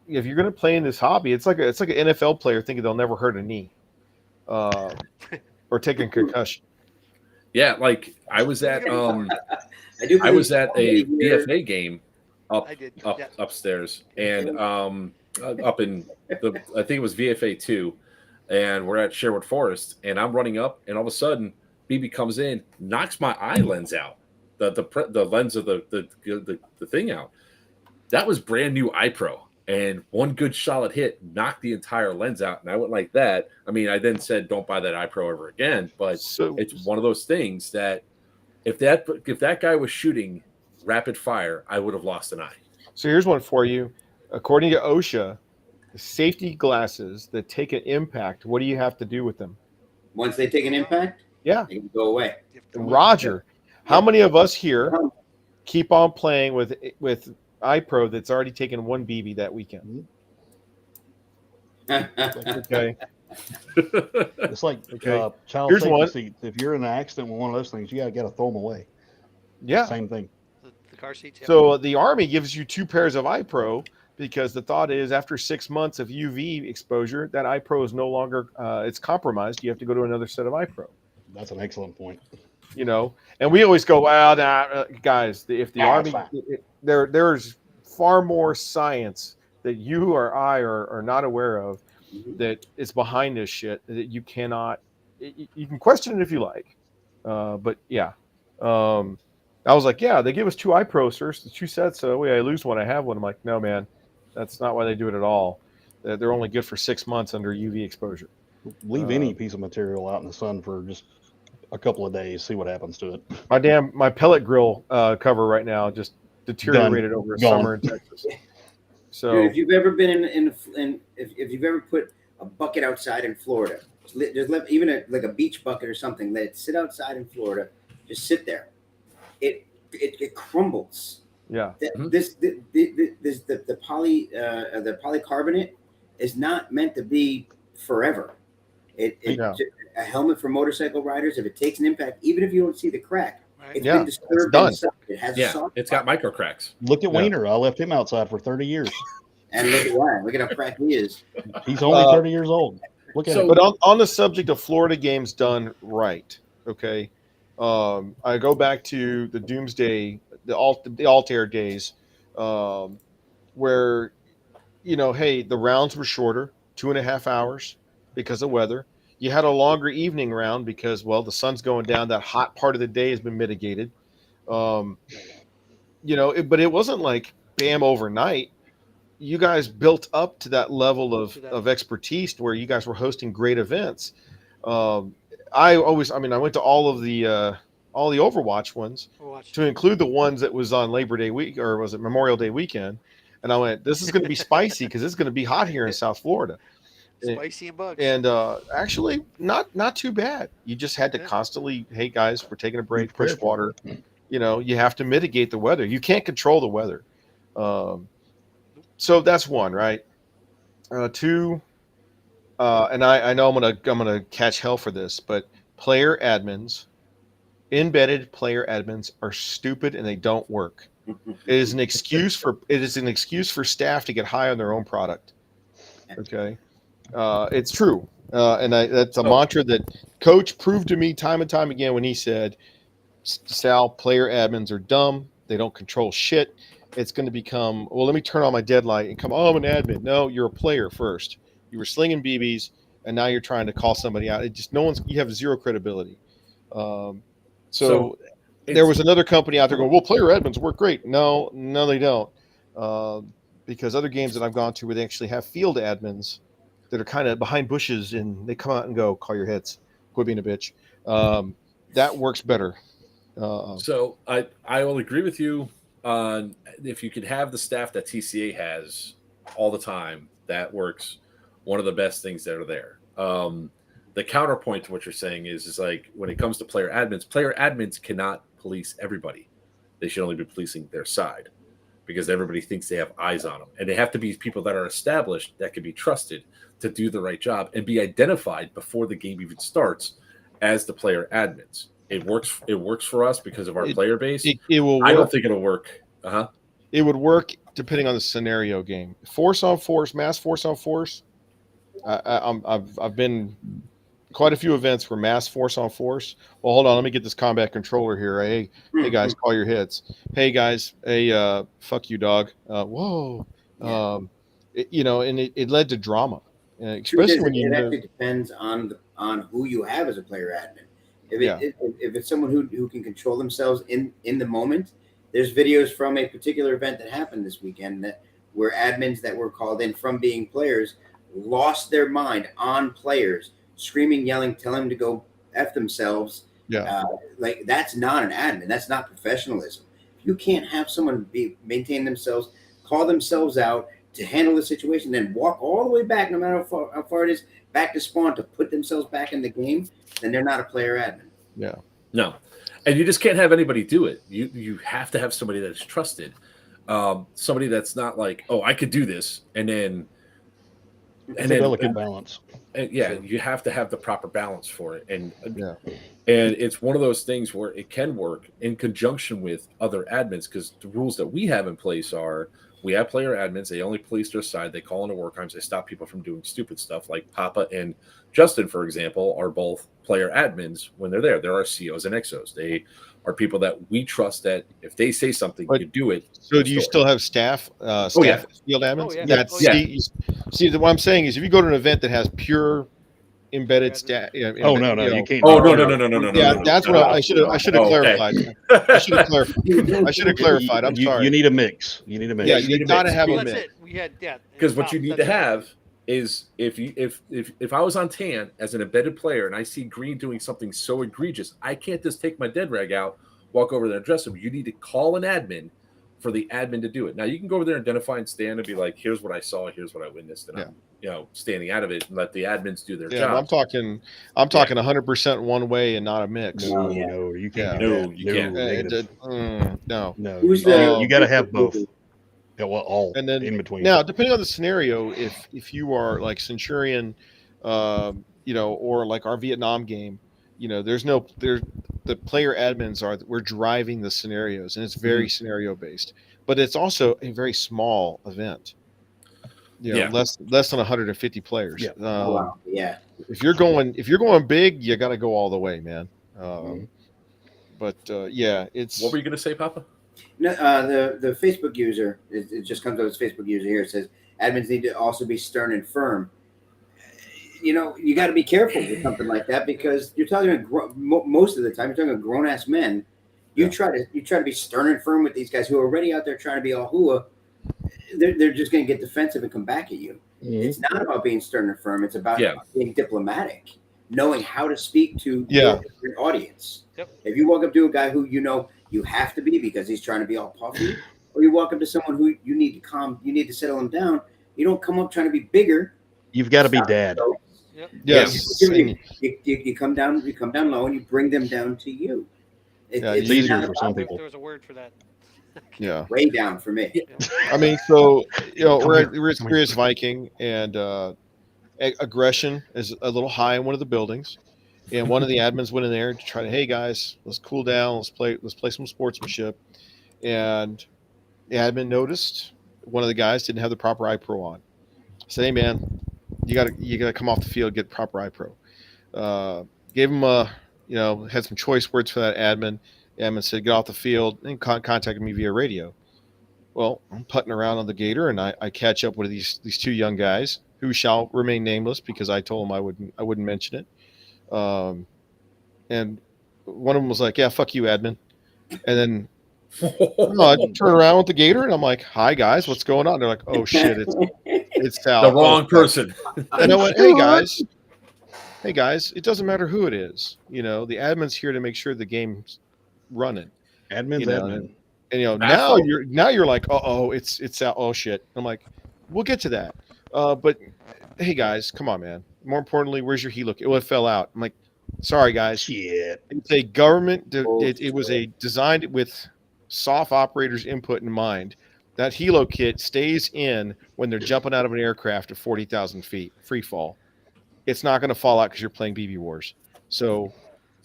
if you're going to play in this hobby, it's like an NFL player thinking they'll never hurt a knee, or taking concussion. Yeah, like I was at I I was at a somebody here- BFA game up I did. up Yeah. upstairs, and up in I think it was VFA 2, and we're at Sherwood Forest, and I'm running up, and all of a sudden BB comes in, knocks my eye lens out, the lens of the thing out. That was brand new iPro, and one good solid hit knocked the entire lens out, and I went like that. I mean, I then said, "Don't buy that iPro ever again." But So it's one of those things that if that guy was shooting rapid fire, I would have lost an eye. So here's one for you. According to OSHA, safety glasses that take an impact, what do you have to do with them? Once they take an impact, Yeah. they can go away. And Roger, how many of us here keep on playing with iPro that's already taken one BB that weekend. Okay. It's like Okay. child Here's safety one. seats. If you're in an accident with one of those things, you got to throw them away. Yeah. Same thing. The car seats. Yeah. So the Army gives you 2 pairs of iPro because the thought is after 6 months of UV exposure, that iPro is no longer it's compromised. You have to go to another set of iPro. That's an excellent point. You know, and we always go, well, guys, if the Yeah, Army, that's fine. there's far more science that you or I are not aware of that is behind this shit that you cannot. You can question it if you like, but yeah. I was like, yeah, they give us 2 iPro, sir, the 2 sets. So I lose one, I have one. I'm like, no, man, that's not why they do it at all. They're only good for 6 months under UV exposure. Leave any piece of material out in the sun for just a couple of days, see what happens to it. My pellet grill cover right now just deteriorated over a Gone. summer in Texas. So Dude, if you've ever been if you've ever put a bucket outside in Florida, just let even like a beach bucket or something, let it sit outside in Florida, just sit there. It crumbles. yeah, The polycarbonate is not meant to be forever. Yeah. A helmet for motorcycle riders, if it takes an impact, even if you don't see the crack, Right. it's Yeah, been disturbed done. inside. It has a Yeah, soft it's got spot. micro cracks. Look at Yeah. Wiener. I left him outside for 30 years. And look at Ryan. Look at how cracked he is. He's only 30 years old. Look at So- him. but on the subject of Florida games done right, okay. I go back to the Doomsday, the Altair days, where hey, the rounds were shorter, 2.5 hours because of weather. You had a longer evening round because, well, the sun's going down. That hot part of the day has been mitigated. But it wasn't like bam overnight. You guys built up to that level of expertise where you guys were hosting great events. I went to all the Overwatch ones Watch. to include the ones that was on Labor Day week, or was it Memorial Day weekend? And I went, this is going to be spicy because it's going to be hot here in South Florida. Spicy and bugs. And actually, not too bad. You just had to constantly, hey guys, we're taking a break, push water. You have to mitigate the weather. You can't control the weather. So that's one, right? 2, and I know I'm gonna catch hell for this, but player admins, embedded player admins are stupid and they don't work. It is an excuse for staff to get high on their own product. Okay. It's true. And that's a mantra that Coach proved to me time and time again when he said, Sal, player admins are dumb. They don't control shit. It's going to become, well, let me turn on my deadlight and come, I'm an admin. No, you're a player first. You were slinging BBs, and now you're trying to call somebody out. You have zero credibility. So there was another company out there going, well, player admins work great. No, they don't. Because other games that I've gone to where they actually have field admins that are kind of behind bushes and they come out and go, call your hits, quit being a bitch. That works better. So I will agree with you on if you could have the staff that TCA has all the time, that works. One of the best things that are there. The counterpoint to what you're saying is like when it comes to player admins cannot police everybody. They should only be policing their side because everybody thinks they have eyes on them. And they have to be people that are established that can be trusted to do the right job and be identified before the game even starts as the player admins. It works for us because of our player base. It will work. I don't think it'll work. It would work depending on the scenario game. Force on force, mass force on force. I've been quite a few events where mass force on force. Well, hold on, let me get this combat controller here. Hey guys, call your hits. Hey guys, fuck you, dog. Whoa. Yeah. And it led to drama. Truth Especially is, when it actually depends on who you have as a player admin. If it's someone who can control themselves in the moment, there's videos from a particular event that happened this weekend where admins that were called in from being players lost their mind on players, screaming, yelling, telling them to go F themselves. Yeah. Like that's not an admin. That's not professionalism. You can't have someone maintain themselves, call themselves out to handle the situation, then walk all the way back, no matter how far it is, back to spawn to put themselves back in the game, then they're not a player admin. Yeah. No. And you just can't have anybody do it. You have to have somebody that is trusted. somebody that's not like, oh, I could do this, and then It's a delicate balance. and yeah, you have to have the proper balance for it, and Yeah. and it's one of those things where it can work in conjunction with other admins, because the rules that we have in place are we have player admins, they only police their side, they call into work times, they stop people from doing stupid stuff. Like Papa and Justin, for example, are both player admins when they're there. There are COs and XOs. They are people that we trust that if they say something, But- you do it. So do you still have staff? yeah. Field admins. Oh, yeah. Yeah. Oh, See, see, what I'm saying is, if you go to an event that has pure embedded staff, Oh no, you can't. Oh do no, that. no. Yeah, no, that's no, what no. I should have. I should have Oh, okay. clarified. I should have clarified. I should have clarified. I'm You sorry. need a mix. You need a mix. Yeah, you you need a gotta mix. have a That's mix. it. We had Because what you need to that's it. have is if I was on tan as an embedded player and I see green doing something so egregious, I can't just take my dead rag out, walk over there and address them. You need to call an admin for the admin to do it. Now you can go over there and identify and stand and be like, here's what I saw, here's what I witnessed, and I'm standing out of it and let the admins do their Yeah, job. I'm talking 100% one way and not a mix. No, Yeah. no, you can't. Yeah. do No, that. you can't. Negative. No. No, Who's you got to have both. Yeah, well, all And then in between. Now, depending on the scenario, if you are like Centurion, or like our Vietnam game, the player admins we're driving the scenarios, and it's very scenario based, but it's also a very small event. Less than 150 players. Yeah. Wow. Yeah. If you're going big, you got to go all the way, man. But it's What were you going to say, Papa? No, the Facebook user, it just comes out as Facebook user here. It says admins need to also be stern and firm. You got to be careful with something like that, because you're talking most of the time you're talking about grown ass men. You try to be stern and firm with these guys who are already out there trying to be all hua. They're just going to get defensive and come back at you. Mhm. It's not about being stern and firm. It's about Yeah. being diplomatic, knowing how to speak to Yeah. your audience. Yep. If you walk up to a guy who you have to be because he's trying to be all puffy, or you walk up to someone who you need to settle him down. You don't come up trying to be bigger. You've got to be dad. So yes. you come down low and you bring them down to you. It's easier not for some about people. There was a word for that. Yeah. way down for me. I mean, so we're at Serious Viking, and aggression is a little high in one of the buildings, and one of the admins went in there to try to, hey guys, let's cool down, let's play some sportsmanship, and the admin noticed one of the guys didn't have the proper eye pro on. I said, hey man, you gotta come off the field, get proper eye pro. Gave him had some choice words for that admin. The admin said, get off the field, and contacted me via radio. Well, I'm putting around on the gator, and I catch up with these two young guys who shall remain nameless because I told them I wouldn't mention it. And one of them was like, "Yeah, fuck you, admin." And then I turn around with the gator, and I'm like, "Hi guys, what's going on?" They're like, "Oh shit, it's Sal." The wrong person. And I went, "Hey guys, it doesn't matter who it is. The admin's here to make sure the game's running." Admin's You know, admin. And now you're like, it's Sal. Oh shit. I'm like, we'll get to that. But hey guys, come on, man. More importantly, where's your helo? It fell out. I'm like, sorry guys. Shit. It's a government. It was designed with soft operators' input in mind. That helo kit stays in when they're jumping out of an aircraft at 40,000 feet, free fall. It's not going to fall out because you're playing BB Wars. So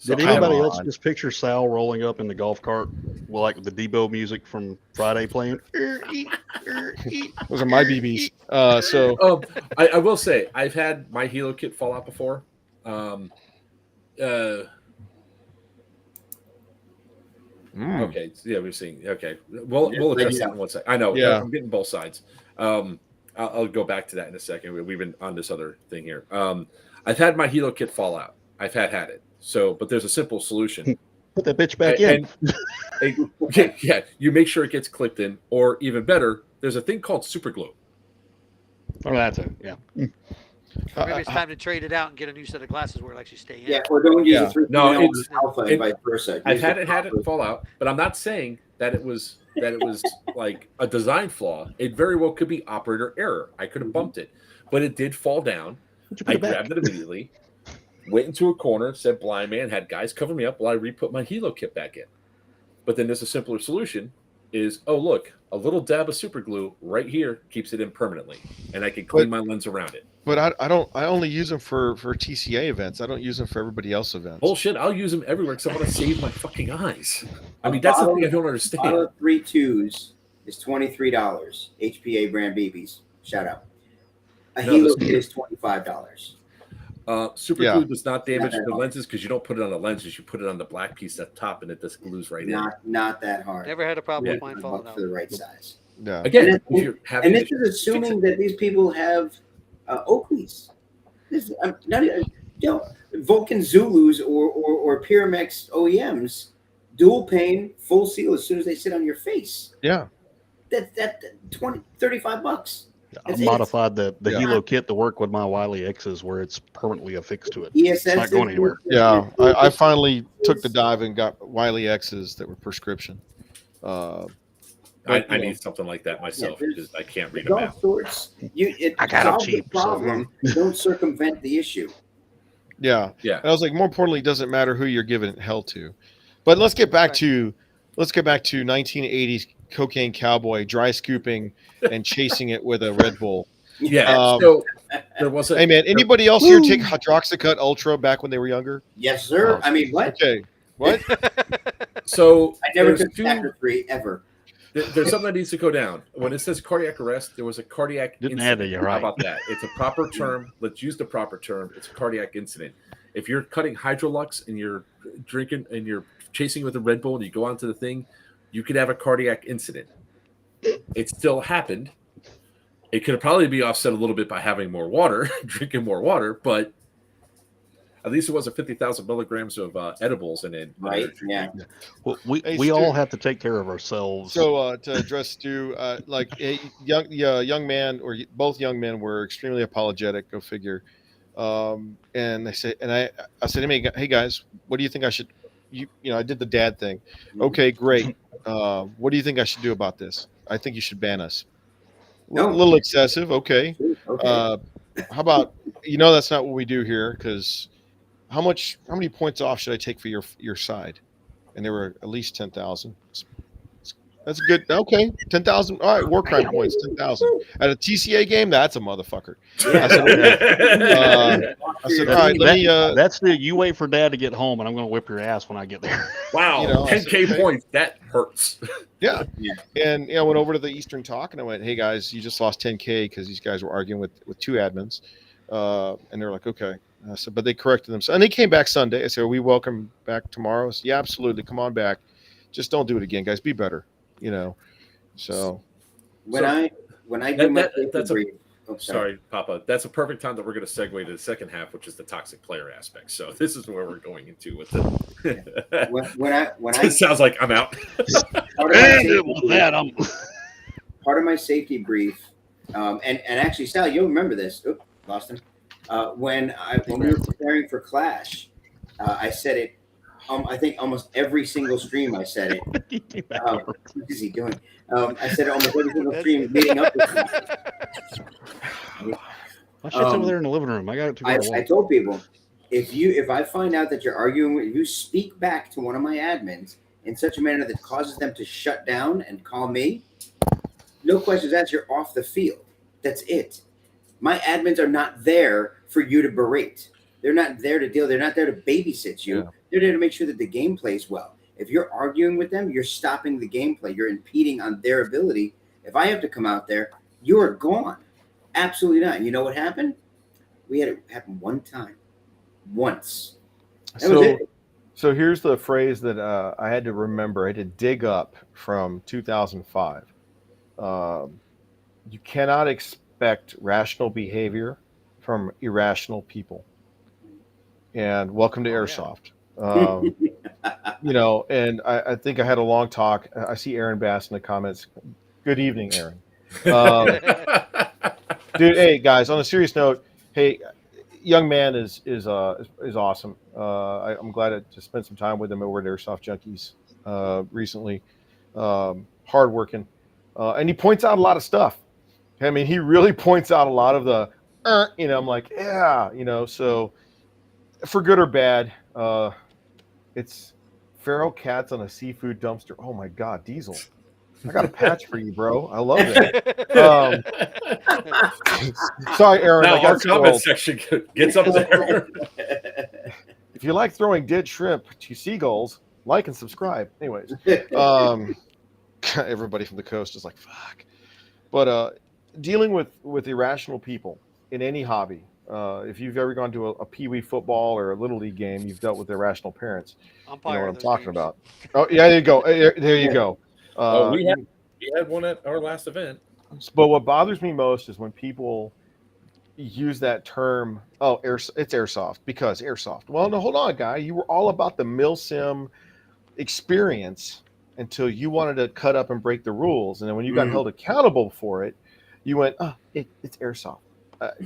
Did come anybody else on. just picture Sal rolling up in the golf cart, with the Debo music from Friday playing? Those are my BBs. I will say I've had my helo kit fall out before. Okay, so yeah, we've seen. Okay, we'll address that in 1 second. I know. Yeah. I'm getting both sides. I'll go back to that in a second. We've been on this other thing here. I've had my helo kit fall out. I've had it. So, but there's a simple solution. Put that bitch back in. Yeah, you make sure it gets clipped in, or even better, there's a thing called super glue. Oh, that's it. Yeah. Or maybe it's time to trade it out and get a new set of glasses where it actually stay in. Yeah, or don't use Yeah. it through No, it's alpha and vice versa. I've Use had the it fall out, but I'm not saying that it was like a design flaw. It very well could be operator error. I could have bumped it, but it did fall down. Would you put I it back? grabbed it immediately, went into a corner, said blind man, had guys cover me up while I re-put my helo kit back in. But then there's a simpler solution. is, oh look, a little dab of super glue right here keeps it in permanently, and I can clean my lens around it. But I only use them for TCA events. I don't use them for everybody else events. Bullshit! I'll use them everywhere because I want to save my fucking eyes. I mean, that's the thing I don't understand. Bottle of 3.2s is $23. HPA brand BBs. Shout out. A Hilo kit is $25. Super glue does not damage the lenses because you don't put it on the lenses. You put it on the black piece at the top, and it just glues right in. Not that hard. Never had a problem with mine falling out. For the right size. Yeah. Again, and this is assuming that these people have Oakleys. This not Vulcan Zulus or Pyramex OEMs, dual pane, full seal as soon as they sit on your face. Yeah. That $35. I modified the Hilo kit to work with my Wiley X's where it's permanently affixed to it. Yes, it's not going anywhere. Yeah, I finally took the dive and got Wiley X's that were prescription. I need something like that myself because I can't read them out. I got them cheap. Problem, don't circumvent the issue. Yeah. And I was like, more importantly, it doesn't matter who you're giving hell to. But let's get back to 1980s cocaine cowboy dry scooping and chasing it with a Red Bull. Yeah. So there was hey man, anybody else here take Hydroxycut Ultra back when they were younger? Yes, sir. I mean, what? Okay. What? So I never took Factor 3 ever. There's something that needs to go down. When it says cardiac arrest, there was a cardiac incident. You're right. How about that? It's a proper term. Let's use the proper term. It's a cardiac incident. If you're cutting Hydrolux and you're drinking and you're chasing with a Red Bull and you go onto the thing, you could have a cardiac incident. It still happened. It could probably be offset a little bit by having more water, drinking more water, but at least it wasn't 50,000 milligrams of edibles in it. Right. Yeah. Well, we all have to take care of ourselves. So to address Stu, like a young man or both young men were extremely apologetic. Go figure. And they say, and I said, hey guys, what do you think I should? You know, I did the dad thing. Okay, great. What do you think I should do about this? I think you should ban us. No. A little excessive. Okay. Okay. How about, that's not what we do here. Cause how many points off should I take for your side? And there were at least 10,000. That's good. Okay. 10,000. All right. War crime points. 10,000 at a TCA game. That's a motherfucker. I said, all right, let me, that's you wait for dad to get home and I'm going to whip your ass when I get there. Wow. 10K points. That hurts. Yeah. And I went over to the Eastern Talk and I went, hey guys, you just lost 10K because these guys were arguing with two admins. And they're like, okay. I said, but they corrected themselves. And they came back Sunday. I said, are we welcome back tomorrow? I said, yeah, absolutely. Come on back. Just don't do it again, guys. Be better. So when I do my sorry, Papa. That's a perfect time that we're going to segue to the second half, which is the toxic player aspect. So this is where we're going into with it. when I it sounds like I'm out. Part of my safety brief, and actually, Sal, you'll remember this. Oops, lost him. When we were preparing for Clash, I said it. I think almost every single stream I said it. What is he doing? I said it almost every single stream leading up to Clash. My shit's over there in the living room. I got it to I told people, if I find out that you're arguing, if you speak back to one of my admins in such a manner that causes them to shut down and call me, no questions asked, you're off the field. That's it. My admins are not there for you to berate. They're not there to deal. They're not there to babysit you. Yeah. They're there to make sure that the game plays well. If you're arguing with them, you're stopping the gameplay. You're impeding on their ability. If I have to come out there, you are gone. Absolutely not. You know what happened? We had it happen one time. Once. That was it. So here's the phrase that I had to remember. I had to dig up from 2005. You cannot expect rational behavior from irrational people. And welcome to Airsoft. And I think I had a long talk. I see Aaron Bass in the comments. Good evening, Aaron. Dude, hey guys, on a serious note, hey, young man is awesome. I'm glad to spend some time with him over at Airsoft Junkies recently. Hardworking, and he points out a lot of stuff. I mean, he really points out a lot of the, I'm like, yeah, so for good or bad, it's feral cats on a seafood dumpster. Oh my God, Diesel. I got a patch for you, bro. I love it. Sorry, Aaron. Now I our got comment spoiled. section gets up there. If you like throwing dead shrimp to seagulls, like and subscribe. Anyways, everybody from the coast is like, fuck. But dealing with irrational people in any hobby, if you've ever gone to a pee-wee football or a little league game, you've dealt with irrational parents. You know Umpire what I'm those talking games. about. Oh yeah, there you go. There you go. Oh, we had one at our last event. But what bothers me most is when people use that term. Oh, it's airsoft because airsoft. Well, no, hold on, guy. You were all about the milsim experience until you wanted to cut up and break the rules, and then when you got held accountable for it, you went, "Oh, it's airsoft."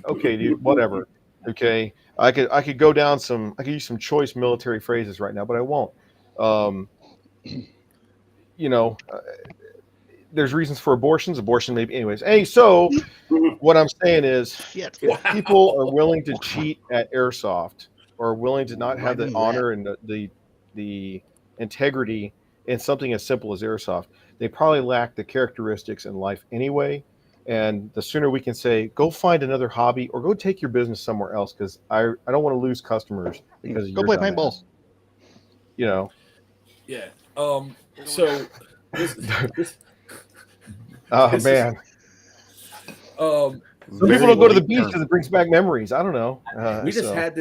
Okay, dude, whatever. Okay, I could go down some. I could use some choice military phrases right now, but I won't. You know, there's reasons for abortions. Abortion, maybe. Anyways, hey, so what I'm saying is, Shit. if people are willing to cheat at airsoft or willing to not have the Right. honor and the integrity in something as simple as airsoft, they probably lack the characteristics in life anyway. And the sooner we can say, go find another hobby or go take your business somewhere else, because I don't want to lose customers because of Go your play dumbass. paintball. You know. Yeah. So this Oh This is- man. um Some people don't go to the beach because it brings back memories. I don't know. we just so. had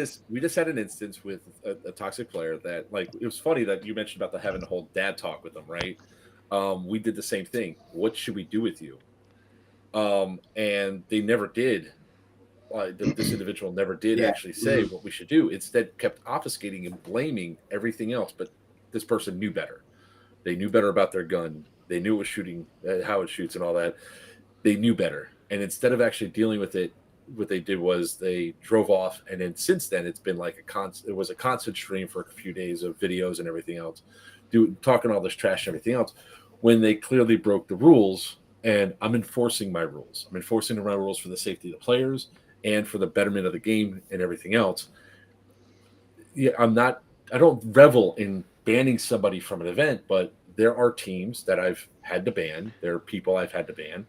an instance with a toxic player that, like, it was funny that you mentioned about having the whole dad talk with them, right? We did the same thing. What should we do with you? And they never did. This individual never did actually say what we should do. Instead, kept obfuscating and blaming everything else. But this person knew better. They knew better about their gun. They knew it was shooting, how it shoots, and all that. They knew better. And instead of actually dealing with it, what they did was they drove off. And then since then, it's been like it was a constant stream for a few days of videos and everything else, talking all this trash and everything else, when they clearly broke the rules. And I'm enforcing my rules. I'm enforcing my rules for the safety of the players and for the betterment of the game and everything else. Yeah, I don't revel in banning somebody from an event, but there are teams that I've had to ban. There are people I've had to ban.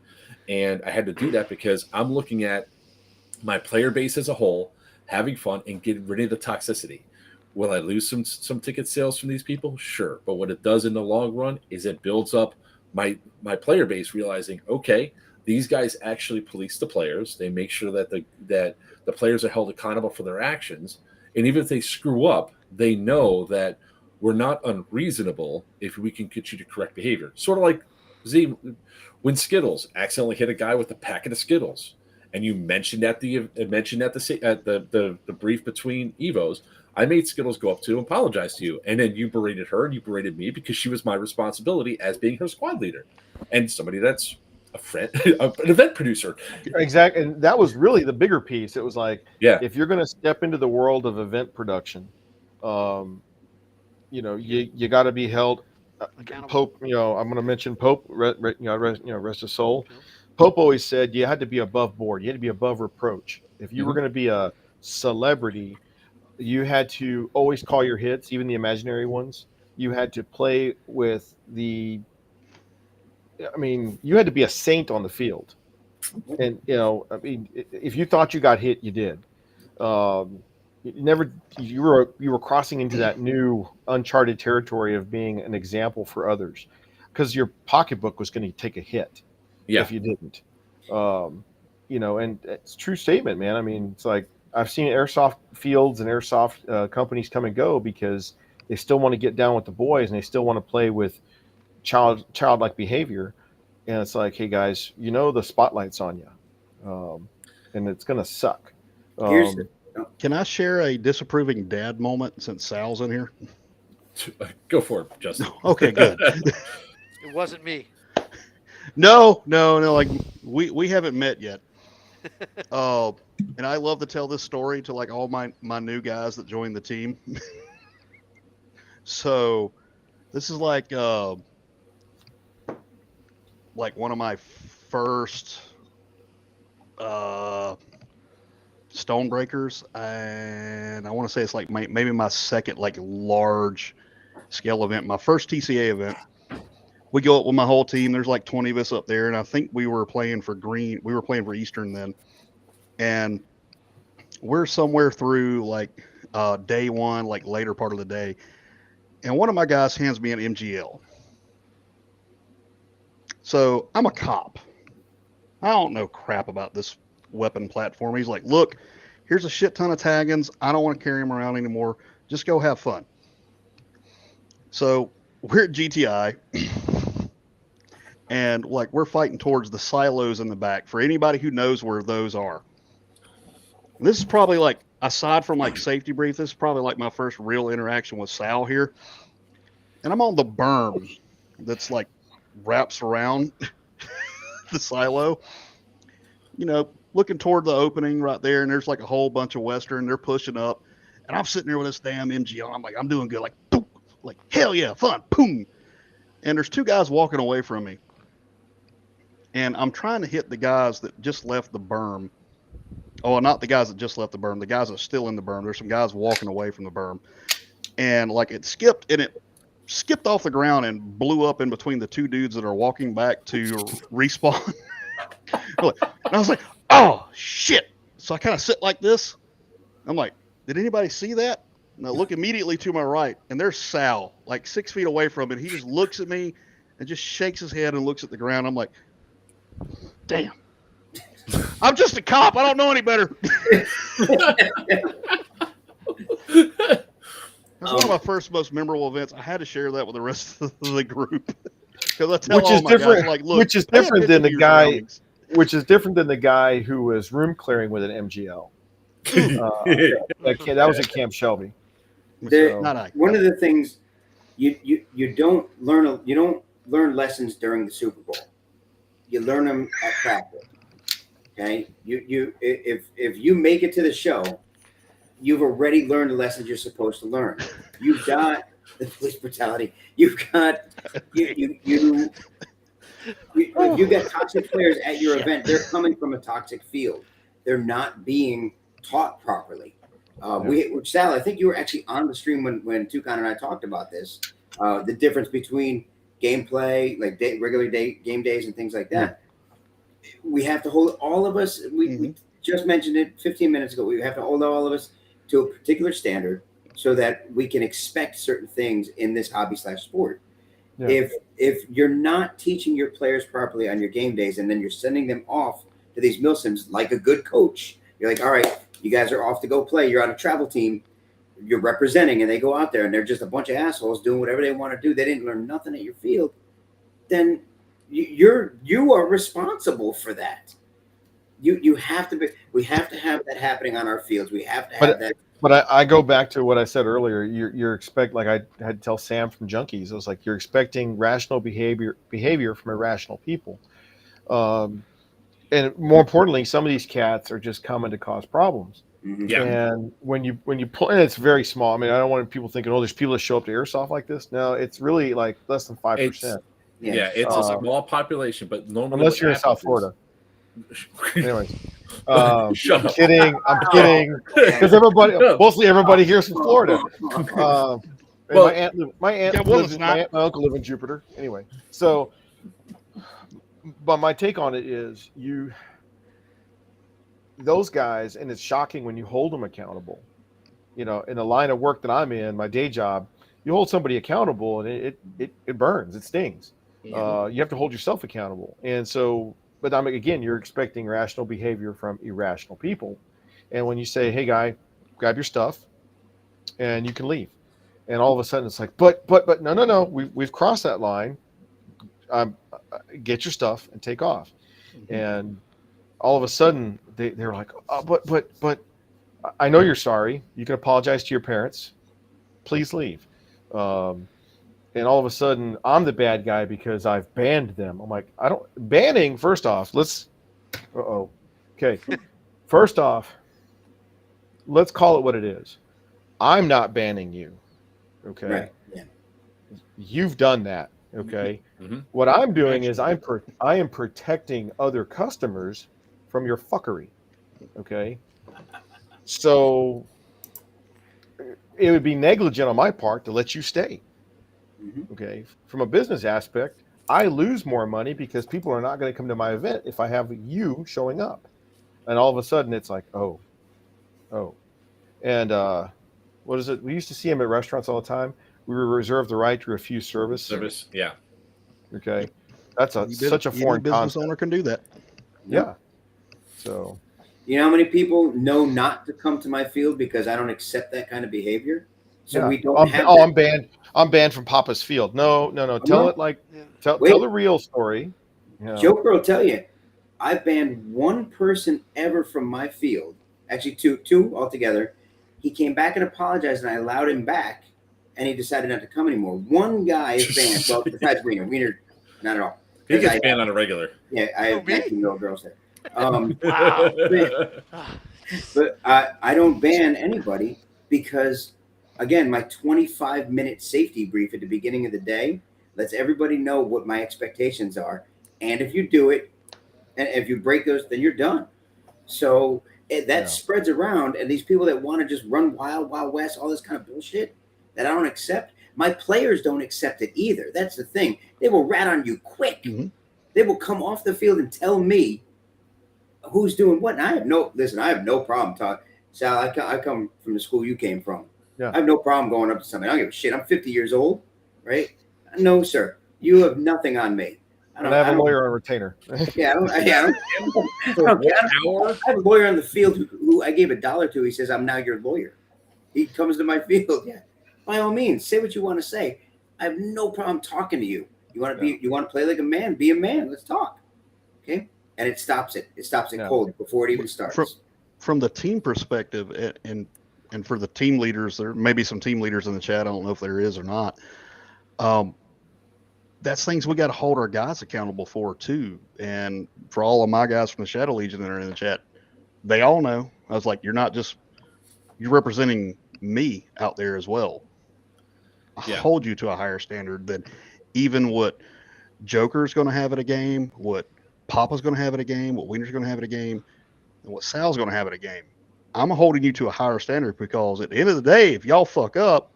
And I had to do that because I'm looking at my player base as a whole, having fun and getting rid of the toxicity. Will I lose some ticket sales from these people? Sure. But what it does in the long run is it builds up my player base, realizing, okay, these guys actually police the players. They make sure that the players are held accountable for their actions. And even if they screw up, they know that we're not unreasonable if we can get you to correct behavior. Sort of like Z, when Skittles accidentally hit a guy with a packet of Skittles, and you mentioned at the brief between Evos, I made Skittles go up to and apologize to you, and then you berated her and you berated me because she was my responsibility as being her squad leader and somebody that's a friend, an event producer. Exactly, and that was really the bigger piece. It was like, Yeah, if you're going to step into the world of event production, you know, you got to be held. Accountable. Pope, you know, I'm going to mention Pope. Rest his soul. Pope always said you had to be above board. You had to be above reproach. If you were going to be a celebrity, you had to always call your hits, even the imaginary ones. You had to play with you had to be a saint on the field. And, you know, I mean, if you thought you got hit, you did. You were crossing into that new uncharted territory of being an example for others, because your pocketbook was going to take a hit if you didn't. You know, and it's a true statement, man. I mean, it's like, I've seen airsoft fields and airsoft companies come and go because they still want to get down with the boys and they still want to play with childlike behavior. And it's like, hey guys, you know, the spotlight's on you, and it's gonna suck. Can I share a disapproving dad moment since Sal's in here? go for it, Justin. Okay, good. It wasn't me. No. Like we haven't met yet. And I love to tell this story to like all my new guys that join the team. So this is like one of my first Stonebreakers, and I want to say it's like maybe my second like large scale event. My first TCA event, we go up with my whole team. There's like 20 of us up there, and I think we were playing for Green. We were playing for Eastern then, and we're somewhere through like day one, like later part of the day, and one of my guys hands me an MGL. So I'm a cop. I don't know crap about this weapon platform. He's like, look, here's a shit ton of taggins. I don't want to carry them around anymore. Just go have fun. So we're at GTI, and like we're fighting towards the silos in the back. For anybody who knows where those are, and this is probably like, aside from like safety brief, this is probably like my first real interaction with Sal here. And I'm on the berm that's like wraps around the silo, you know, looking toward the opening right there. And there's like a whole bunch of Western. They're pushing up, and I'm sitting there with this damn MGL. I'm like, I'm doing good. Like, boom, like hell yeah, fun, boom. And there's two guys walking away from me, and I'm trying to hit the guys that just left the berm. Oh, not the guys that just left the berm. The guys that are still in the berm. There's some guys walking away from the berm, and like it skipped off the ground and blew up in between the two dudes that are walking back to respawn. And I was like, oh shit. So I kind of sit like this. I'm like, did anybody see that? And I look immediately to my right, and there's Sal, like 6 feet away from it. He just looks at me and just shakes his head and looks at the ground. I'm like, damn. I'm just a cop. I don't know any better. That's one of my first most memorable events. I had to share that with the rest of the group, because I tell Which all is my different. guys, like, look, Which is pay different attention than to the your guy. surroundings. Which is different than the guy who was room clearing with an MGL. That was at Camp Shelby. Not I. One of the things you don't learn lessons during the Super Bowl. You learn them at practice. Okay, if you make it to the show, you've already learned the lessons you're supposed to learn. You've got the police brutality. You've got you've got toxic players at your event. They're coming from a toxic field. They're not being taught properly. Sal, I think you were actually on the stream when Toucan and I talked about this. The difference between gameplay, like regular game days and things like that. We have to hold all of us. We just mentioned it 15 minutes ago. We have to hold all of us to a particular standard so that we can expect certain things in this hobby/sport. Yeah. If you're not teaching your players properly on your game days, and then you're sending them off to these milsims like a good coach, you're like, all right, you guys are off to go play. You're on a travel team. You're representing, and they go out there, and they're just a bunch of assholes doing whatever they want to do. They didn't learn nothing at your field. Then you are responsible for that. You have to be. We have to have that happening on our fields. We have to have that. But I go back to what I said earlier. You're expect, like I had to tell Sam from Junkies. I was like, you're expecting rational behavior from irrational people, and more importantly, some of these cats are just coming to cause problems. Yeah. And when you play, and it's very small. I mean, I don't want people thinking, oh, there's people that show up to airsoft like this. No, it's really like less than 5%. Yeah, it's a small population, but normally unless you're in South Florida. Anyways, I'm kidding. Because mostly everybody here is from Florida. My uncle live in Jupiter. Anyway, so, but my take on it is those guys, and it's shocking when you hold them accountable. You know, in the line of work that I'm in, my day job, you hold somebody accountable, and it burns, it stings. Yeah. You have to hold yourself accountable, and so. But again, you're expecting rational behavior from irrational people. And when you say, hey, guy, grab your stuff and you can leave. And all of a sudden it's like, but no, we've crossed that line. Get your stuff and take off. Mm-hmm. And all of a sudden they're like, oh, but I know you're sorry. You can apologize to your parents. Please leave. And all of a sudden, I'm the bad guy because I've banned them. I'm like, banning, first off, okay. First off, let's call it what it is. I'm not banning you, okay? Right. Yeah. You've done that, okay? Mm-hmm. What I'm doing is I am protecting other customers from your fuckery, okay? So it would be negligent on my part to let you stay. Okay. From a business aspect, I lose more money because people are not going to come to my event if I have you showing up. And all of a sudden it's like, oh. And what is it? We used to see them at restaurants all the time. We were reserved the right to refuse service. Yeah. Okay. That's such a Any foreign business concept. owner can do that. Yeah. So You know how many people know not to come to my field because I don't accept that kind of behavior? So we don't have that. I'm banned. I'm banned from Papa's Field. No. Tell it like Yeah. tell the real story. Yeah. Joker will tell you, I banned one person ever from my field. Actually, two altogether. He came back and apologized, and I allowed him back, and he decided not to come anymore. One guy is banned. Well, besides Wiener. Wiener, not at all. He gets banned on a regular. Yeah, I have me? 19-year-old girls there. Wow. But I don't ban anybody because, again, my 25-minute safety brief at the beginning of the day lets everybody know what my expectations are. And if you do it, and if you break those, then you're done. So that spreads around, and these people that want to just run wild west, all this kind of bullshit that I don't accept, my players don't accept it either. That's the thing. They will rat on you quick. Mm-hmm. They will come off the field and tell me who's doing what. And I have no problem talking. Sal, I come from the school you came from. Yeah. I have no problem going up to somebody. I don't give a shit. I'm 50 years old, right? No, sir. You have nothing on me. I have a lawyer on retainer. Yeah, I have a lawyer on the field who I gave $1 to. He says, I'm now your lawyer. He comes to my field. Yeah, by all means, say what you want to say. I have no problem talking to you. You want to play like a man? Be a man. Let's talk. Okay, and it stops it. It stops it cold before it even starts. From the team perspective, and for the team leaders, there may be some team leaders in the chat. I don't know if there is or not. That's things we got to hold our guys accountable for too. And for all of my guys from the Shadow Legion that are in the chat, they all know. I was like, you're representing me out there as well. I hold you to a higher standard than even what Joker's going to have at a game, what Papa's going to have at a game, what Wiener's going to have at a game, and what Sal's going to have at a game. I'm holding you to a higher standard because at the end of the day, if y'all fuck up,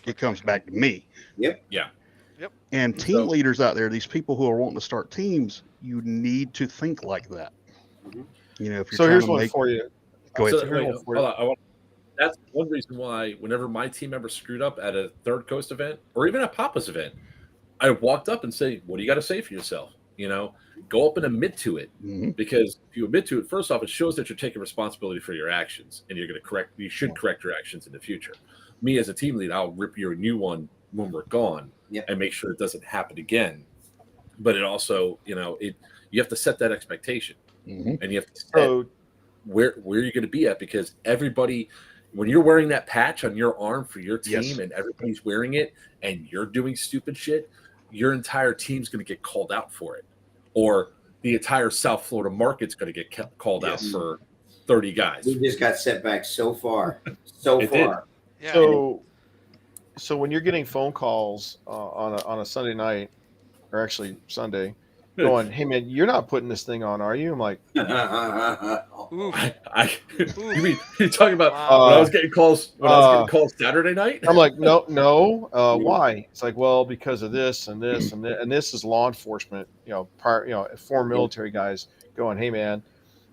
it comes back to me. Yep. Yeah. And team leaders out there, these people who are wanting to start teams, you need to think like that. Mm-hmm. You know, if you're So here's one for you. Go ahead. That's one reason why whenever my team member screwed up at a Third Coast event or even at Papa's event, I walked up and say, what do you got to say for yourself? You know, go up and admit to it. Mm-hmm. Because if you admit to it, first off, it shows that you're taking responsibility for your actions and you should correct your actions in the future. Me as a team lead, I'll rip you a new one when we're gone and make sure it doesn't happen again. But it also, you have to set that expectation and you have to set where you're going to be at, because everybody, when you're wearing that patch on your arm for your team and everybody's wearing it and you're doing stupid shit, your entire team's going to get called out for it. Or the entire South Florida market's going to get called out for 30 guys. We just got set back so far. Yeah. So when you're getting phone calls on a Sunday night, or actually Sunday, going, "Hey man, you're not putting this thing on, are you?" I'm like, you mean you're talking about when I was getting calls Saturday night? I'm like, no. Why? It's like, well, because of this and this and this, and this is law enforcement, former military guys going, "Hey man,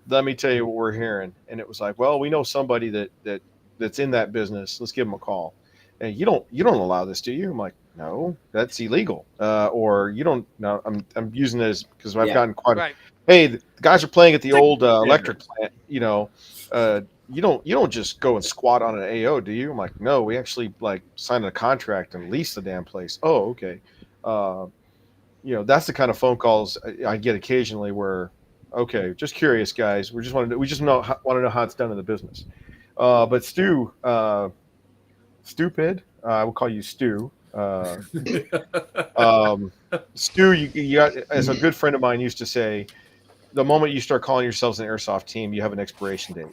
let me tell you what we're hearing." And it was like, well, we know somebody that's in that business. Let's give them a call. And you don't allow this, do you? I'm like, no, that's illegal. Or you don't. No, I'm using this because I've gotten quite. Hey, the guys are playing at the old electric plant. You don't just go and squat on an AO, do you? I'm like, no, we actually signed a contract and lease the damn place. Oh, okay. That's the kind of phone calls I get occasionally where, okay, just curious, guys. We just want to know how it's done in the business. But Stu. Stupid. I will call you Stu. Stu, you got, as a good friend of mine used to say, the moment you start calling yourselves an airsoft team, you have an expiration date.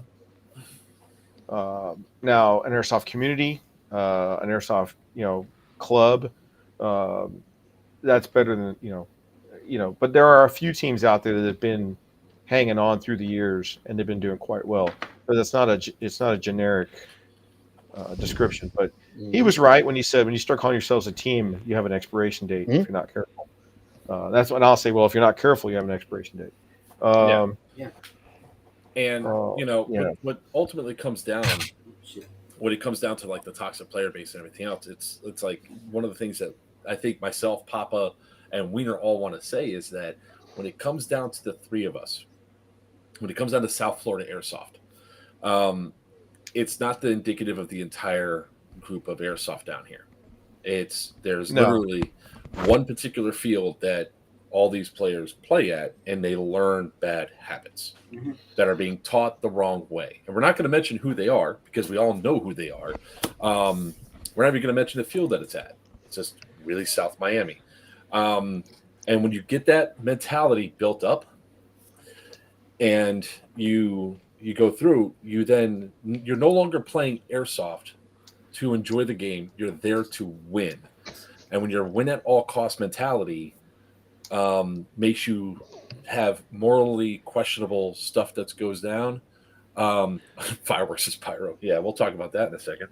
Now, an airsoft community, an airsoft, club, that's better than, but there are a few teams out there that have been hanging on through the years and they've been doing quite well. But it's not a generic description, but he was right when he said when you start calling yourselves a team, you have an expiration date if you're not careful. That's when I'll say, well, if you're not careful, you have an expiration date. And yeah. what ultimately comes down, Shit. when it comes down to like the toxic player base and everything else, it's like one of the things that I think myself, Papa, and Wiener all want to say is that when it comes down to the three of us, when it comes down to South Florida Airsoft, it's not the indicative of the entire group of airsoft down here. There's literally one particular field that all these players play at, and they learn bad habits that are being taught the wrong way. And we're not going to mention who they are because we all know who they are. We're not even going to mention the field that it's at. It's just really South Miami. And when you get that mentality built up and you go through, you're no longer playing airsoft to enjoy the game. You're there to win. And when your win at all cost mentality makes you have morally questionable stuff that goes down. Fireworks is pyro. Yeah, we'll talk about that in a second.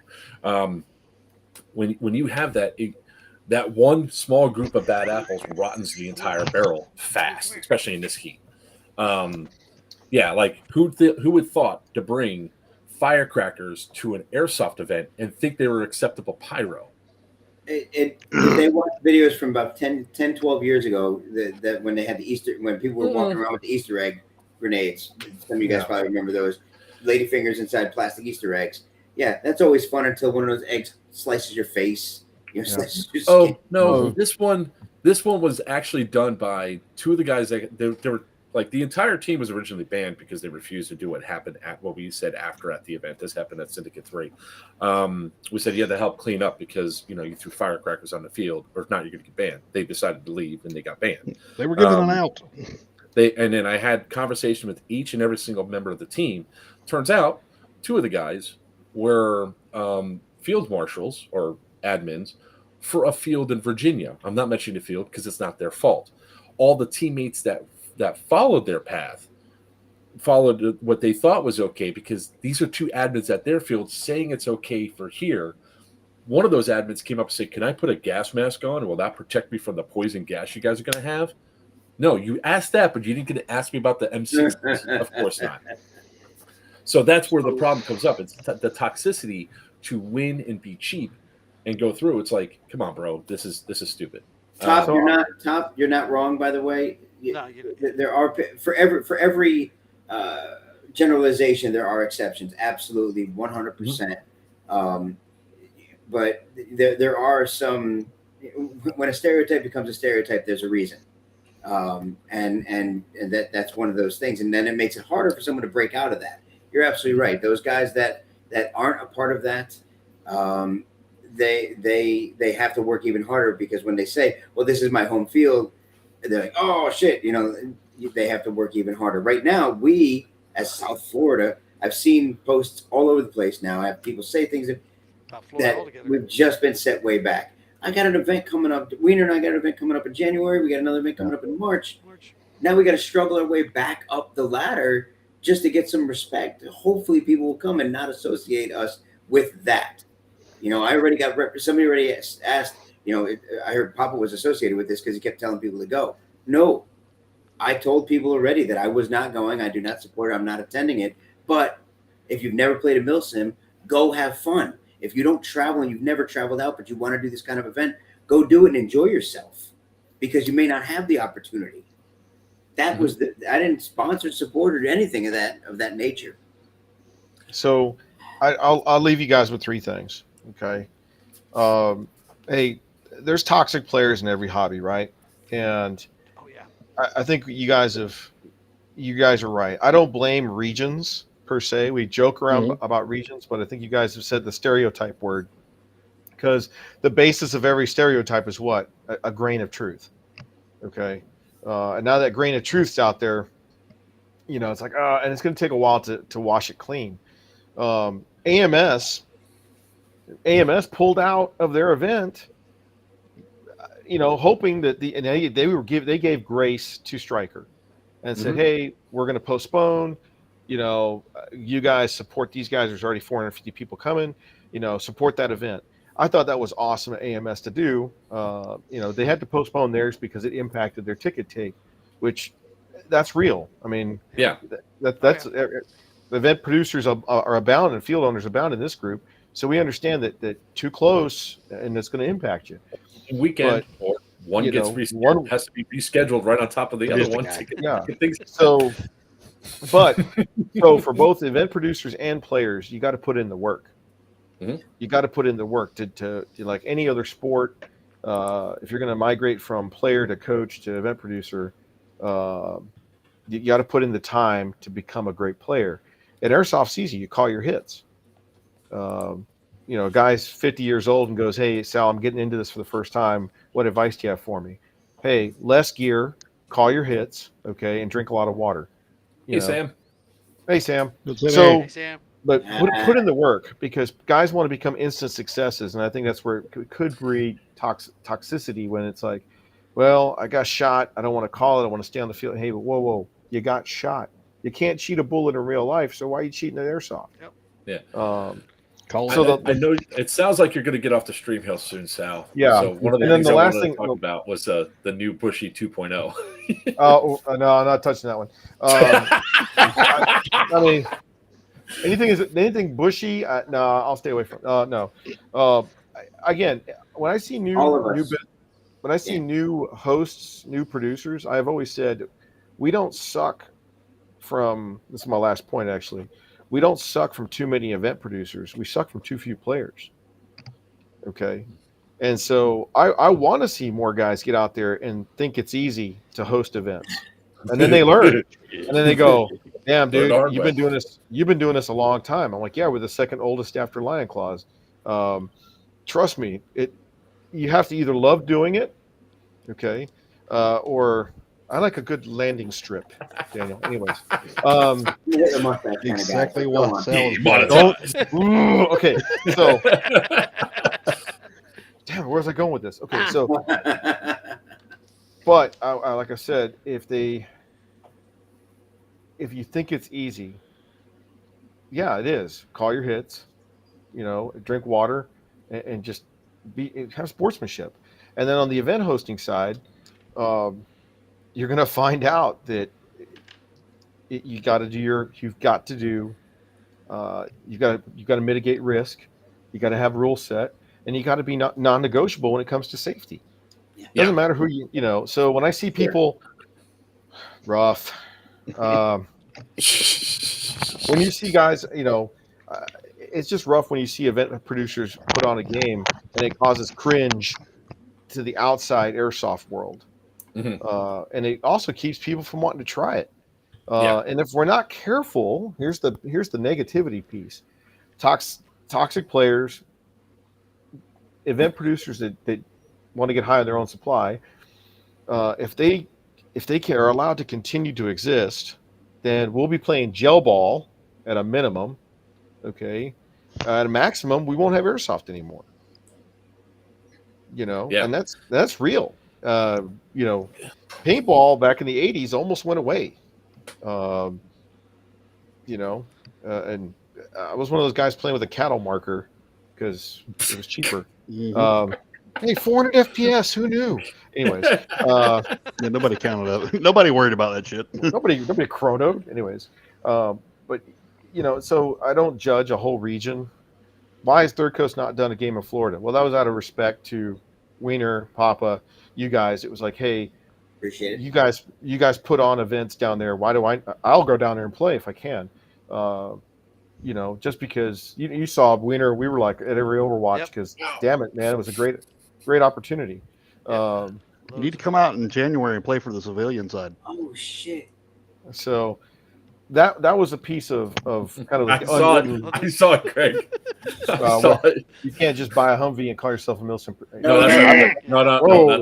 When you have that, that one small group of bad apples rottens the entire barrel fast, especially in this heat. Like who would thought to bring firecrackers to an airsoft event and think they were acceptable pyro? If they watch videos from about 10, 12 years ago, that when they had when people were walking around with the Easter egg grenades, some of you guys probably remember those lady fingers inside plastic Easter eggs. Yeah, that's always fun until one of those eggs slices your face. Slices your skin. Oh no, this one was actually done by two of the guys that they were like, the entire team was originally banned because they refused to do what happened at what we said after at the event. This happened at Syndicate 3. We said you had to help clean up because you threw firecrackers on the field, or if not, you're going to get banned. They decided to leave and they got banned. They were giving an out. And then I had conversation with each and every single member of the team. Turns out, two of the guys were field marshals or admins for a field in Virginia. I'm not mentioning the field because it's not their fault. All the teammates that followed their path followed what they thought was okay, because these are two admins at their field saying it's okay for here. One of those admins came up and said, "Can I put a gas mask on? Will that protect me from the poison gas you guys are going to have?" No, you asked that, but you didn't get to ask me about the M60s. Of course not. So that's where the problem comes up. It's the toxicity to win and be cheap and go through. It's like, come on, bro, this is stupid. You're not wrong, by the way. No, there are for every generalization there are exceptions, absolutely 100%. But there are some. When a stereotype becomes a stereotype, there's a reason, and that's one of those things, and then it makes it harder for someone to break out of that. You're absolutely right. Those guys that aren't a part of that, they have to work even harder, because when they say, "Well, this is my home field," they're like, "Oh shit," they have to work even harder. Right now, we as South Florida, I've seen posts all over the place now. I have people say things that we've just been set way back. I got an event coming up. Wiener and I got an event coming up in January. We got another event coming up in March. Now we got to struggle our way back up the ladder just to get some respect. Hopefully people will come and not associate us with that. I already got somebody already asked, I heard Papa was associated with this because he kept telling people to go. No, I told people already that I was not going. I do not support it. I'm not attending it. But if you've never played a milsim, go have fun. If you don't travel and you've never traveled out, but you want to do this kind of event, go do it and enjoy yourself, because you may not have the opportunity. That was I didn't sponsor, support, or anything of that nature. So I'll leave you guys with three things. Okay. Hey, there's toxic players in every hobby, right? And I think you guys are right. I don't blame regions per se. We joke around about regions, but I think you guys have said the stereotype word, because the basis of every stereotype is what? A grain of truth. Okay. And now that grain of truth's out there, it's like, and it's going to take a while to wash it clean. AMS pulled out of their event, hoping that they gave grace to Stryker and said, "Hey, we're going to postpone. You guys support these guys. There's already 450 people coming. Support that event." I thought that was awesome at AMS to do. They had to postpone theirs because it impacted their ticket take, which that's real. I mean, Yeah. that's event producers are abound and field owners abound in this group. So we understand that too close and it's going to impact you. Weekend or one gets rescheduled, has to be rescheduled right on top of the other one. So for both event producers and players, you got to put in the work. Mm-hmm. You got to put in the work to like any other sport. If you're going to migrate from player to coach to event producer, you got to put in the time to become a great player. At Airsoft's easy. You call your hits. A guy's 50 years old and goes, "Hey, Sal, I'm getting into this for the first time. What advice do you have for me?" Hey, less gear, call your hits, okay, and drink a lot of water. Sam. Hey, Sam. Hey, Sam. But put in the work, because guys want to become instant successes, and I think that's where it could breed toxicity when it's like, well, I got shot. I don't want to call it. I want to stay on the field. Hey, but whoa, you got shot. You can't cheat a bullet in real life, so why are you cheating at Airsoft? Yep. Yeah. I know it sounds like you're going to get off the stream hill soon, Sal. Yeah. So one of the things I wanted to talk about was the new Bushy 2.0. No, I'm not touching that one. I mean, anything bushy? No, I'll stay away from. No. Again, when I see new hosts, new producers, I've always said we don't suck from. This is my last point, actually. We don't suck from too many event producers. We suck from too few players. Okay. And so I want to see more guys get out there and think it's easy to host events. And then they learn. And then they go, "Damn, dude, you've been doing this a long time." I'm like, "Yeah, we're the second oldest after Lion Claws." Trust me, you have to either love doing it, okay, or I like a good landing strip, Daniel. Anyways, exactly what Sal is. Okay, so damn, where's I going with this? Okay, so, but I like I said, if you think it's easy, yeah, it is. Call your hits, drink water, and just have sportsmanship. And then on the event hosting side, you're going to find out that you've got to mitigate risk. You got to have rules set, and you got to be non-negotiable when it comes to safety. Yeah. Doesn't matter who so when I see people rough, when you see guys, it's just rough when you see event producers put on a game and it causes cringe to the outside Airsoft world. Mm-hmm. And it also keeps people from wanting to try it. And if we're not careful, here's the negativity piece: toxic players, event producers that want to get high on their own supply. If they are allowed to continue to exist, then we'll be playing gel ball at a minimum. Okay, at a maximum, we won't have Airsoft anymore. And that's real. Paintball back in the 80s almost went away. And I was one of those guys playing with a cattle marker because it was cheaper. Hey, 400 FPS, who knew? Anyways, nobody counted up. Nobody worried about that shit. nobody chronoed. Anyways, but so I don't judge a whole region. Why has Third Coast not done a game in Florida? Well, that was out of respect to Wiener, Papa, you guys. It was like, hey, appreciate it. You guys put on events down there. Why do I'll go down there and play if I can. Just because you saw Wiener, we were like at every Overwatch because damn it, man, it was a great opportunity. You need to come out in January and play for the civilian side. Oh shit. So that was a piece of kind of like I saw it, Craig. You can't just buy a Humvee and call yourself a Milsim. No, not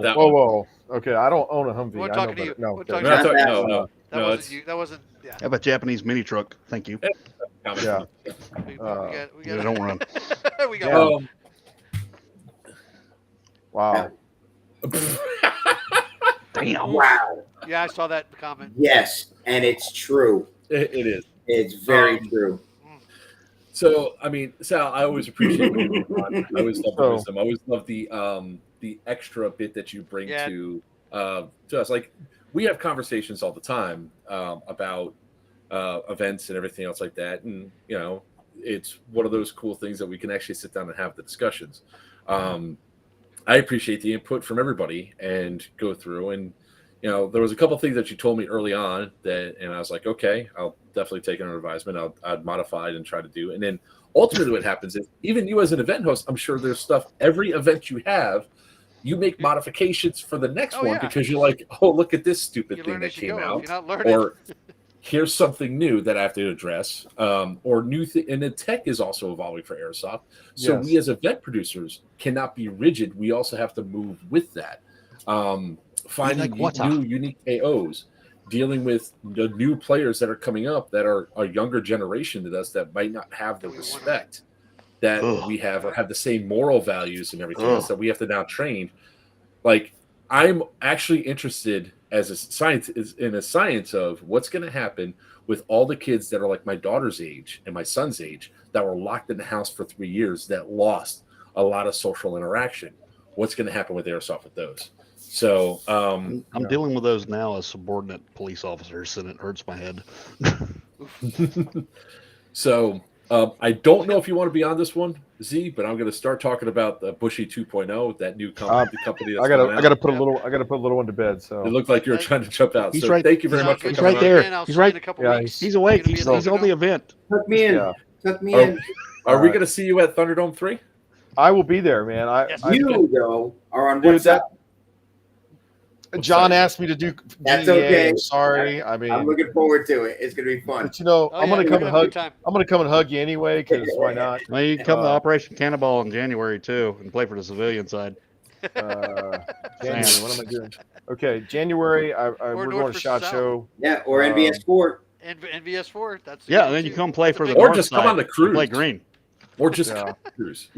that one. Whoa. Okay, I don't own a Humvee. We're talking to you. No, No. That wasn't. Yeah. I have a Japanese mini truck. Thank you. Yeah. We got don't run. we got. Wow. Damn. Wow. Yeah, I saw that comment. Yes, and it's true. It is. It's very true. So, I mean, Sal, I always appreciate when you're on. I always love the So- wisdom. I always love the extra bit that you bring Yeah. to us. Like we have conversations all the time about events and everything else like that, and you know, it's one of those cool things that we can actually sit down and have the discussions. I appreciate the input from everybody and go through and. You know, there was a couple things that you told me early on that, and I was like, okay, I'll definitely take it under advisement. I'd modify it and try to do. And then ultimately, what happens is, even you as an event host, I'm sure there's stuff every event you have, you make modifications for the next Oh, one yeah. because you're like, oh, look at this stupid You thing learn that as you came go. out, If you're not learning, or here's something new that I have to address, or new thing. And the tech is also evolving for Airsoft. So Yes. we as event producers cannot be rigid. We also have to move with that. Finding like water. new unique AOs, dealing with the new players that are coming up that are a younger generation than us that might not have the That we wanna- respect that Ugh. we have or have the same moral values and everything else Ugh. that we have to now train. Like I'm actually interested as a science in a science of what's going to happen with all the kids that are like my daughter's age and my son's age that were locked in the house for 3 years that lost a lot of social interaction. What's going to happen with Airsoft with those? So I'm Yeah. dealing with those now as subordinate police officers, and it hurts my head. so I don't know if you want to be on this one, Z, but I'm going to start talking about the Bushy 2.0, that new company. The company that's I coming gotta out. put a little one to bed. So It looked like you were trying to jump out. He's So right- thank you very Sound much for good He's to coming right see on. you there. again. I'll He's see you right- in a couple Yeah, weeks. He's awake. You're gonna be He's at on the Thunderdome? event. Tuck me in. Yeah. Tuck me Oh, in. Are we Alright. going to see you at Thunderdome 3? I will be there, man. Yes. You though are on Dude, WhatsApp. John asked me to do. That's DEA. okay. I'm sorry. I mean, I'm looking forward to it. It's gonna be fun. but you know, Oh, I'm yeah, gonna we're come and have a hug. good time. I'm gonna come and hug you anyway, because why not? Well, you can come to Uh, Operation Cannonball in January too, and play for the civilian side. January. What am I doing? Okay, January. Or we're North going to versus Shot South. Show. Yeah, or NVS Sport. And NVS4. That's Yeah, good and then you too. come play That's a for the big Or north just come side on the and play cruise. green. Or just Yeah. cruise.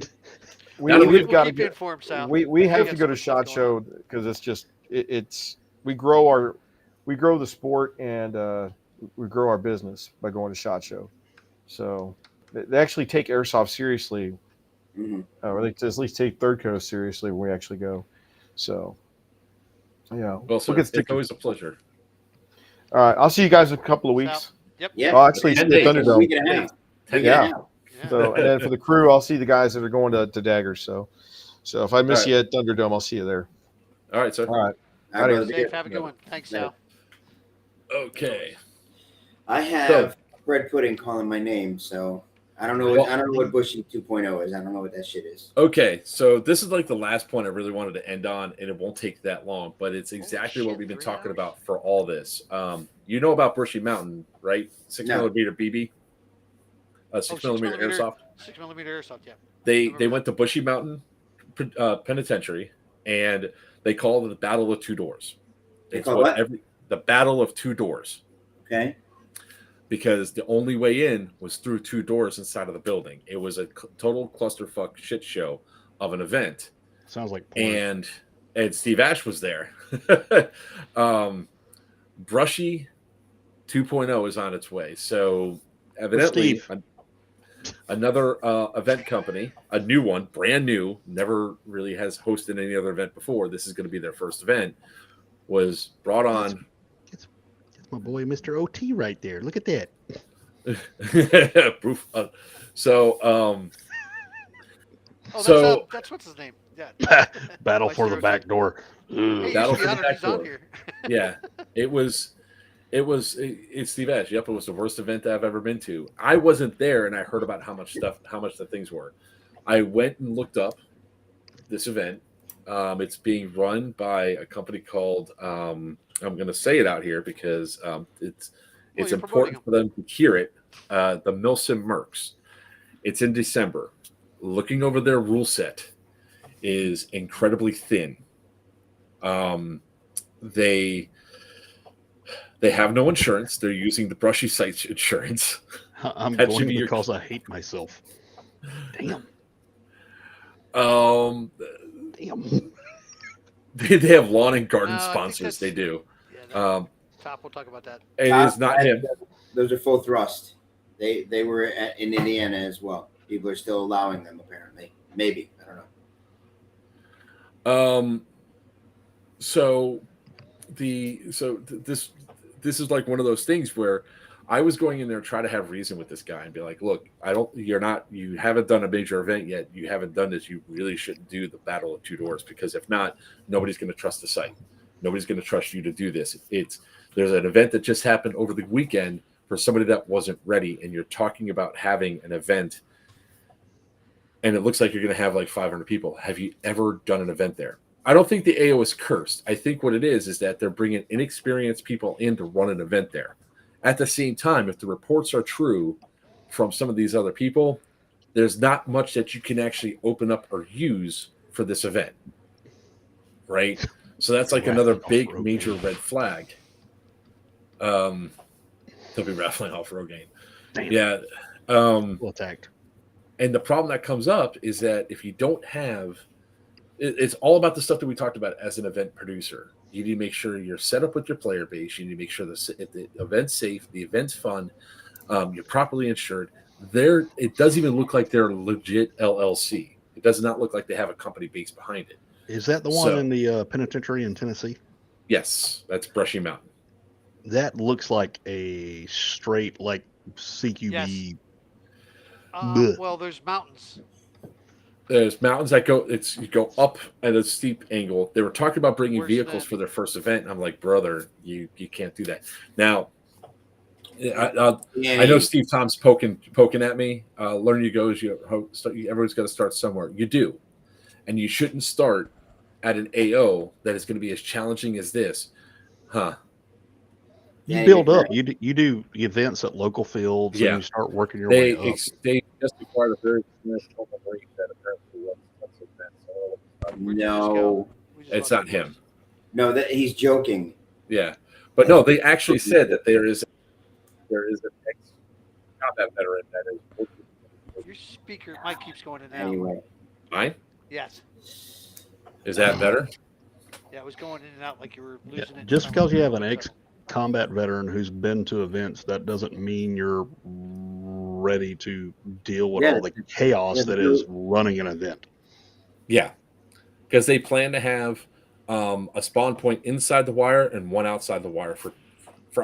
We, That'll be- we've We'll got to keep you get. informed, Sal. We have got to so go to much stuff Shot going Show because it's just it's we grow the sport and we grow our business by going to Shot Show. So they actually take Airsoft seriously, Mhm. or they at least take Third Coast seriously when we actually go. So yeah, Well, sir, we'll get it's stickers. always a pleasure. All right, I'll see you guys in a couple of weeks. Sal. Yep. Yeah. Oh, actually, And see you they- at It's a week Thunderdome. and a half. Ten Yeah. days. Yeah. So, and then for the crew, I'll see the guys that are going to Dagger. So if I miss All right. you at Thunderdome, I'll see you there. All right, sir. All right. All right, Safe, brother. Safe. Have a good one. Thanks, Sal. Okay. I have bread pudding calling my name, so I don't know. Well- I don't know what Bushy 2.0 is. I don't know what that shit is. Okay, so this is like the last point I really wanted to end on, and it won't take that long, but it's exactly what shit, we've been 3 talking hours? about for all this. You know about Bushy Mountain, right? 6 No. millimeter BB, 6 6 millimeter millimeter. airsoft. 6mm airsoft. Yeah. They Remember went to Bushy Mountain Penitentiary, and they called it the Battle of Two Doors. They It's call what what? the Battle of Two Doors. Okay. Because the only way in was through two doors inside of the building. It was a total clusterfuck shit show of an event, Sounds like porn. and Steve Ash was there. Brushy 2.0 is on its way. So evidently, Steve? another event company, a new one, brand new, never really has hosted any other event before. This is going to be their first event. Was brought on. That's my boy, Mr. OT, right there. Look at that. Proof. So Oh, So- that's what's his name. Yeah. Battle Mr. for the OT. back door. Hey, Ugh. you Battle should be for the honored he's back on door. here. yeah, it's Steve Ash. Yep, it was the worst event I've ever been to. I wasn't there, and I heard about how much the things were. I went and looked up this event. It's being run by a company called I'm going to say it out here because it's you're promoting important for them to hear it. The Milsim Mercs. It's in December. Looking over their rule set is incredibly thin. They have no insurance. They're using the Brushy Sites insurance. I'm That going should be your- because I hate myself. Damn. Damn. They have lawn and garden No, I think sponsors. They that's- do. Yeah, no, Um, Top. We'll talk about that. it is not him. Those are full thrust. They were in Indiana as well. People are still allowing them apparently. Maybe, I don't know. This is like one of those things where I was going in there to try to have reason with this guy and be like, look, you haven't done a major event yet. You haven't done this. You really shouldn't do the Battle of Two Doors, because if not, nobody's going to trust the site. Nobody's going to trust you to do this. There's an event that just happened over the weekend for somebody that wasn't ready, and you're talking about having an event and it looks like you're going to have like 500 people. Have you ever done an event there? I don't think the AO is cursed. I think what it is that they're bringing inexperienced people in to run an event there. At the same time, if the reports are true from some of these other people, there's not much that you can actually open up or use for this event, right? So that's like another big major red flag. They'll be raffling off Rogaine. Yeah. Well attacked. And the problem that comes up is that if you don't have, it's all about the stuff that we talked about as an event producer. You need to make sure you're set up with your player base. You need to make sure the event's safe, the event's fun, you're properly insured. It doesn't even look like they're a legit LLC. It does not look like they have a company base behind it. Is that the one in the penitentiary in Tennessee? Yes, that's Brushy Mountain. That looks like a straight like CQB. Yes. Well, there's mountains. There's mountains that you go up at a steep angle. They were talking about bringing vehicles for their first event. I'm like, brother, you can't do that. Now, I know Steve Tom's poking at me. Learn you goes. Everyone's got to start somewhere. You do, and you shouldn't start at an AO that is going to be as challenging as this, huh? You build up. You do events at local fields, and you start working your way up. They just acquired a very small marine that apparently was. No, it's not him. No, that he's joking. Yeah, but no, they actually said that there is an ex-combat veteran that is. Your speaker mic keeps going in and out. Anyway, mine? Yes. Is that better? Yeah, it was going in and out like you were losing it. Just because you have an ex-combat veteran who's been to events, that doesn't mean you're ready to deal with all the chaos that is running an event. Yeah, because they plan to have a spawn point inside the wire and one outside the wire for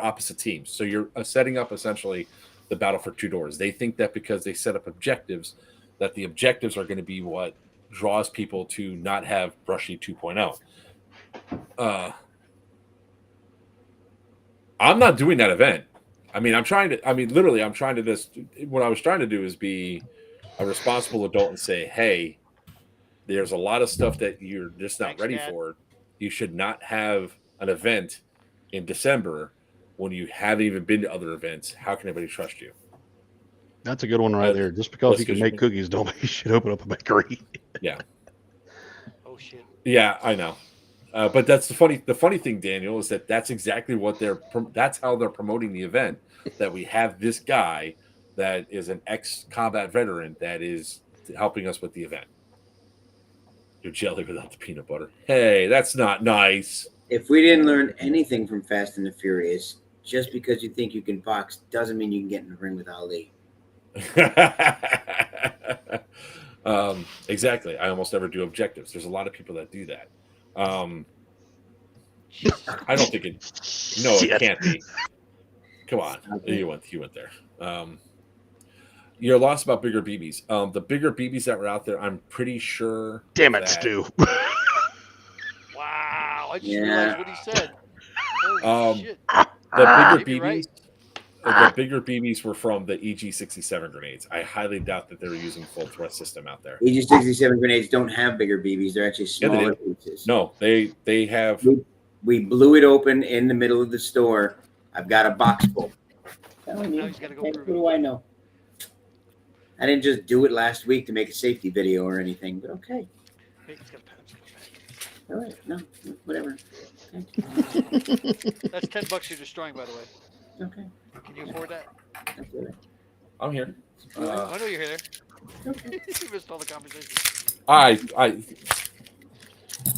opposite teams. So you're setting up essentially the battle for two doors. They think that because they set up objectives, that the objectives are going to be what draws people to not have Brushy 2.0. I'm not doing that event. I mean, I'm trying to this. What I was trying to do is be a responsible adult and say, hey, there's a lot of stuff that you're just not ready for. You should not have an event in December when you haven't even been to other events. How can anybody trust you? That's a good one right there. Just because you can make cookies, don't mean you should open up a bakery. Yeah. Oh shit. Yeah, I know. But that's the funny thing, Daniel, is that's exactly what that's how they're promoting the event. That we have this guy that is an ex-combat veteran that is helping us with the event. Your jelly without the peanut butter. Hey, that's not nice. If we didn't learn anything from Fast and the Furious, just because you think you can box doesn't mean you can get in the ring with Ali. Exactly. I almost never do objectives. There's a lot of people that do that. I don't think it. No, it can't be. Come on, you went there. You're lost about bigger BBs. The bigger BBs that were out there, I'm pretty sure. Damn it, Stu. Wow, I just realized what he said. Holy shit. The bigger BBs. The bigger BBs were from the EG-67 grenades. I highly doubt that they were using full thrust system out there. EG-67 grenades don't have bigger BBs. They're actually smaller pieces. No, they have. We blew it open in the middle of the store. I've got a box full. Telling you, what do I know? I didn't just do it last week to make a safety video or anything, but okay. All right, no, whatever. Okay. That's $10 you're destroying, by the way. Okay. Can you afford that? I'm here. I know you're here. Okay. You missed all the conversation. I'm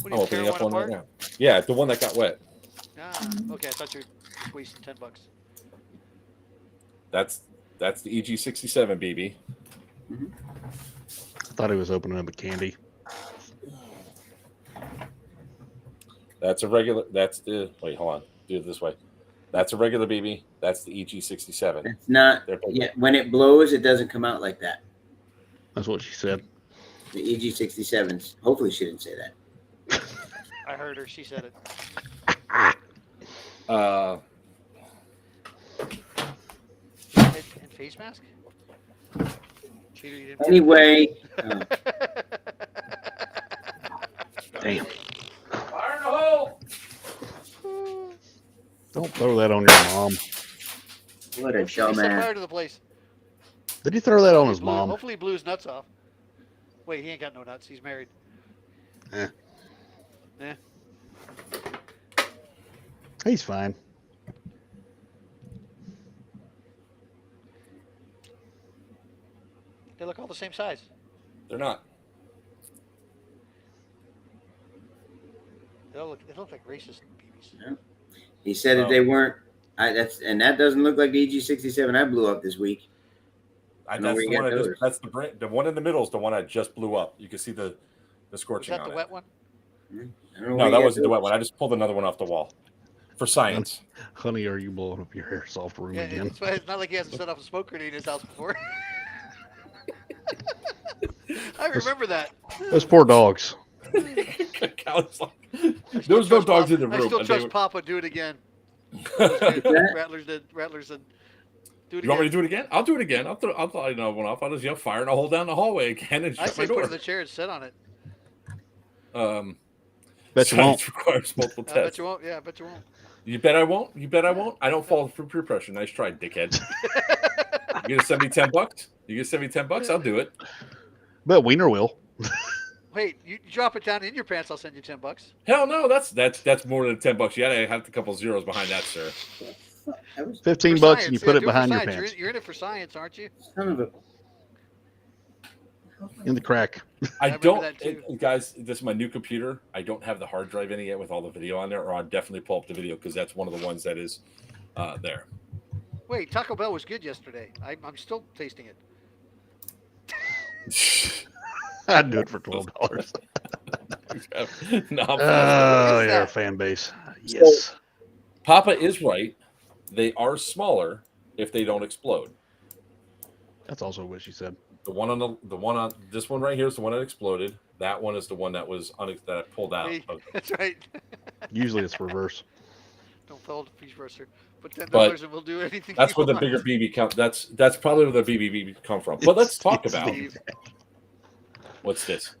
What are you opening up one apart? right now. Yeah, the one that got wet. Okay. I thought you were wasting $10. That's That's the EG67 BB. I thought he was opening up a candy. That's a regular. That's the. Wait, hold on. Do it this way. That's a regular BB. That's the EG67. It's not. They're both- Yeah, when it blows, it doesn't come out like that. That's what she said. The EG67s. Hopefully, she didn't say that. I heard her. She said it. And face mask? Cheater, you didn't Anyway, Damn. Fire in the hole. Don't throw that on your mom. what a He set fire dumbass. to the place. Did he throw that on his mom? Hopefully he blew his nuts off. Wait, he ain't got no nuts. He's married. He's fine. They look all the same size. They're not. They look like racist BBs. He said that Oh. they weren't. That doesn't look like the EG67 I blew up this week. That's know where the you one. got I just, those. that's the brand. The one in the middle is the one I just blew up. You can see the Is scorching that on the it. wet one? I don't know where No, you that got wasn't the those. wet one. I just pulled another one off the wall for science. Honey, are you blowing up your airsoft room Yeah, again? it's not like he hasn't set off a smoke grenade in his house before. I remember that. Those poor dogs. Cal's like, I there still was no trust dogs in the I room. still and they trust were- Papa. Do it again. that? Rattlers did. Do it You want me to again. do it again? I'll do it again. I'll throw another one off. I'll just yell fire and I'll hold down the hallway again and I shut my say put it door. in the chair and sit on it. Bet you won't. Science requires multiple I bet tests. you won't. Yeah, I bet you won't. You bet I won't. You bet I won't. I don't fall for peer pressure. Nice try, dickhead. You gonna send me $10? You gonna send me $10? I'll do it. Bet Wiener will. Wait, you drop it down in your pants, I'll send you $10. Hell no, that's more than $10. You gotta have a couple zeros behind that, sir. That was 15 For bucks and you science, put yeah, it do for behind your science. pants. You're in it for science, aren't you? son of a. In the crack. I remember don't, that too. guys. This is my new computer. I don't have the hard drive in it yet with all the video on there, or I'll definitely pull up the video because that's one of the ones that is there. Wait, Taco Bell was good yesterday. I'm still tasting it. I'd do it for $12. No, I'm Oh, What is yeah, that? fan base. Yes. Papa is right. They are smaller if they don't explode. That's also what she said. The one on this one right here is the one that exploded. That one is the one that was that I pulled out. Hey, that's right. Usually it's reverse. Don't fall to piece roaster. But $10 But and we'll do anything. That's you where the want. bigger BB come. That's probably where the BB come from. But let's talk about Steve. what's this.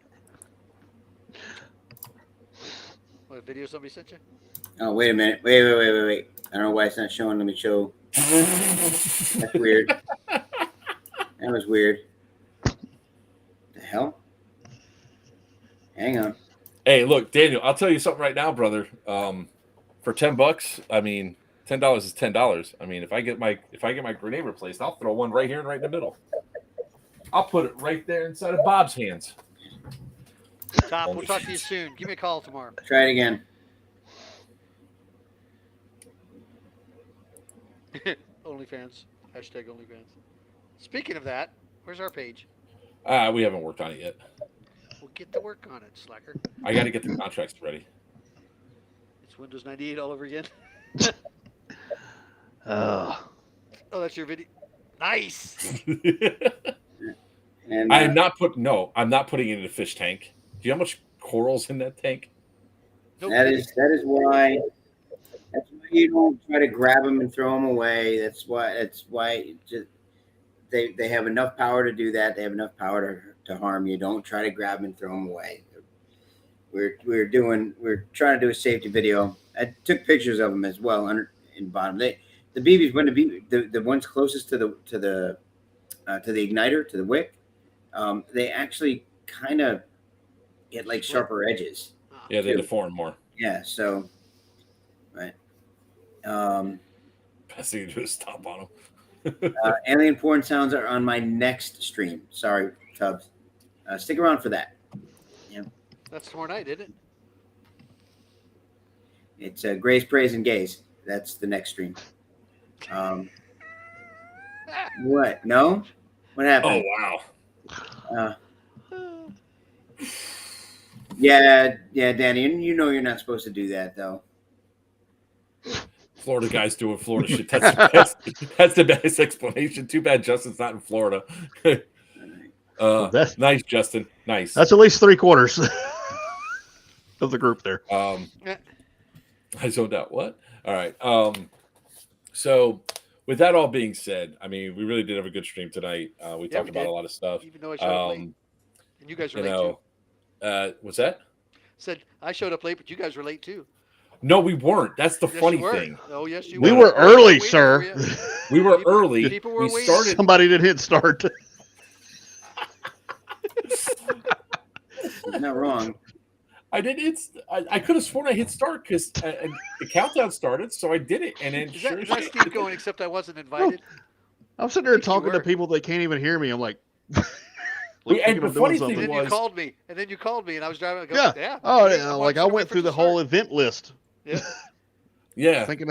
What video somebody sent you? Oh, wait a minute. Wait. I don't know why it's not showing. Let me show. That's weird. That was weird. The hell? Hang on. Hey, look, Daniel. I'll tell you something right now, brother. For $10, I mean, $10 is $10. I mean, if I get my grenade replaced, I'll throw one right here and right in the middle. I'll put it right there inside of Bob's hands. Tom, we'll talk to you soon. Give me a call tomorrow. Try it again. OnlyFans. Hashtag OnlyFans. Speaking of that, where's our page? We haven't worked on it yet. We'll get to work on it, slacker. I got to get the contracts ready. It's Windows 98 all over again. Oh, That's your video. Nice. And I am not I'm not putting it in a fish tank. Do you know how much coral's in that tank? No that kidding. is why you don't try to grab them and throw them away. That's why it just they have enough power to do that. They have enough power to harm you. Don't try to grab them and throw them away. We're trying to do a safety video. I took pictures of them as well in bottom. The BBs when the ones closest to the igniter, to the wick, they actually kind of get like sharper edges. Yeah, they Two. deform more. Yeah, so right. Best thing to do is stomp on them. Alien porn sounds are on my next stream. Sorry, Tubbs. Stick around for that. That's tomorrow night, isn't it? It's Grace, Praise, and Gaze. That's the next stream. What? No? What Oh happened? wow. Yeah, Danny. You know you're not supposed to do that, though. Florida guys doing Florida shit. That's the best explanation. Too bad Justin's not in Florida. That's Nice, Justin. Nice. at least 3/4 of the group there. I zoned out. What? All right. So with that all being said, I mean, we really did have a good stream tonight. We talked we about did. a lot of stuff. Even though I showed up late, and you guys were late too. What's that? Said I showed up late, but you guys were late too. No, we weren't. That's the Yes, funny you were. thing. Oh yes, you We were. were early, Waiting sir. for you. We were People- early. people were We waiting. started. Somebody did hit start. You're not wrong. I did. I could have sworn I hit start because the countdown started, so I did it, and then Is sure that, as is that shit- Steve going? Except I wasn't invited. I'm sitting there think you talking to were. people that can't even hear me. I'm like, And thinking the I'm doing funny thing something. And then was- you called me, and I was driving. I go, Yeah. yeah. Oh, okay, yeah, I'm like I watching went right through from the whole start. event list. yeah, Thinking,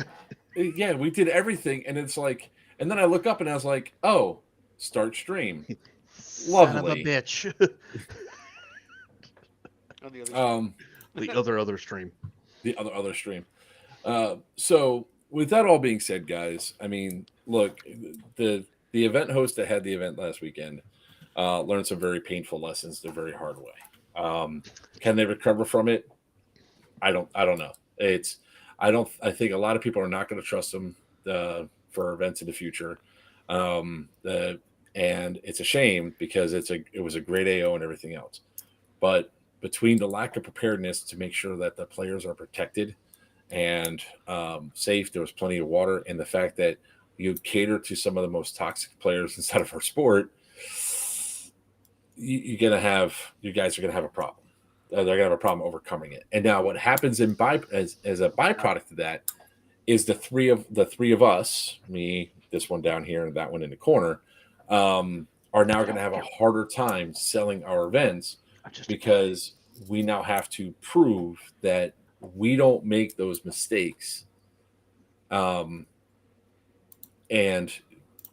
yeah, we did everything, and it's like, and then I look up and I was like, oh, start stream. son of a Lovely. bitch. On the other side. the other stream. The other stream. So with that all being said, guys, I mean, look, the event host that had the event last weekend learned some very painful lessons the very hard way. Can they recover from it? I don't know. I think a lot of people are not going to trust them for events in the future. And it's a shame because it was a great AO and everything else. But between the lack of preparedness to make sure that the players are protected and safe, there was plenty of water, and the fact that you cater to some of the most toxic players inside of our sport, you guys are gonna have a problem. They're gonna have a problem overcoming it. And now, what happens as a byproduct of that is the three of us, me, this one down here, and that one in the corner, are now going to have a harder time selling our events because we now have to prove that we don't make those mistakes, and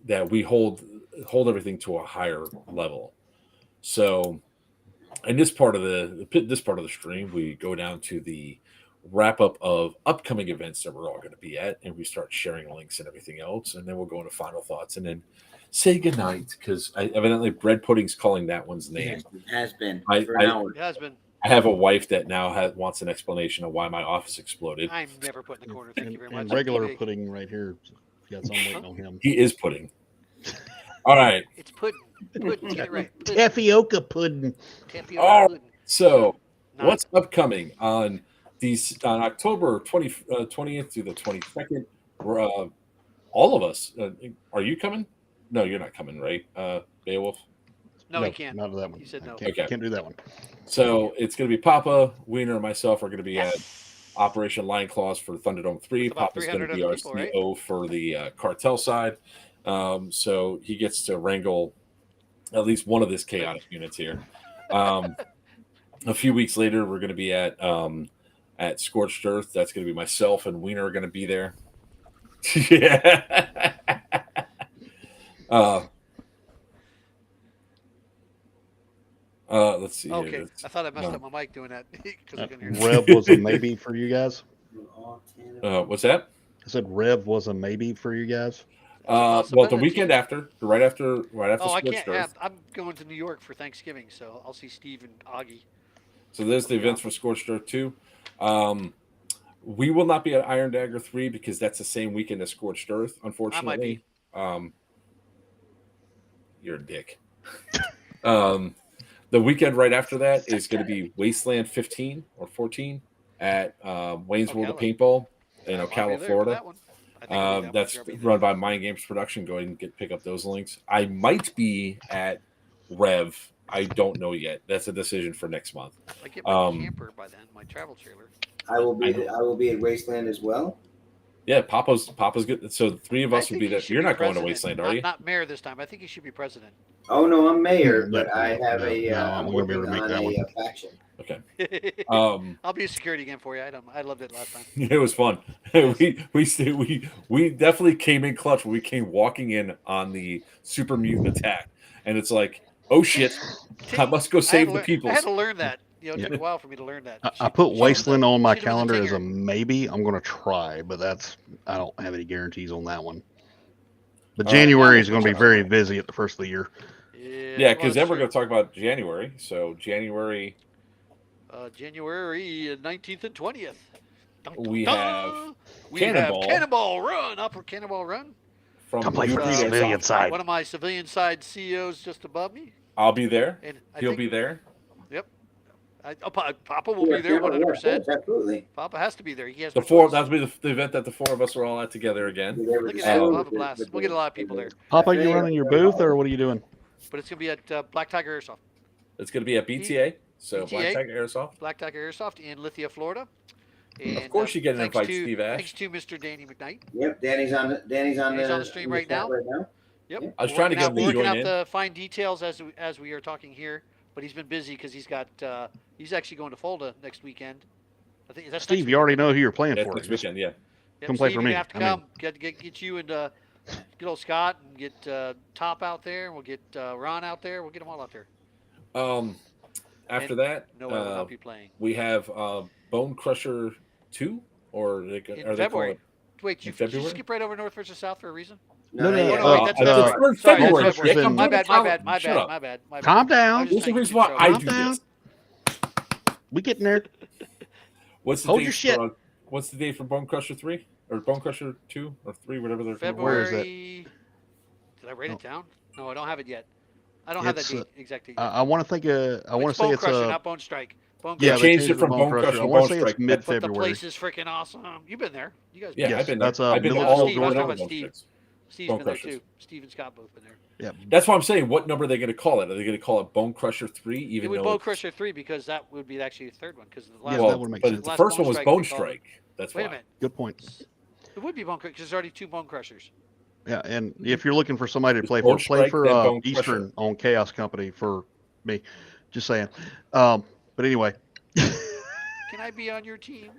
that we hold everything to a higher level. So, in this part of the stream, we go down to the wrap up of upcoming events that we're all going to be at, and we start sharing links and everything else, and then we'll go into final thoughts and then say goodnight because evidently Bread Pudding's calling that one's name. It has been I- for an hour. It has been. I have a wife that now wants an explanation of why my office exploded. I'm never put in the corner. Thank you very much. And regular Okay. pudding right here. You got some waiting on him. He is pudding. All right. It's pudding. Pudding. Get it right. Pudding. Tapioca pudding. Tapioca Oh. pudding. So Not- what's upcoming on October 20th through the 22nd? We're all of us. Are you coming? No, you're not coming, right? Beowulf. No, he can't. Not that one. He said no. Can't, Okay. can't do that one. So it's going to be Papa, Wiener, and myself are going to be at Operation Lion Claws for Thunderdome 3. That's about Papa's going to 300 be our other people, right? CO for the cartel side. So he gets to wrangle at least one of this chaotic units here. A few weeks later, we're going to be at Scorched Earth. That's going to be myself and Wiener are going to be there. Yeah. Let's see. Okay. Here. I thought I messed No. up my mic doing that because I couldn't hear. Rev was a maybe for you guys. What's that? I said Rev was a maybe for you guys. Well, the Possibility. weekend after, right after Oh, I Scorched can't Earth. have. I'm going to New York for Thanksgiving, so I'll see Steve and Augie. So there's the events for Scorched Earth 2. We will not be at Iron Dagger 3 because that's the same weekend as Scorched Earth, unfortunately. You're a dick. The weekend right after that is going to be Wasteland 15 or 14 at Wayne's World of Paintball in I'll be Ocala, there for Florida. that one. I think I'll be that That's one. Sure, I'll be run by Mind Games Production. Go ahead and pick up those links. I might be at Rev. I don't know yet. That's a decision for next month. there. I get my um, camper by then, my travel trailer. I will be at Wasteland as well. Yeah, Papa's good. So the three of I us would think be he there. should You're be not going to president. Wasteland, are you? Not mayor this time. I think he should be president. Oh no, I'm mayor, No, but I have no, a. no, I'm I'm gonna be able working to make on that a one. faction. Okay. I'll be a security again for you. I loved it last time. It was fun. We definitely came in clutch when we came walking in on the super mutant attack, and it's like, oh shit, I must go save the people. I had to learn that. You know, it Yeah. took a while for me to learn that. I put Wasteland on my she'd have been the calendar as a Tinger. maybe. I'm going to try, but I don't have any guarantees on that one. But All right. January is going to be very busy at the first of the year. Yeah, because then we're going to talk about January. So January, January 19th and 20th. we have Cannonball. Cannonball. Cannonball Run. Upper Cannonball Run. from Come play for the Newbury civilian Airsoft. side. One of my civilian side CEOs just above me. I'll be there. And He'll be there. Papa will be there 100%. Absolutely. Papa has to be there. He has The no four. choice. That'll be the event that the four of us are all at together again. Look at that. We'll have a blast. We'll get a lot of people there. Papa, you running your booth or what are you doing? But it's going to be at Black Tiger Airsoft. It's going to be at BTA. So BTA? Black Tiger Airsoft. Black Tiger Airsoft in Lithia, Florida. And, Of course, you get an thanks invite, to- Steve Ash. Thanks to Mr. Danny McKnight. Yep, Danny's on the Danny's on the stream right now. Yep. I was trying to get him to working join out in. the fine details as we are talking here, but he's been busy because he's actually going to Fulda next weekend. I think that's Steve, you already know who you're playing That's for. next weekend. Yeah. come play Steve, for you're me. gonna have to I mean- come. Get you and get old Scott and get Top out there, and we'll get Ron out there. We'll get them all out there. After And that, No, I will not be playing we have Bone Crusher 2, or they, in are they call February. it? Wait, in did you February? skip right over North versus South for a reason? No, no, Oh, no, uh, wait, that's uh, February. It's Sorry, February. that's February. Dick, I'm My doing bad. it My now. bad. My Shut bad. up. My bad. My bad. Calm I down. was This just is the trying to reason keep why it I going. do Calm down. this. We getting there. What's the Hold date your shit. For, what's the date for Bone Crusher 3 or Bone Crusher 2 or 3, whatever they're Where is it? February. Did I write it down? No, I don't have it yet. I don't have that It's, date exact date. I want to think. I want to say Bone it's Crusher, not Bone Strike. Bone Yeah, Crusher. they changed it from to Bone Crusher I to want Bone to say Strike, it's mid But the February. place is freaking awesome. You've been there. You guys. Yeah, been I've there. been there. That's, I've been middle all Steve, over I was talking Bone about Steve. Strikes. Steve's Bone been there Crushers. too. Steve and Scott both been there. Yeah. That's what I'm saying. What number are they going to call it? Are they going to call it Bone Crusher 3? It Even would though Bone it's- Crusher 3 because that would be actually the third one because the last Yeah, well, that would make but sense. the Last first Bone one was Strike, Bone they called it. Strike. That's Wait a why. minute. Good point. It would be Bone Crusher because there's already 2 Bone Crushers. Yeah, and if you're looking for somebody to It's play Bone for, play Strike, for then Bone Eastern on Chaos Company for me. Just saying. But anyway. Can I be on your team?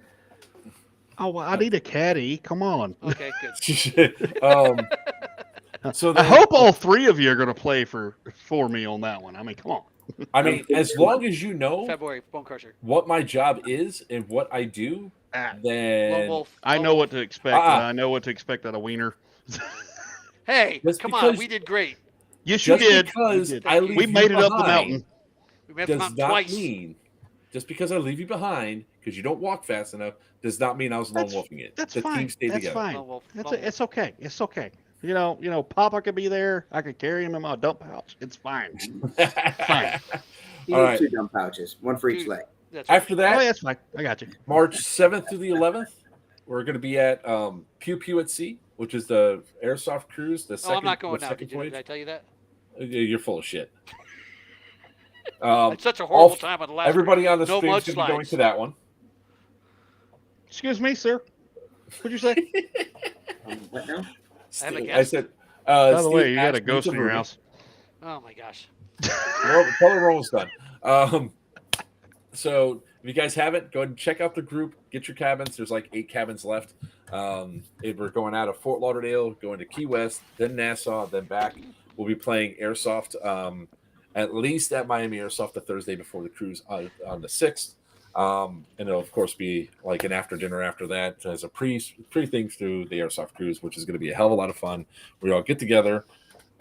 Oh, well, I need a caddy. Come on. Okay, good. So I then, hope all 3 of you are going to play for me on that one. I mean, come on. I mean, as long as you know February, Bone Crusher. what my job is and what I do, Lone then Wolf. I Lone know Wolf. what to expect. Ah. And I know what to expect out of Wiener. Hey, Just come on. because- We did great. Yes, you just did. because You did. I leave We you made it up the behind mountain. We made the does mountain not twice. mean just because I leave you behind because you don't walk fast enough does not mean I was lone That's- wolfing it. That's the fine. team stayed That's together. fine. Lone Wolf. It's, Lone Wolf. it's okay. It's okay. You know, Papa could be there. I could carry him in my dump pouch. It's fine. Fine. You All need right. 2 dump pouches, one for each Dude. leg. That's right. After Oh, that, yeah, it's fine. I got you. March 7th through the 11th, we're going to be at Pew Pew at Sea, which is the airsoft cruise. The Oh, second, I'm not going the now. second Did I voyage. tell you that? You're full of shit. It's such a horrible all- time on the last Everybody on the No stream is going to be going mudslides. to that one. Excuse me, sir. What'd you say? What now? I have a I guest. said, By the Steve way, you got a asked ghost me in to your move. house. Oh my gosh. Tell her we're almost done. So if you guys haven't, go ahead and check out the group. Get your cabins. There's like 8 cabins left. We're going out of Fort Lauderdale, going to Key West, then Nassau, then back. We'll be playing airsoft at least at Miami Airsoft the Thursday before the cruise on the 6th. And it'll of course be like an after dinner after that as a pre thing through the airsoft cruise, which is going to be a hell of a lot of fun. We all get together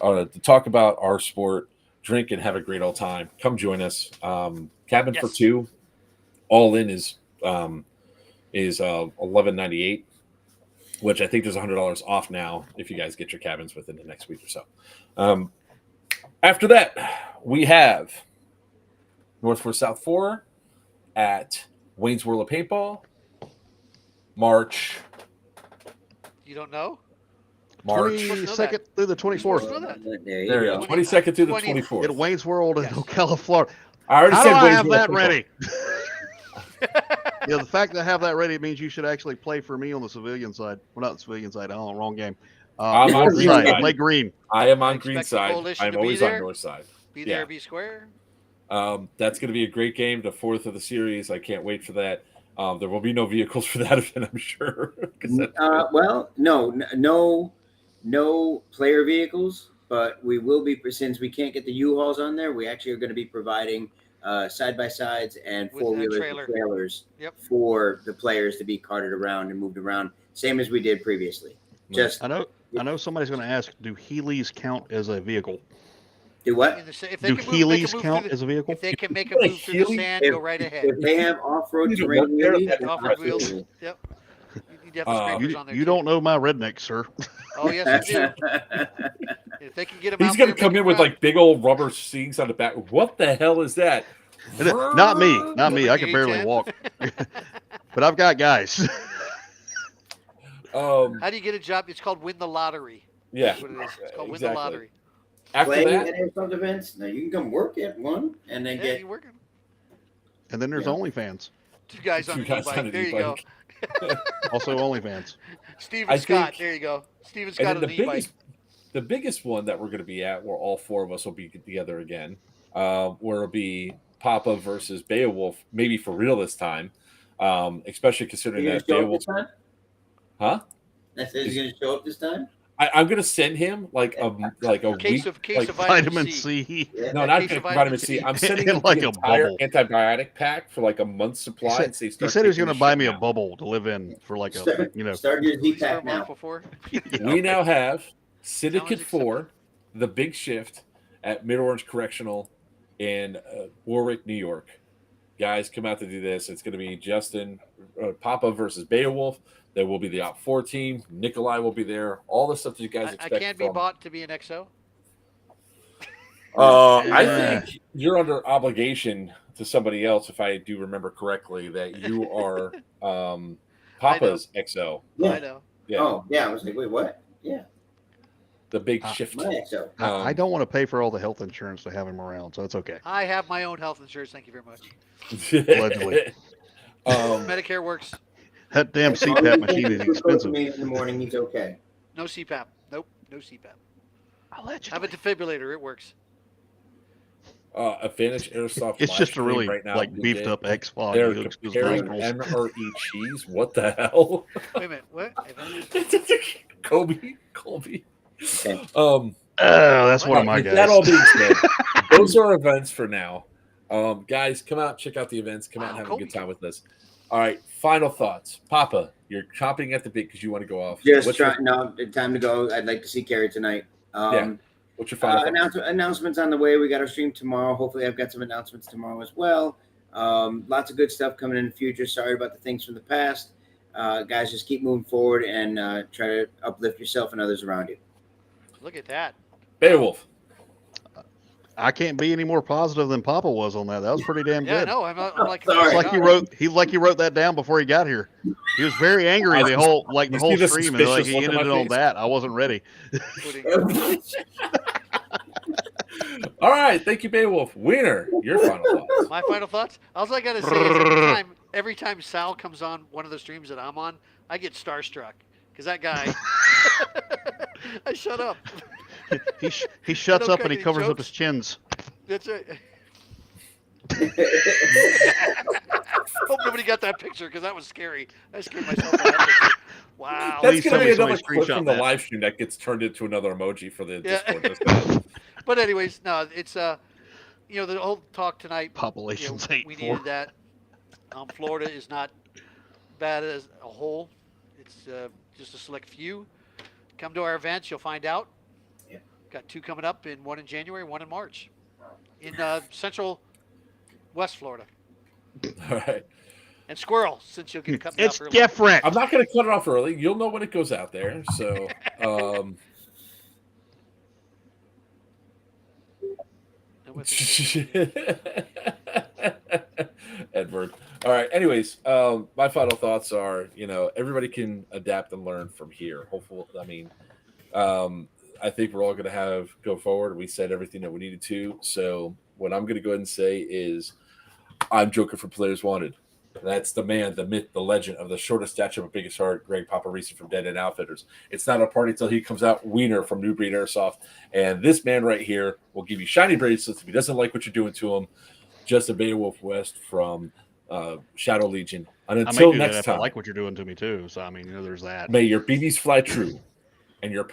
to talk about our sport, drink, and have a great old time. Come join us. Cabin for Yes. 2, all in is $11.98, which I think there's $100 off now if you guys get your cabins within the next week or so. After that, we have North 4 South 4 at Wayne's World of Paintball, March. You don't know? 22nd through the 24th. Know that. There There you go. 20 22nd through the 20 In 24th. Wayne's World in Yes. Ocala, Florida. I already How said do I Wayne's have World that of Paintball. ready? Yeah, the fact that I have that ready means you should actually play for me on the civilian side. Well, not the civilian side. Oh, wrong game. I'm on North green side. side. Play green. I am I on green expect the side. coalition I'm to be always on there. north side. Be there, Yeah. be square. That's going to be a great game, the fourth of the series. I can't wait for that. There will be no vehicles for that event, I'm sure. 'Cause that's Well, no player vehicles, but we will be, since we can't get the U-Hauls on there, we actually are going to be providing side-by-sides and With a four-wheelers trailer. and trailers Yep. for the players to be carted around and moved around, same as we did previously. Just I know somebody's going to ask, do Heelys count as a vehicle? do what? If they Do can move, make a Heelys move count through as a vehicle? if they can make a What a move through the Heeley? sand, If- go right ahead. If they have off-road You need to terrain work there, wheelies, that's then off-road wheels. absolutely. Yep. You need to have the scrapers on there. You too. don't know my redneck, sir. Oh yes, I do. If they can get them He's out going there, to come make in them with run. like big old rubber seats on the back. What the hell is that? Not me. Not me. I can barely A10. walk. But I've got guys. How do you get a job? It's called win the lottery. Yeah. That's what it is. It's called win Exactly. the lottery. After Play that, at airsoft events. Now you can come work at one and then Yeah, get. you're working. And then there's Yeah. OnlyFans. Two guys on Two an guys on e-bike. an There you go. Also OnlyFans. Steven I Scott. think- There you go. Steven and Scott then on an e-bike. the biggest one that we're going to be at, where all four of us will be together again, where it'll be Papa versus Beowulf, maybe for real this time, especially considering You gonna that show up Beowulf. this time? Huh? That says he's going to show up this time. I'm going to send him like a Case week, of like, Vitamin C. Yeah. no, not case of vitamin C. I'm sending In him like the a entire bubble. antibiotic pack for like a month's supply. and say He start said he was taking going to the buy shit me a now. bubble to live in for like a, Start, you know. start your At least for a Z-Pack month now. before. We now have Syndicate Challenge 4, the big shift at Mid Orange Correctional in Warwick, New York. Guys, come out to do this. It's going to be Justin, Papa versus Beowulf. There will be the Op 4 team. Nikolai will be there. All the stuff that you guys I expect. can't be bought to be an XO. I Yeah. think you're under obligation to somebody else, if I do remember correctly, that you are Papa's XO. Yeah. I know. Yeah, Oh, yeah. I was like, wait, what? Yeah, the big Ah, shift. my XO. I don't want to pay for all the health insurance to have him around, so it's okay. I have my own health insurance. Thank you very much. Allegedly. Medicare works. That damn As long as CPAP he machine is takes expensive. dopamine in the morning, he's okay. No CPAP. Nope. No CPAP. Have a Allegedly. defibrillator. It works. Advantage Airsoft. It's live just a stream really right now. like We beefed did. up X-Fog. They're He looks his comparing nostrils. MRE cheese. What the hell? Wait a minute. What? Colby. Okay. Oh, that's one of my with That all guys. being said, those are events for now. Guys, come out, check out the events, come out and have a Colby. good time with us. All right, final thoughts. Papa, you're chomping at the bit because you want to go off. Just what's, try. your, No, time to go. I'd like to see Carrie tonight. what's your final thoughts? Announcements on the way. We got our stream tomorrow. Hopefully, I've got some announcements tomorrow as well. Lots of good stuff coming in the future. Sorry about the things from the past. Guys, just keep moving forward and try to uplift yourself and others around you. Look at that. Beowulf. I can't be any more positive than Papa was on that. That was pretty damn Yeah, good. no, I'm like, Sorry. It's like he wrote that down before he got here. He was very angry the whole You see the stream, and like suspicious he look on ended my it on face? that. I wasn't ready. All right, thank you, Beowulf. Winner, your final thoughts. My final thoughts. All I gotta say is every time Sal comes on one of the streams that I'm on, I get starstruck because that guy. I shut up. He shuts don't up and crack he any covers up jokes. his chins. That's right. Hope nobody got that picture because that was scary. I scared myself. With that picture. Wow. That's Please going to be somebody another clip screenshot from the that. live stream that gets turned into another emoji for the Yeah. Discord. But anyways, no, it's the whole talk tonight. Population's we 8-4. needed that. Florida is not bad as a whole. It's just a select few. Come to our events, you'll find out. Yeah. Got 2 coming up, one in January, 1 in March, in Central West Florida. All right. And Squirrel, since you'll get cut It's off early. different. I'm not going to cut it off early. You'll know when it goes out there. So, And with- Edward. All right. Anyways, my final thoughts are, everybody can adapt and learn from here. Hopefully, I think we're all going to go forward. We said everything that we needed to. So what I'm going to go ahead and say is I'm Joker for Players Wanted. That's the man, the myth, the legend of the shortest stature but biggest heart, Greg Paparisi from Dead End Outfitters. It's not a party till he comes out. Wiener from New Breed Airsoft. And this man right here will give you shiny bracelets if he doesn't like what you're doing to him. Justin Beowulf West from Shadow Legion. And I may until do that next if time, I like what you're doing to me too. So I mean, there's that. may your BBs fly true and your